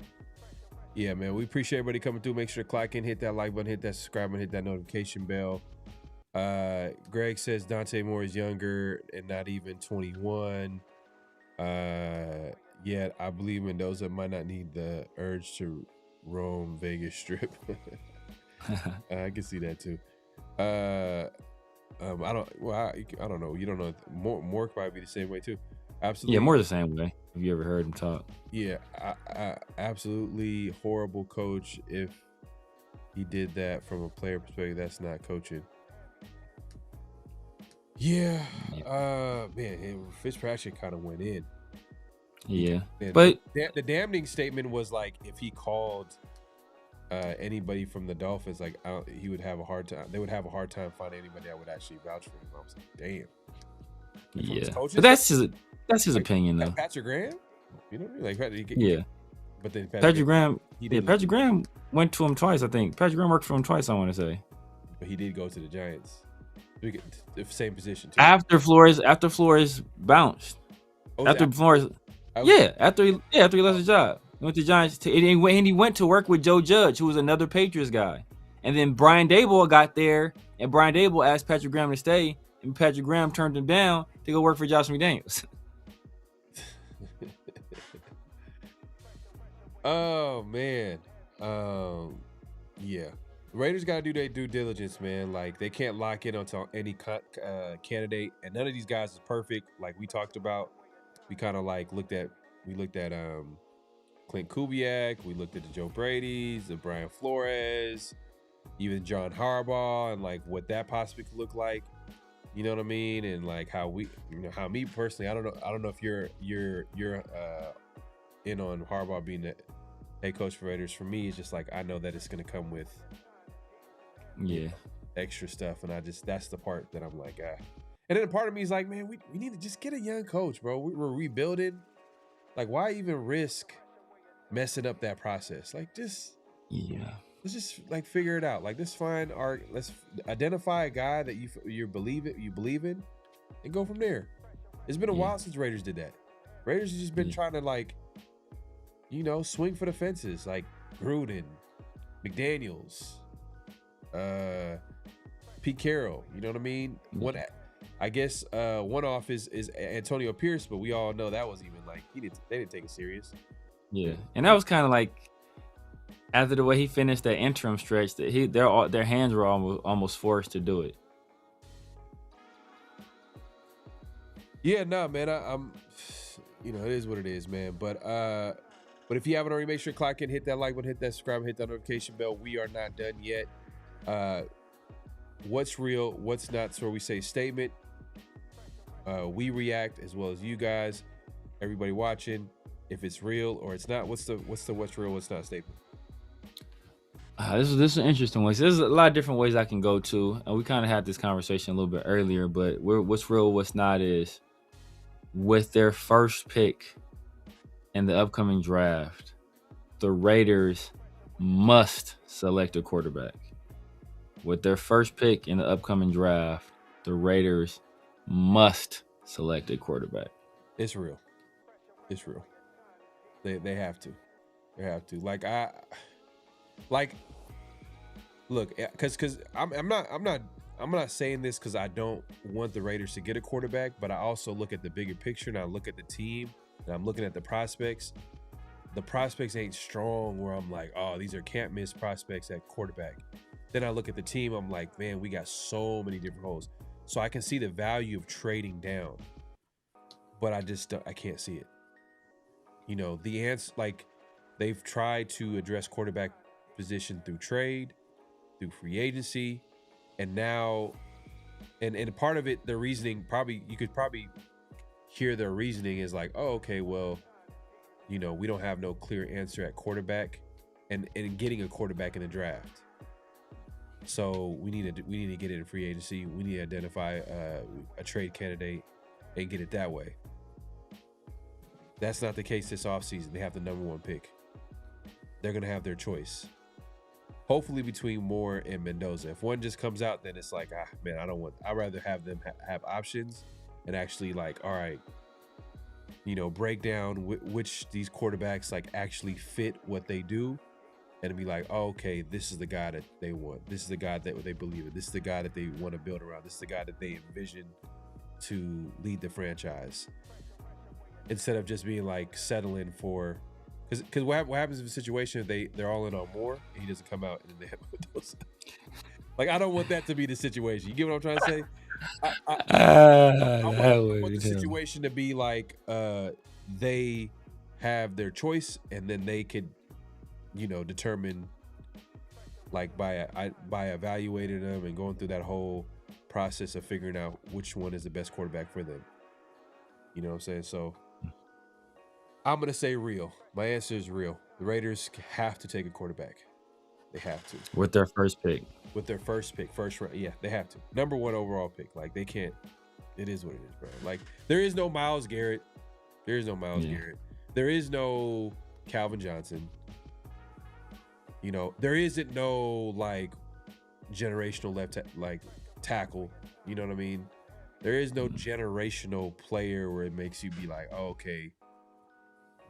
man. We appreciate everybody coming through. Make sure to clock in, hit that like button, hit that subscribe button, hit that notification bell. Greg says Dante Moore is younger and not even 21. Yet I believe Mendoza might not need the urge to roam Vegas Strip. I can see that too. I don't know. You don't know. More could probably be the same way too. Absolutely. Yeah, more the same way. Have you ever heard him talk? Yeah, I absolutely horrible coach if he did that from a player perspective. That's not coaching. Yeah. Man, Fitzpatrick kind of went in. Yeah, and but the damning statement was like if he called anybody from the Dolphins, like he would have a hard time. They would have a hard time finding anybody that would actually vouch for him. I was like, damn. Yeah, but that's his opinion though. Patrick Graham, you know, like yeah. But then Patrick Graham went to him twice. I think Patrick Graham worked for him twice. I want to say, but he did go to the Giants, the same position too. After Flores bounced. After he lost his job, he went to Giants. And he went to work with Joe Judge, who was another Patriots guy. And then Brian Daboll got there, and Brian Daboll asked Patrick Graham to stay, and Patrick Graham turned him down to go work for Josh McDaniels. Oh man, yeah. Raiders got to do their due diligence, man. Like they can't lock in onto any candidate, and none of these guys is perfect. Like we talked about, we kind of like looked at Clint Kubiak, we looked at the Joe Brady's, the Brian Flores, even John Harbaugh, and like what that possibly could look like. You know what I mean? And like how how me personally, I don't know if you're in on Harbaugh being the head coach for Raiders. For me, it's just like I know that it's gonna come with extra stuff, and that's the part that I'm like, And then part of me is like, man, we need to just get a young coach, bro. We're rebuilding. Like, why even risk messing up that process? Like, let's just like figure it out. Like, let's identify a guy that you believe in, and go from there. It's been a while since Raiders did that. Raiders have just been trying to like, swing for the fences, like Gruden, McDaniels, Pete Carroll. You know what I mean? I guess one off is Antonio Pierce, but we all know that was even like they didn't take it serious. Yeah, and that was kind of like after the way he finished that interim stretch, that their hands were almost forced to do it. Yeah, no, man, I'm it is what it is, man. But if you haven't already, make sure to clock in, hit that like button, hit that subscribe, hit that notification bell. We are not done yet. What's real, what's not? So we say statement. We react as well as you guys, everybody watching. If it's real or it's not, what's real, what's not statement? This is an interesting one. So there's a lot of different ways I can go to, and we kind of had this conversation a little bit earlier. But what's real, what's not is with their first pick in the upcoming draft, the Raiders must select a quarterback. With their first pick in the upcoming draft, the Raiders must select a quarterback. It's real. It's real. They have to. They have to. Look, because I'm not saying this because I don't want the Raiders to get a quarterback, but I also look at the bigger picture and I look at the team and I'm looking at the prospects. The prospects ain't strong where I'm like, oh, these are can't miss prospects at quarterback. Then I look at the team, I'm like, man, we got so many different holes. So I can see the value of trading down, but I can't see it. The answer, like they've tried to address quarterback position through trade, through free agency, and now, and part of it, their reasoning you could probably hear their reasoning is like, oh, okay, well, we don't have no clear answer at quarterback, and getting a quarterback in the draft. So we need to get it in free agency. We need to identify a trade candidate and get it that way. That's not the case this offseason. They have the number one pick. They're going to have their choice. Hopefully between Moore and Mendoza. If one just comes out, then it's like, man, I'd rather have them have options and actually like, all right, break down which these quarterbacks like actually fit what they do. And be like, oh, okay, this is the guy that they want. This is the guy that they believe in. This is the guy that they want to build around. This is the guy that they envision to lead the franchise. Instead of just being like settling for, because what happens in a situation if they're all in on Moore and he doesn't come out and then they have those. Like, I don't want that to be the situation. You get what I'm trying to say? I want the situation to be like they have their choice and then they could, determine like by evaluating them and going through that whole process of figuring out which one is the best quarterback for them. You know what I'm saying? So I'm going to say real. My answer is real. The Raiders have to take a quarterback. They have to. With their first pick. First round. Yeah, they have to. Number one overall pick. Like, they can't. It is what it is, bro. Like, there is no Myles Garrett. There is no Calvin Johnson. There isn't no like generational left tackle. You know what I mean? There is no generational player where it makes you be like, oh, okay,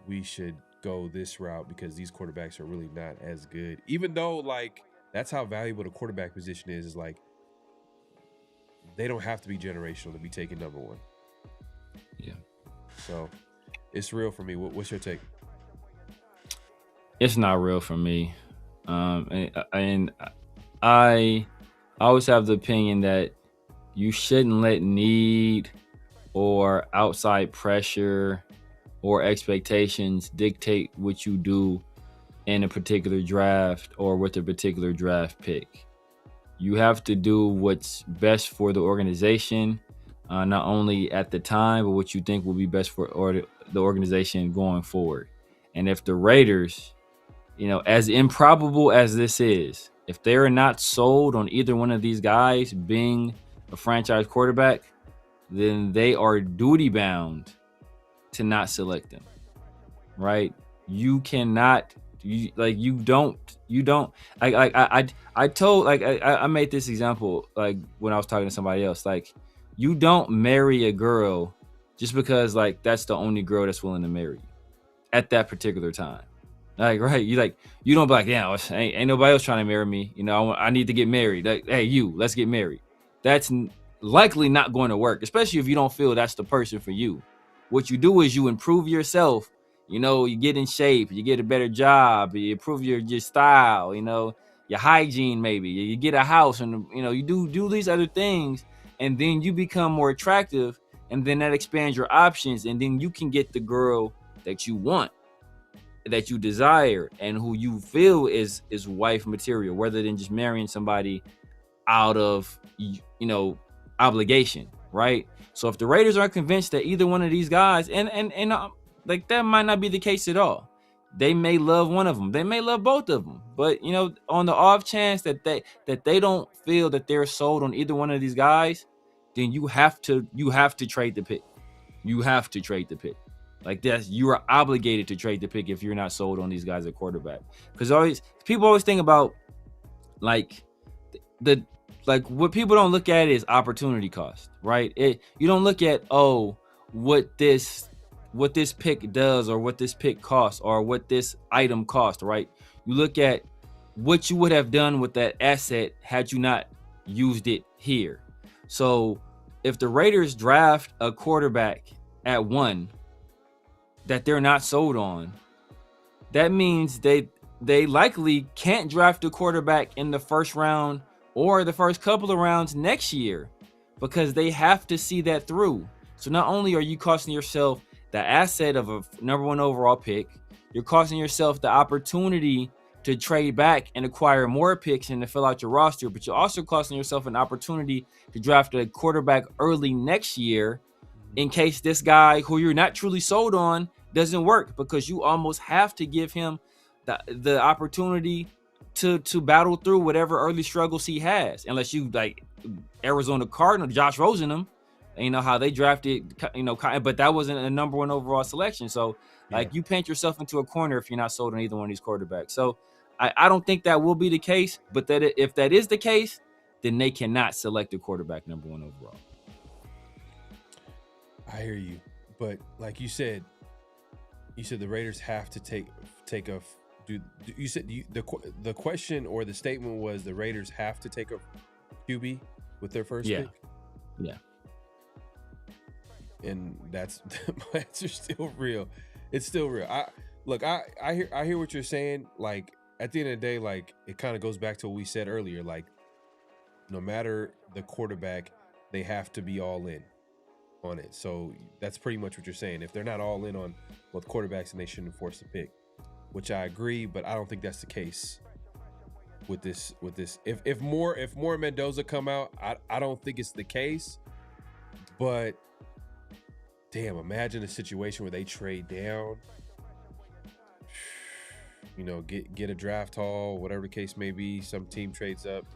we should go this route because these quarterbacks are really not as good. Even though like that's how valuable the quarterback position is like they don't have to be generational to be taken number one. Yeah. So it's real for me. What's your take? It's not real for me. And I always have the opinion that you shouldn't let need or outside pressure or expectations dictate what you do in a particular draft or with a particular draft pick. You have to do what's best for the organization, not only at the time, but what you think will be best for the organization going forward. And if the Raiders, as improbable as this is, if they're not sold on either one of these guys being a franchise quarterback, then they are duty bound to not select them, right? You cannot, I made this example, like when I was talking to somebody else, like you don't marry a girl just because like that's the only girl that's willing to marry you at that particular time. Like, right. You don't be like, yeah, ain't nobody else trying to marry me. I need to get married. Like, hey, let's get married. That's likely not going to work, especially if you don't feel that's the person for you. What you do is you improve yourself. You get in shape, you get a better job, you improve your style, your hygiene, maybe you get a house, and you do these other things, and then you become more attractive, and then that expands your options, and then you can get the girl that you want, that you desire, and who you feel is wife material, rather than just marrying somebody out of obligation, right? So if the Raiders aren't convinced that either one of these guys, and like that might not be the case at all. They may love one of them. They may love both of them. But on the off chance that they don't feel that they're sold on either one of these guys, then you have to trade the pick. You have to trade the pick. Like you are obligated to trade the pick if you're not sold on these guys at quarterback. Because people always think about like what people don't look at is opportunity cost, right? You don't look at what this pick does, or what this pick costs, or what this item costs, right? You look at what you would have done with that asset had you not used it here. So if the Raiders draft a quarterback at 1 that they're not sold on, that means they likely can't draft a quarterback in the first round or the first couple of rounds next year, because they have to see that through. So not only are you costing yourself the asset of a number 1 overall pick, you're costing yourself the opportunity to trade back and acquire more picks and to fill out your roster, but you're also costing yourself an opportunity to draft a quarterback early next year in case this guy who you're not truly sold on doesn't work, because you almost have to give him the opportunity to battle through whatever early struggles he has, unless you like Arizona Cardinal, Josh Rosen, how they drafted, but that wasn't a number 1 overall selection. So you paint yourself into a corner if you're not sold on either one of these quarterbacks. So I don't think that will be the case, but if that is the case, then they cannot select a quarterback number 1 overall. I hear you, but like you said the Raiders have to take a. You said the question or the statement was the Raiders have to take a QB with their first pick? Yeah. And that's my answer's still real. It's still real. I hear what you're saying. Like at the end of the day, like it kind of goes back to what we said earlier. Like no matter the quarterback, they have to be all in on it. So that's pretty much what you're saying. If they're not all in on both quarterbacks, then they shouldn't force the pick, which I agree, but I don't think that's the case with this. If more Mendoza come out, I don't think it's the case. But damn, imagine a situation where they trade down, get a draft haul, whatever the case may be. Some team trades up,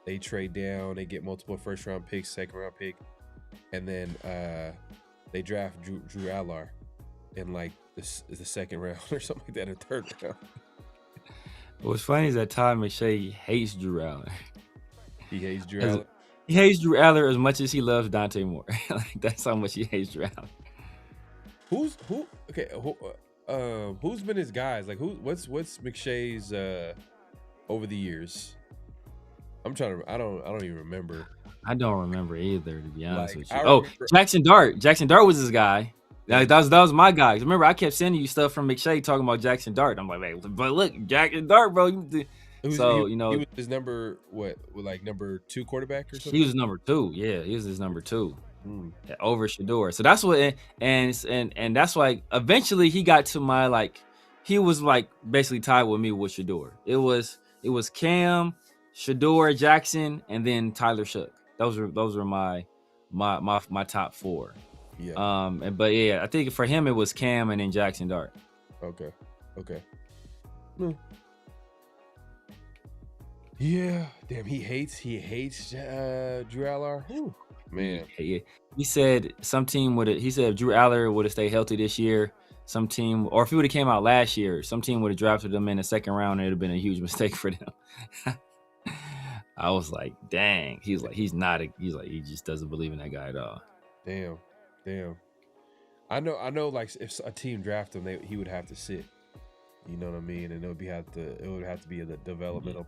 they trade down, they get multiple first round picks, second round pick, and then they draft Drew Aller in like this is the second round or something like that, or third round. What's funny is that Todd McShay hates Drew Aller. He hates Drew Aller. He hates Drew Aller as much as he loves Dante Moore. Like that's how much he hates Drew Aller. Who's been his guys? Like what's McShay's over the years? I'm trying to. I don't even remember. I don't remember either, to be honest with you. Remember, Jackson Dart. Jackson Dart was his guy. Like, that was my guy. Remember, I kept sending you stuff from McShay talking about Jackson Dart. I'm like, hey, but look, Jackson Dart, bro. He was his number, like number 2 quarterback or something? He was number 2. Yeah, he was his number 2. over Shador. So that's what, and that's why eventually he got to my like, he was like basically tied with me with Shador. It was Cam, Shador, Jackson, and then Tyler Shook. Those were my top 4. Yeah. But yeah, I think for him it was Cam and then Jackson Dart. Okay. Yeah. Damn, he hates Drew Aller. Whew. Man. Yeah. He said some team he said if Drew Aller would have stayed healthy this year, some team, or if he would have came out last year, some team would have drafted him in the second round, and it would have been a huge mistake for them. I was like, dang. He's like, he just doesn't believe in that guy at all. Damn. I know. Like if a team drafted him, he would have to sit. You know what I mean? And it would have to be a developmental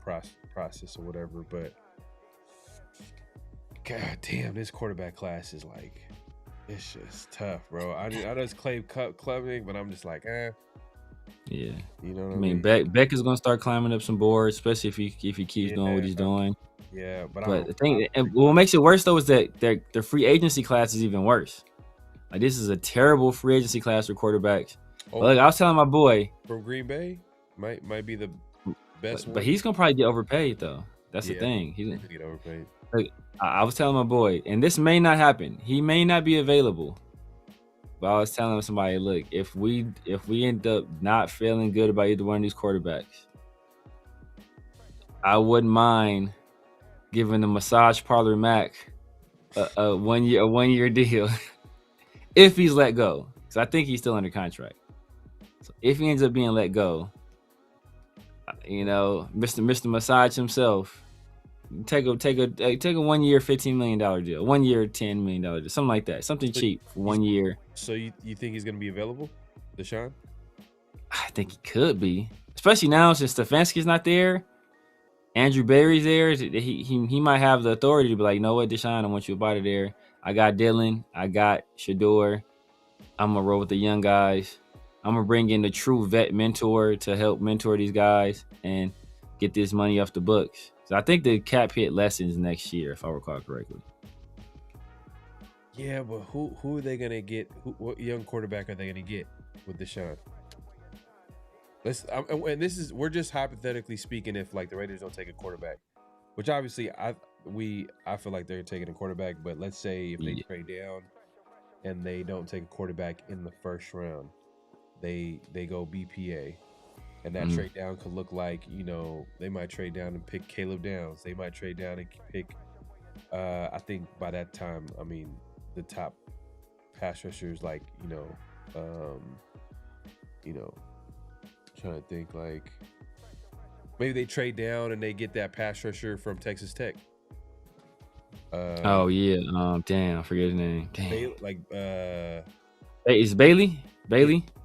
process or whatever. But god damn, this quarterback class is like, it's just tough, bro. I just claim clubbing, but I'm just like, Yeah. You know what I mean? mean? Beck is gonna start climbing up some boards, especially if he keeps doing what he's doing. Yeah, but the thing, and what makes it worse though is that the free agency class is even worse. Like this is a terrible free agency class for quarterbacks. Oh, Like I was telling my boy from Green Bay, might be the best but he's gonna probably get overpaid though. That's the thing. He's gonna get overpaid. Like, I was telling my boy, and this may not happen. He may not be available. But I was telling somebody, look, if we end up not feeling good about either one of these quarterbacks, I wouldn't mind giving the massage parlor Mac a 1 year deal if he's let go. Because I think he's still under contract. So if he ends up being let go, Mr. Massage himself, take a 1 year $15 million deal, 1 year $10 million deal, something like that, something cheap for 1 year. So you think he's gonna be available, Deshaun? I think he could be, especially now since Stefanski's not there. Andrew Berry's there. He might have the authority to be like, you know what, Deshaun, I want you up out of there. I got Dylan. I got Shador. I'm gonna roll with the young guys. I'm gonna bring in the true vet mentor to help mentor these guys and get this money off the books. So I think the cap hit lessens next year, if I recall correctly. Yeah, but who are they gonna get? What young quarterback are they gonna get with Deshaun? We're just hypothetically speaking. If like the Raiders don't take a quarterback, which obviously I feel like they're taking a quarterback. But let's say if they trade down and they don't take a quarterback in the first round, they go BPA. And that trade down could look like, they might trade down and pick Caleb Downs. They might trade down and pick, I think by that time, the top pass rushers like, trying to think like, maybe they trade down and they get that pass rusher from Texas Tech. Damn, I forget his name. Is Bailey?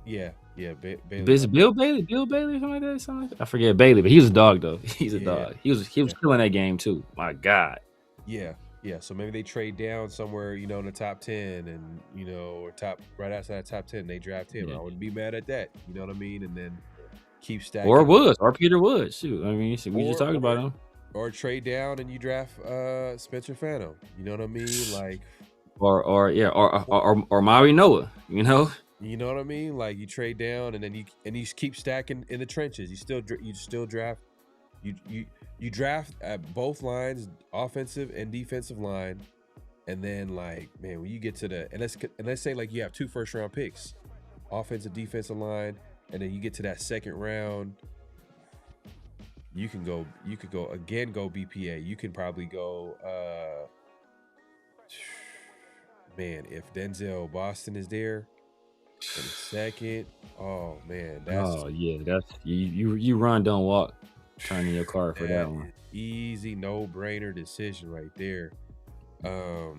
Yeah. Bailey. Is it Bill Bailey? Bill Bailey or something like that? I forget Bailey, but he was a dog though. He's a dog. He was killing that game too. My God. Yeah. So maybe they trade down somewhere, in the top 10 and, or top right outside that top 10, they draft him. I wouldn't be mad at that. You know what I mean? And then keep stacking. Or Peter Woods. Shoot. We just talked about him. Or trade down and you draft Spencer Phantom. You know what I mean? Like or Mari Noah, You know what I mean? Like you trade down and then you keep stacking in the trenches. You still draft. You draft at both lines, offensive and defensive line, and then like, man, when you get to and let's say like you have 2 first-round picks, offensive, defensive line, and then you get to that second round, you could go BPA. You can probably go, man, if Denzel Boston is there in a second, oh man, that's you run, don't walk. Turning your car for that one. Easy, no-brainer decision right there. The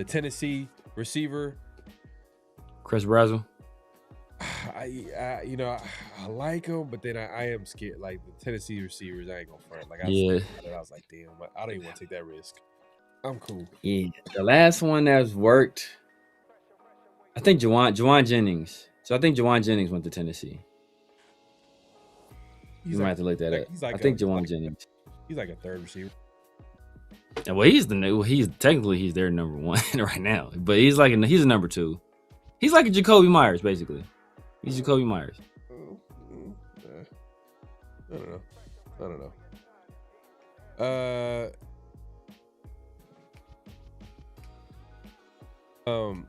Tennessee receiver, Chris Brazzell. I like him, but then I am scared. Like the Tennessee receivers, I ain't gonna front. Like I was like, damn, I don't even want to take that risk. I'm cool. Yeah, the last one that's worked, I think Juwan Jennings. So I think Juwan Jennings went to Tennessee. You might have to look that up. I think Juwan Jennings. He's like a third receiver. Well, he's technically their number one right now, but he's a number two. He's like a Jacoby Myers, basically. He's Jacoby Myers. I don't know.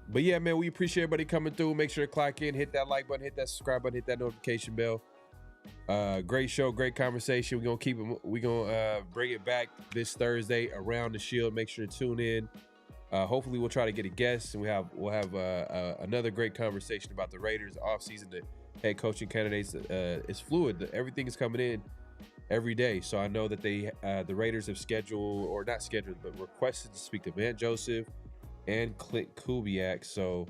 But yeah, man, we appreciate everybody coming through. Make sure to clock in, hit that like button, hit that subscribe button, hit that notification bell. Great show, great conversation. We're gonna bring it back this Thursday around the Shield. Make sure to tune in. Hopefully we'll try to get a guest, and we'll have another great conversation about the Raiders offseason. The head coaching candidates is fluid. Everything is coming in every day. So I know that the Raiders have requested to speak to Van Joseph and Clint Kubiak. So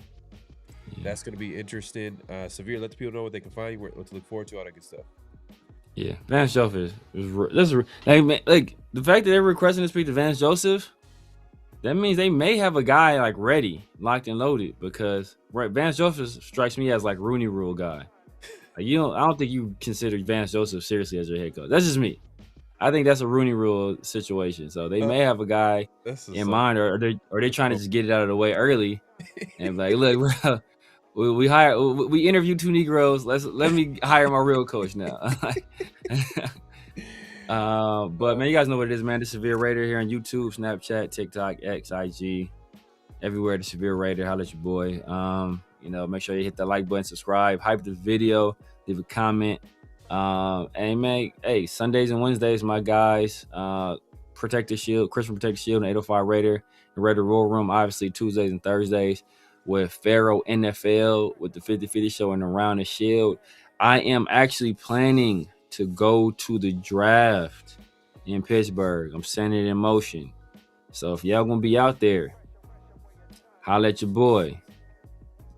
that's going to be interesting. Severe, let the people know what they can find you, what to look forward to, all that good stuff. Yeah, Vance Joseph is like the fact that they're requesting to speak to Vance Joseph. That means they may have a guy like ready, locked and loaded. Because Vance Joseph strikes me as like Rooney Rule guy. Like I don't think you consider Vance Joseph seriously as your head coach. That's just me. I think that's a Rooney Rule situation. So they may have a guy in mind, or are they trying to just get it out of the way early and like, look, we interviewed 2 Negroes. Let me hire my real coach now. But man, you guys know what it is, man. The Severe Raider here on YouTube, Snapchat, TikTok, X, IG, everywhere. The Severe Raider. Holla at your boy. Make sure you hit that like button, subscribe, hype the video, leave a comment. And man, hey, Sundays and Wednesdays, my guys, Protect the Shield, Christian Protect the Shield, and 805 Raider, the Raider Roar Room, obviously Tuesdays and Thursdays with PharoahNFL, with the 50-50 show and Around the Shield. I am actually planning to go to the draft in Pittsburgh. I'm setting it in motion. So if y'all gonna be out there, holla at your boy.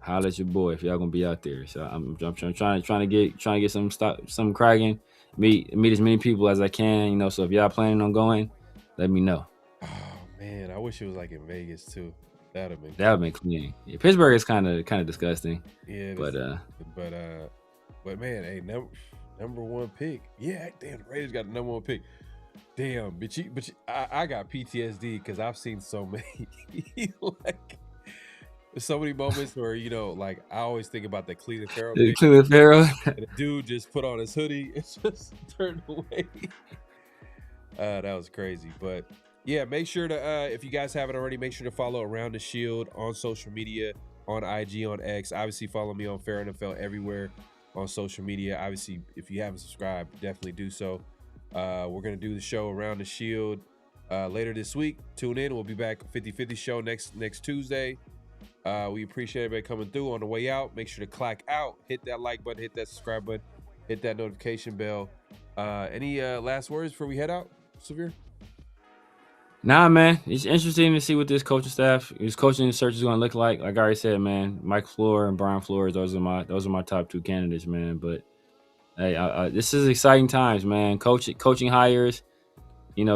If y'all gonna be out there. So I'm trying to get some cracking. Meet as many people as I can. So if y'all planning on going, let me know. Oh man, I wish it was like in Vegas too. That would have been clean. Yeah, Pittsburgh is kind of disgusting. Yeah, but man, hey, number one pick. Yeah, damn, the Raiders got the number one pick. Damn, but I got PTSD because I've seen so many like so many moments where like I always think about the Cleveland Pharaoh. And the dude just put on his hoodie and just turned away. That was crazy, but yeah, make sure to if you guys haven't already, make sure to follow Around the Shield on social media, on IG, on X. Obviously, follow me on PharoahNFL everywhere on social media. Obviously, if you haven't subscribed, definitely do so. We're gonna do the show Around the Shield later this week. Tune in. We'll be back 50-50 show next Tuesday. We appreciate everybody coming through. On the way out, make sure to clack out, hit that like button, hit that subscribe button, hit that notification bell. Any last words before we head out, Severe? Nah, man, it's interesting to see what this coaching staff, his coaching search is going to look like. Like I already said, man, Mike Floor and Brian Flores, those are my top 2 candidates, man. But hey, this is exciting times, man. Coaching hires,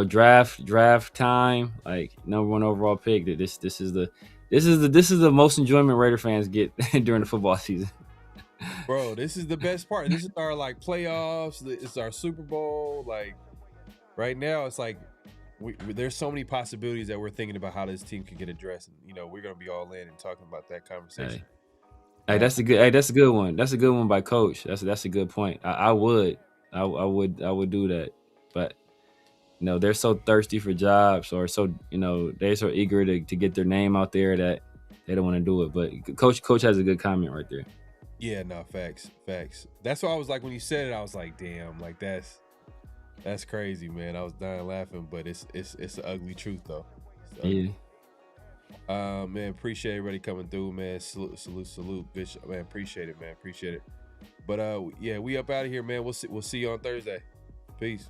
draft time, like number 1 overall pick. This is the most enjoyment Raider fans get during the football season. Bro, this is the best part. This is our like playoffs. It's our Super Bowl. Like right now, it's like there's so many possibilities that we're thinking about how this team can get addressed. And, we're gonna be all in and talking about that conversation. Hey, that's a good one. That's a good one by Coach. That's a good point. I would do that, but they're so thirsty for jobs, or so they're so eager to get their name out there that they don't want to do it. But Coach has a good comment right there. Yeah, no, facts. That's why I was like, when you said it, I was like, damn, like that's crazy, man. I was dying laughing, but it's an ugly truth though. Yeah. Man, appreciate everybody coming through, man. Salute, bitch, man. Appreciate it, man. Appreciate it. But yeah, we up out of here, man. We'll see you on Thursday. Peace.